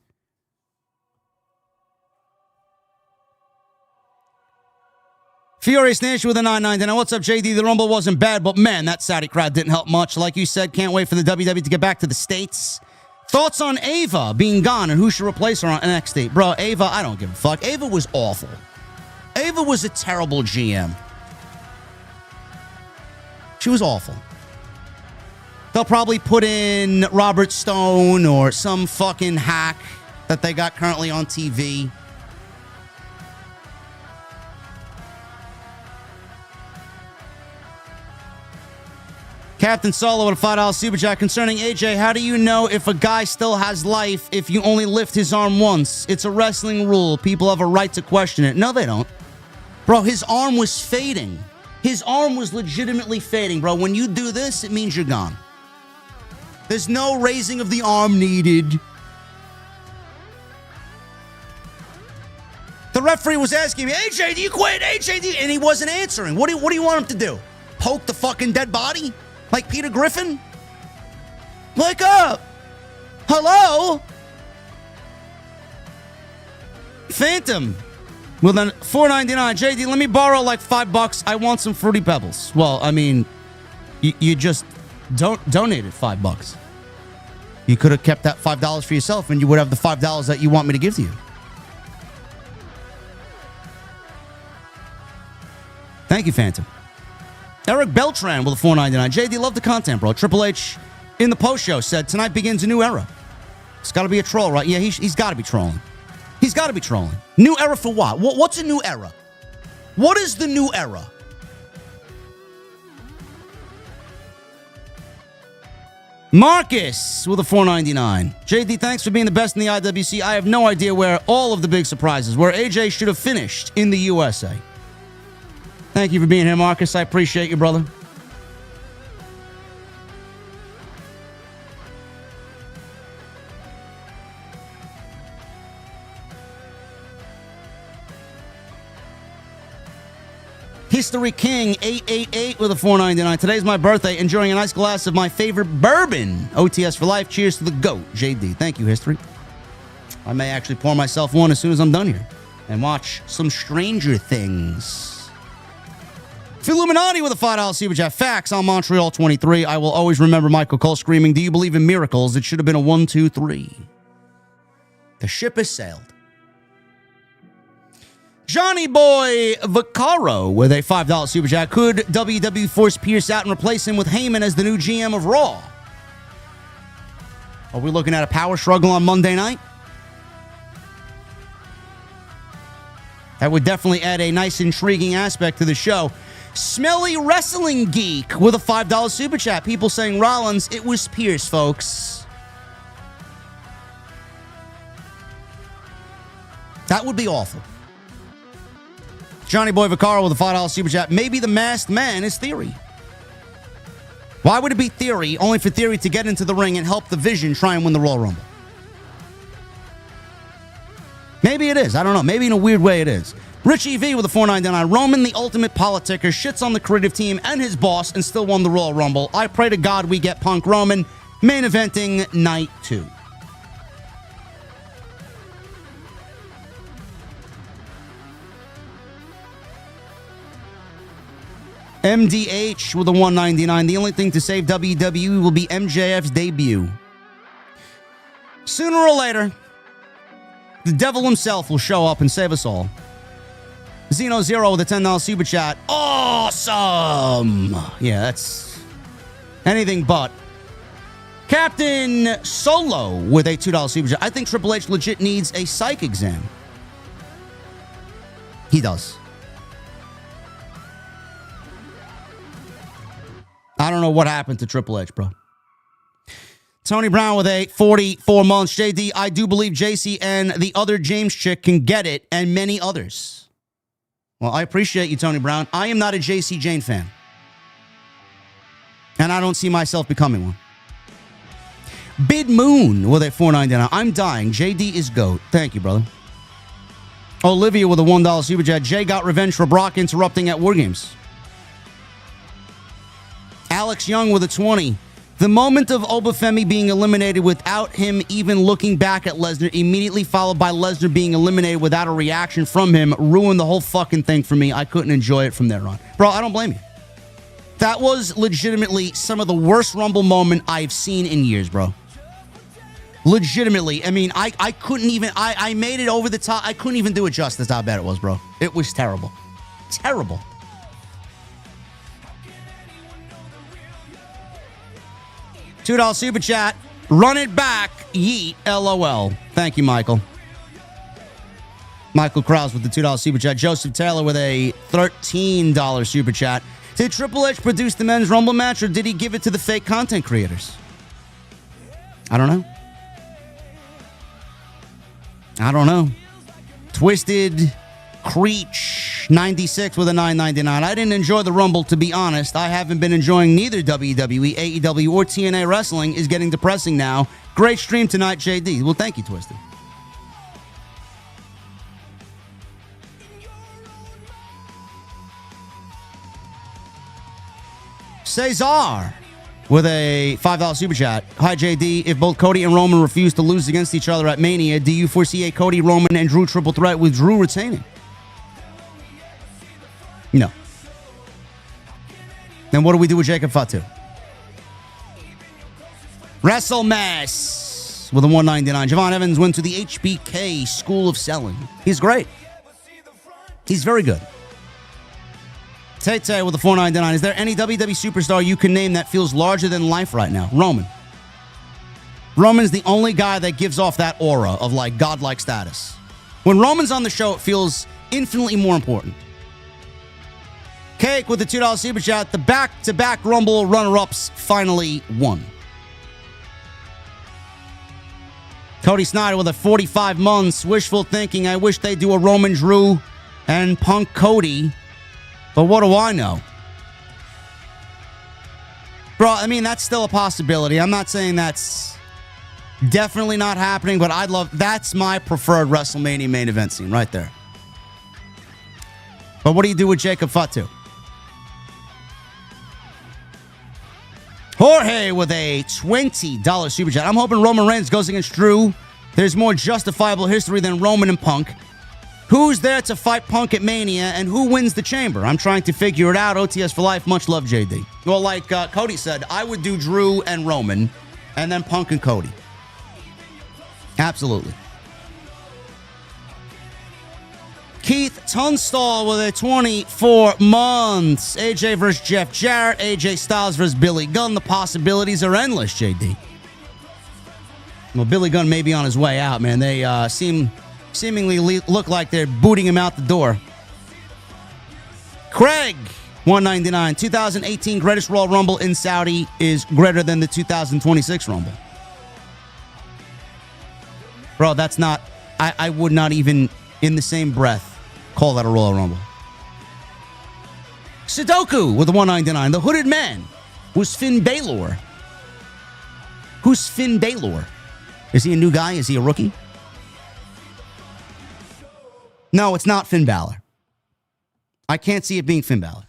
Furious Nation with a $9.99. What's up, JD? The Rumble wasn't bad, but man, that Saudi crowd didn't help much. Like you said, can't wait for the WWE to get back to the States. Thoughts on Ava being gone and who should replace her on NXT? Bro, Ava, I don't give a fuck. Ava was awful. Ava was a terrible GM. She was awful. They'll probably put in Robert Stone or some fucking hack that they got currently on TV. Captain Solo with a $5 super chat. Concerning AJ, how do you know if a guy still has life if you only lift his arm once? It's a wrestling rule. People have a right to question it. No, they don't. Bro, his arm was fading. His arm was legitimately fading, bro. When you do this, it means you're gone. There's no raising of the arm needed. The referee was asking me, AJ, do you quit? AJ, do you? And he wasn't answering. What do you want him to do? Poke the fucking dead body? Like Peter Griffin? Wake up! Hello? Phantom with a $4.99. JD, let me borrow like $5. I want some Fruity Pebbles. Well, I mean, you just donated $5. You could have kept that $5 for yourself and you would have the $5 that you want me to give to you. Thank you, Phantom. Eric Beltran with a $4.99. JD, love the content, bro. Triple H in the post show said tonight begins a new era. It's got to be a troll, right? Yeah, he's got to be trolling. He's got to be trolling. New era for what? What's a new era? What is the new era? Marcus with a $4.99. JD, thanks for being the best in the IWC. I have no idea where all of the big surprises, where AJ should have finished in the USA. Thank you for being here, Marcus. I appreciate you, brother. History King 888 with a $4.99. Today's my birthday. Enjoying a nice glass of my favorite bourbon. OTS for life. Cheers to the GOAT, JD. Thank you, History. I may actually pour myself one as soon as I'm done here and watch some Stranger Things. Illuminati with a $5 super chat. Facts on Montreal 23. I will always remember Michael Cole screaming, "Do you believe in miracles?" It should have been a 1, 2, 3. The ship has sailed. Johnny Boy Vaccaro with a $5 super chat. Could WWE force Pierce out and replace him with Heyman as the new GM of Raw? Are we looking at a power struggle on Monday night? That would definitely add a nice, intriguing aspect to the show. Smelly Wrestling Geek with a $5 super chat. People saying Rollins, it was Pierce, folks. That would be awful. Johnny Boy Vaccaro with a $5 super chat. Maybe the masked man is Theory. Why would it be Theory, only for Theory to get into the ring and help the Vision try and win the Royal Rumble? Maybe it is. I don't know. Maybe in a weird way it is. Richie V with a $4.99. Roman, the ultimate politicker, shits on the creative team and his boss and still won the Royal Rumble. I pray to God we get Punk Roman main eventing night 2. MDH with a $1.99. The only thing to save WWE will be MJF's debut. Sooner or later, the devil himself will show up and save us all. Xeno Zero with a $10 super chat. Awesome! Yeah, that's anything but. Captain Solo with a $2 super chat. I think Triple H legit needs a psych exam. He does. I don't know what happened to Triple H, bro. Tony Brown with a 44 months. JD, I do believe JC and the other James chick can get it, and many others. Well, I appreciate you, Tony Brown. I am not a JC Jane fan. And I don't see myself becoming one. Bid Moon with a $4.99. I'm dying. JD is GOAT. Thank you, brother. Olivia with a $1 super chat. Jay got revenge for Brock interrupting at War Games. Alex Young with a 20. The moment of Obafemi being eliminated without him even looking back at Lesnar, immediately followed by Lesnar being eliminated without a reaction from him, ruined the whole fucking thing for me. I couldn't enjoy it from there on. Bro, I don't blame you. That was legitimately some of the worst Rumble moment I've seen in years, bro. Legitimately. I mean, I couldn't even... I made it over the top. I couldn't even do it justice how bad it was, bro. It was terrible. Terrible. $2 super chat. Run it back. Yeet. LOL. Thank you, Michael. Michael Krause with the $2 super chat. Joseph Taylor with a $13 super chat. Did Triple H produce the men's Rumble match, or did he give it to the fake content creators? I don't know. I don't know. Twisted Creech 96 with a $9.99. I didn't enjoy the Rumble, to be honest. I haven't been enjoying neither WWE, AEW, or TNA wrestling. Is getting depressing now. Great stream tonight, JD. Well, thank you, Twisted. Cesar with a $5 super chat. Hi, JD. If both Cody and Roman refuse to lose against each other at Mania, do you foresee a Cody, Roman, and Drew triple threat with Drew retaining? No. Then what do we do with Jacob Fatu? WrestleMass with a $1.99. Javon Evans went to the HBK School of Selling. He's great. He's very good. Tay with a $4.99. Is there any WWE superstar you can name that feels larger than life right now? Roman. Roman's the only guy that gives off that aura of like godlike status. When Roman's on the show, it feels infinitely more important. Cake with the $2 super chat. The back-to-back Rumble runner-ups finally won. Cody Snyder with a 45 months. Wishful thinking. I wish they do a Roman Drew and Punk Cody. But what do I know? Bro, I mean, that's still a possibility. I'm not saying that's definitely not happening, but I'd love... That's my preferred WrestleMania main event scene right there. But what do you do with Jacob Fatu? Jorge with a $20 super chat. I'm hoping Roman Reigns goes against Drew. There's more justifiable history than Roman and Punk. Who's there to fight Punk at Mania, and who wins the chamber? I'm trying to figure it out. OTS for life. Much love, JD. Well, like Cody said, I would do Drew and Roman, and then Punk and Cody. Absolutely. Keith Tunstall with a 24 months. AJ versus Jeff Jarrett. AJ Styles versus Billy Gunn. The possibilities are endless, JD. Well, Billy Gunn may be on his way out, man. They seemingly look like they're booting him out the door. Craig, $1.99. 2018 greatest Royal Rumble in Saudi is greater than the 2026 Rumble. Bro, that's not... I would not even in the same breath call that a Royal Rumble. Sudoku with a 199. The Hooded Man was Finn Balor. Who's Finn Balor? Is he a new guy? Is he a rookie? No, it's not Finn Balor. I can't see it being Finn Balor.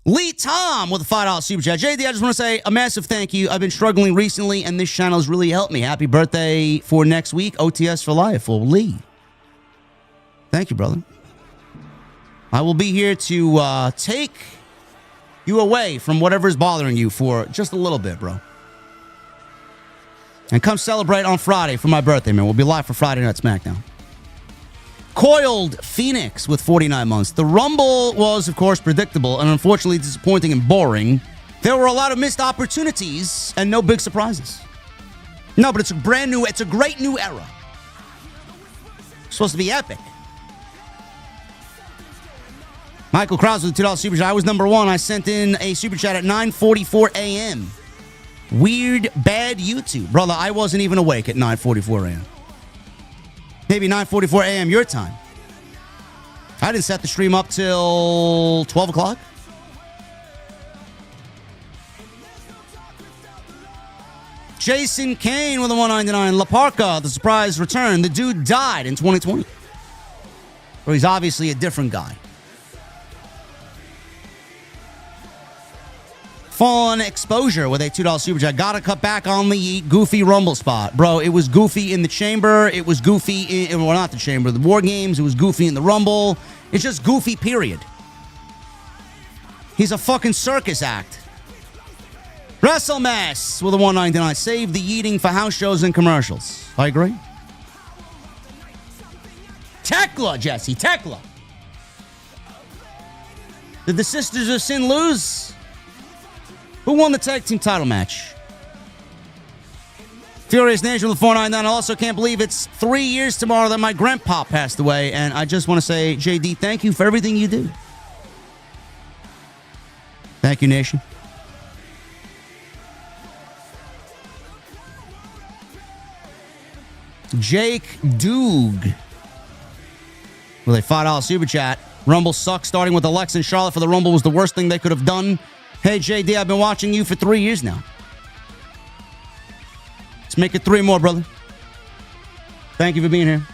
Lee Tom with a $5 super chat. JD, I just want to say a massive thank you. I've been struggling recently, and this channel has really helped me. Happy birthday for next week. OTS for life. Well, Lee. Thank you, brother. I will be here to take you away from whatever's bothering you for just a little bit, bro. And come celebrate on Friday for my birthday, man. We'll be live for Friday Night SmackDown. Coiled Phoenix with 49 months. The Rumble was, of course, predictable and unfortunately disappointing and boring. There were a lot of missed opportunities and no big surprises. No, but it's a great new era. It's supposed to be epic. Michael Krause with a $2 super chat. I was number one. I sent in a super chat at 9:44 a.m. Weird, bad YouTube. Brother, I wasn't even awake at 9:44 a.m. Maybe 9:44 a.m. your time. I didn't set the stream up till 12 o'clock. Jason Kane with a 199. La Parca, the surprise return. The dude died in 2020. Or he's obviously a different guy. Fawn Exposure with a $2 super chat. Gotta cut back on the goofy Rumble spot. Bro, it was goofy in the Chamber. It was goofy in, well, not the Chamber, the War Games. It was goofy in the Rumble. It's just goofy, period. He's a fucking circus act. WrestleMess with a 199. Save the eating for house shows and commercials. I agree. Tekla, Jesse, Tekla. Did the Sisters of Sin lose? Who won the tag team title match? Furious Nation with 499. I also can't believe it's 3 years tomorrow that my grandpa passed away. And I just want to say, JD, thank you for everything you do. Thank you, Nation. Jake Doog with a $5 super chat. Rumble sucks, starting with Alexa and Charlotte for the Rumble was the worst thing they could have done. Hey, JD, I've been watching you for 3 years now. Let's make it 3 more, brother. Thank you for being here.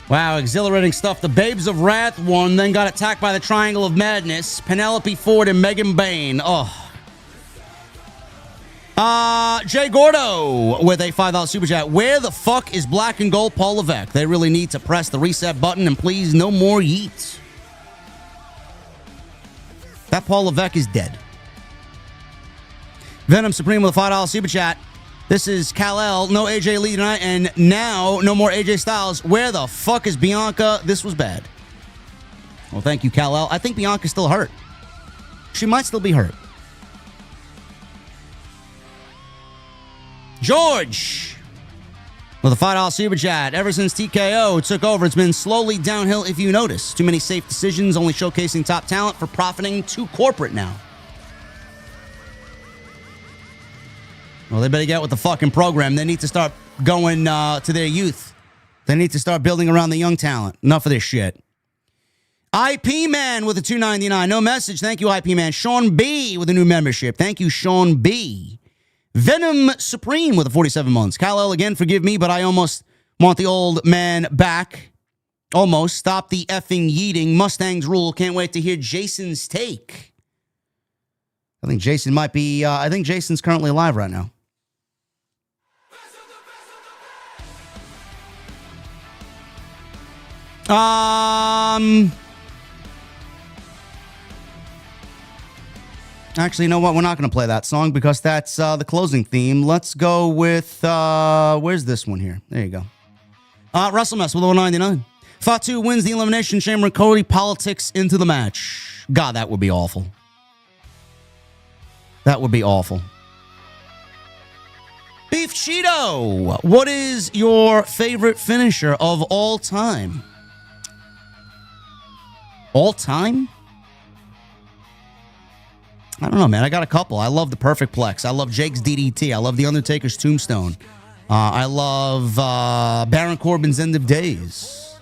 Wow, exhilarating stuff. The Babes of Wrath won, then got attacked by the Triangle of Madness. Penelope Ford and Megan Bayne. Oh. Jay Gordo with a $5 super chat. Where the fuck is Black and Gold Paul Levesque? They really need to press the reset button and please no more yeets. That Paul Levesque is dead. Venom Supreme with a $5 super chat. This is Kal-El. No AJ Lee tonight, and now no more AJ Styles. Where the fuck is Bianca? This was bad. Well, thank you, Kal-El. I think Bianca's still hurt. She might still be hurt. George with a $5 super chat. Ever since TKO took over, it's been slowly downhill if you notice. Too many safe decisions, only showcasing top talent for profiting too corporate now. Well, they better get with the fucking program. They need to start going to their youth. They need to start building around the young talent. Enough of this shit. IP Man with a $2.99. No message. Thank you, IP Man. Sean B with a new membership. Thank you, Sean B. Venom Supreme with a 47 months. Kal-El, again, forgive me, but I almost want the old man back. Almost. Stop the effing yeeting. Mustangs rule. Can't wait to hear Jason's take. I think Jason might be, I think Jason's currently alive right now. Actually, you know what? We're not going to play that song because that's the closing theme. Let's go with, where's this one here? There you go. WrestleMess with 199. Fatu wins the Elimination Chamber and Cody politics into the match. God, that would be awful. That would be awful. Beef Cheeto, what is your favorite finisher of all time? All time? I don't know, man. I got a couple. I love the Perfect Plex. I love Jake's DDT. I love The Undertaker's Tombstone. I love Baron Corbin's End of Days.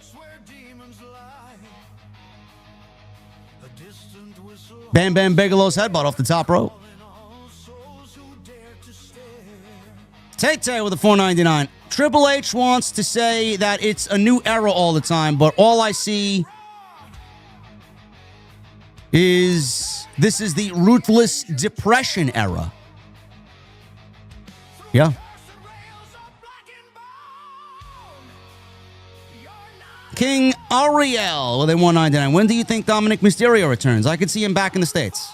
Bam Bam Bigelow's headbutt off the top rope. Tay-Tay with a $4.99. Triple H wants to say that it's a new era all the time, but all I see is this is the ruthless depression era. Yeah. King Ariel with a $1.99. When do you think Dominic Mysterio returns? I could see him back in the States.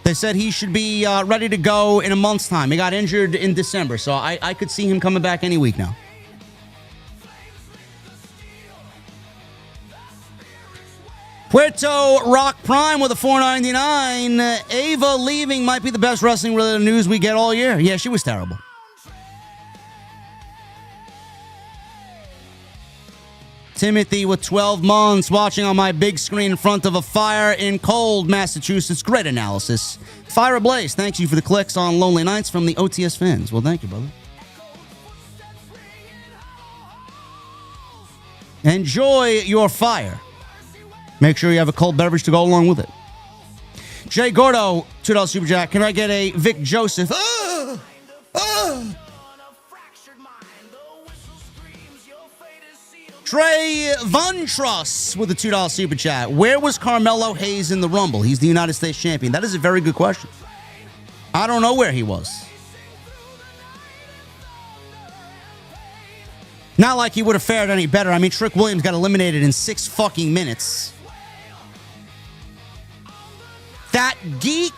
They said he should be ready to go in a month's time. He got injured in December, so I could see him coming back any week now. Puerto Rock Prime with a $4.99. Ava leaving might be the best wrestling-related news we get all year. Yeah, she was terrible. Timothy with 12 months watching on my big screen in front of a fire in cold Massachusetts. Great analysis. Fire ablaze. Thank you for the clicks on Lonely Nights from the OTS fans. Well, thank you, brother. Enjoy your fire. Make sure you have a cold beverage to go along with it. Jay Gordo, $2 Super Jack. Can I get a Vic Joseph? Trey Ventros with a $2 Super Chat. Where was Carmelo Hayes in the Rumble? He's the United States champion. That is a very good question. I don't know where he was. Not like he would have fared any better. I mean, Trick Williams got eliminated in 6 fucking minutes. That geek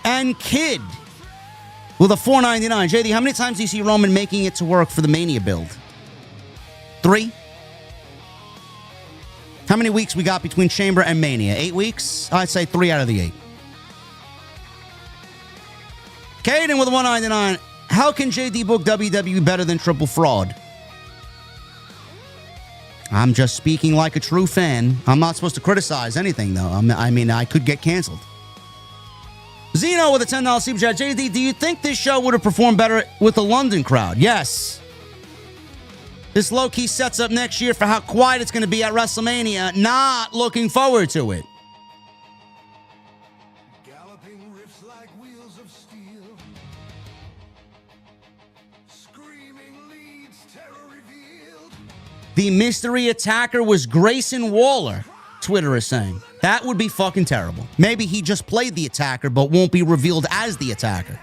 and kid with a $4.99. JD, how many times do you see Roman making it to work for the Mania build? 3? How many weeks we got between Chamber and Mania? 8 weeks? I'd say 3 out of the 8. Caden with a $1.99. How can JD book WWE better than Triple Fraud? I'm just speaking like a true fan. I'm not supposed to criticize anything, though. I mean, I could get canceled. Zeno with a $10 Super Chat. JD, do you think this show would have performed better with a London crowd? Yes. This low-key sets up next year for how quiet it's going to be at WrestleMania. Not looking forward to it. Galloping riffs like wheels of steel. Screaming leads, terror revealed. The mystery attacker was Grayson Waller, Twitter is saying. That would be fucking terrible. Maybe he just played the attacker, but won't be revealed as the attacker.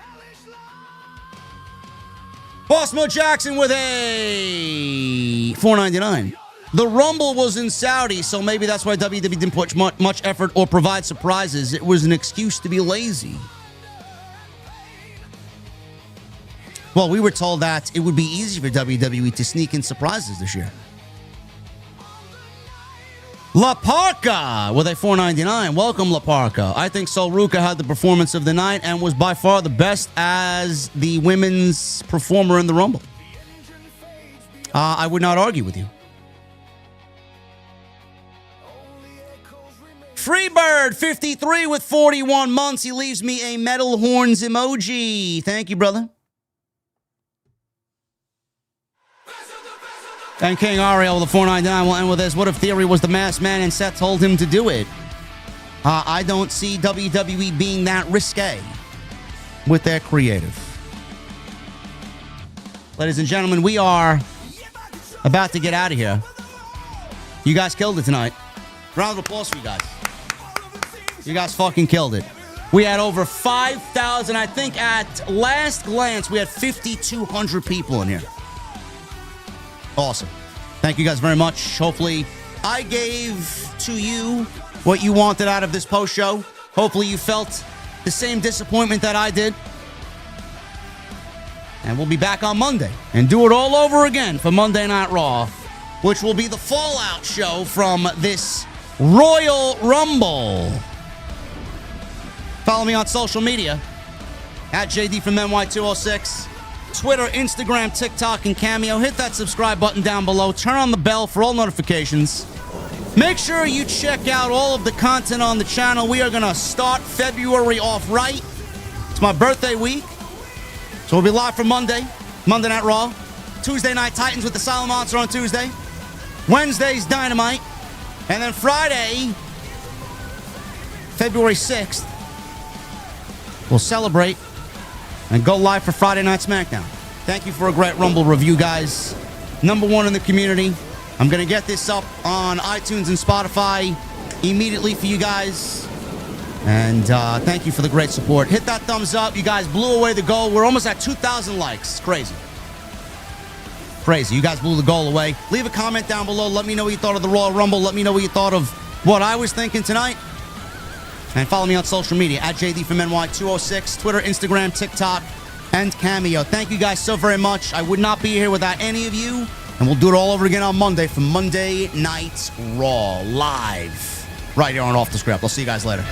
Bossmo Jackson with a $4.99. The Rumble was in Saudi, so maybe that's why WWE didn't put much effort or provide surprises. It was an excuse to be lazy. Well, we were told that it would be easy for WWE to sneak in surprises this year. La Parca with a $4.99. Welcome, La Parca. I think Sol Ruca had the performance of the night and was by far the best as the women's performer in the Rumble. I would not argue with you. Freebird 53 with 41 months. He leaves me a metal horns emoji. Thank you, brother. And King Ariel with a $4.99. We'll end with this. What if Theory was the masked man and Seth told him to do it? I don't see WWE being that risque with their creative. Ladies and gentlemen, we are about to get out of here. You guys killed it tonight. Round of applause for you guys. You guys fucking killed it. We had over 5,000. I think at last glance, we had 5,200 people in here. Awesome. Thank you guys very much. Hopefully, I gave to you what you wanted out of this post show. Hopefully, you felt the same disappointment that I did. And we'll be back on Monday and do it all over again for Monday Night Raw, which will be the fallout show from this Royal Rumble. Follow me on social media at JD from NY206. Twitter, Instagram, TikTok, and Cameo. Hit that subscribe button down below. Turn on the bell for all notifications. Make sure you check out all of the content on the channel. We are going to start February off right. It's my birthday week. So we'll be live for Monday Night Raw. Tuesday Night Titans with the Silent Monster on Tuesday. Wednesday's Dynamite. And then Friday, February 6th, we'll celebrate and go live for Friday Night SmackDown. Thank you for a great Rumble review, guys. #1 in the community. I'm going to get this up on iTunes and Spotify immediately for you guys. And thank you for the great support. Hit that thumbs up. You guys blew away the goal. We're almost at 2,000 likes. It's crazy. Crazy. You guys blew the goal away. Leave a comment down below. Let me know what you thought of the Royal Rumble. Let me know what you thought of what I was thinking tonight. And follow me on social media at JD from NY206, Twitter, Instagram, TikTok, and Cameo. Thank you guys so very much. I would not be here without any of you. And we'll do it all over again on Monday for Monday Night Raw live right here on Off the Script. I'll see you guys later.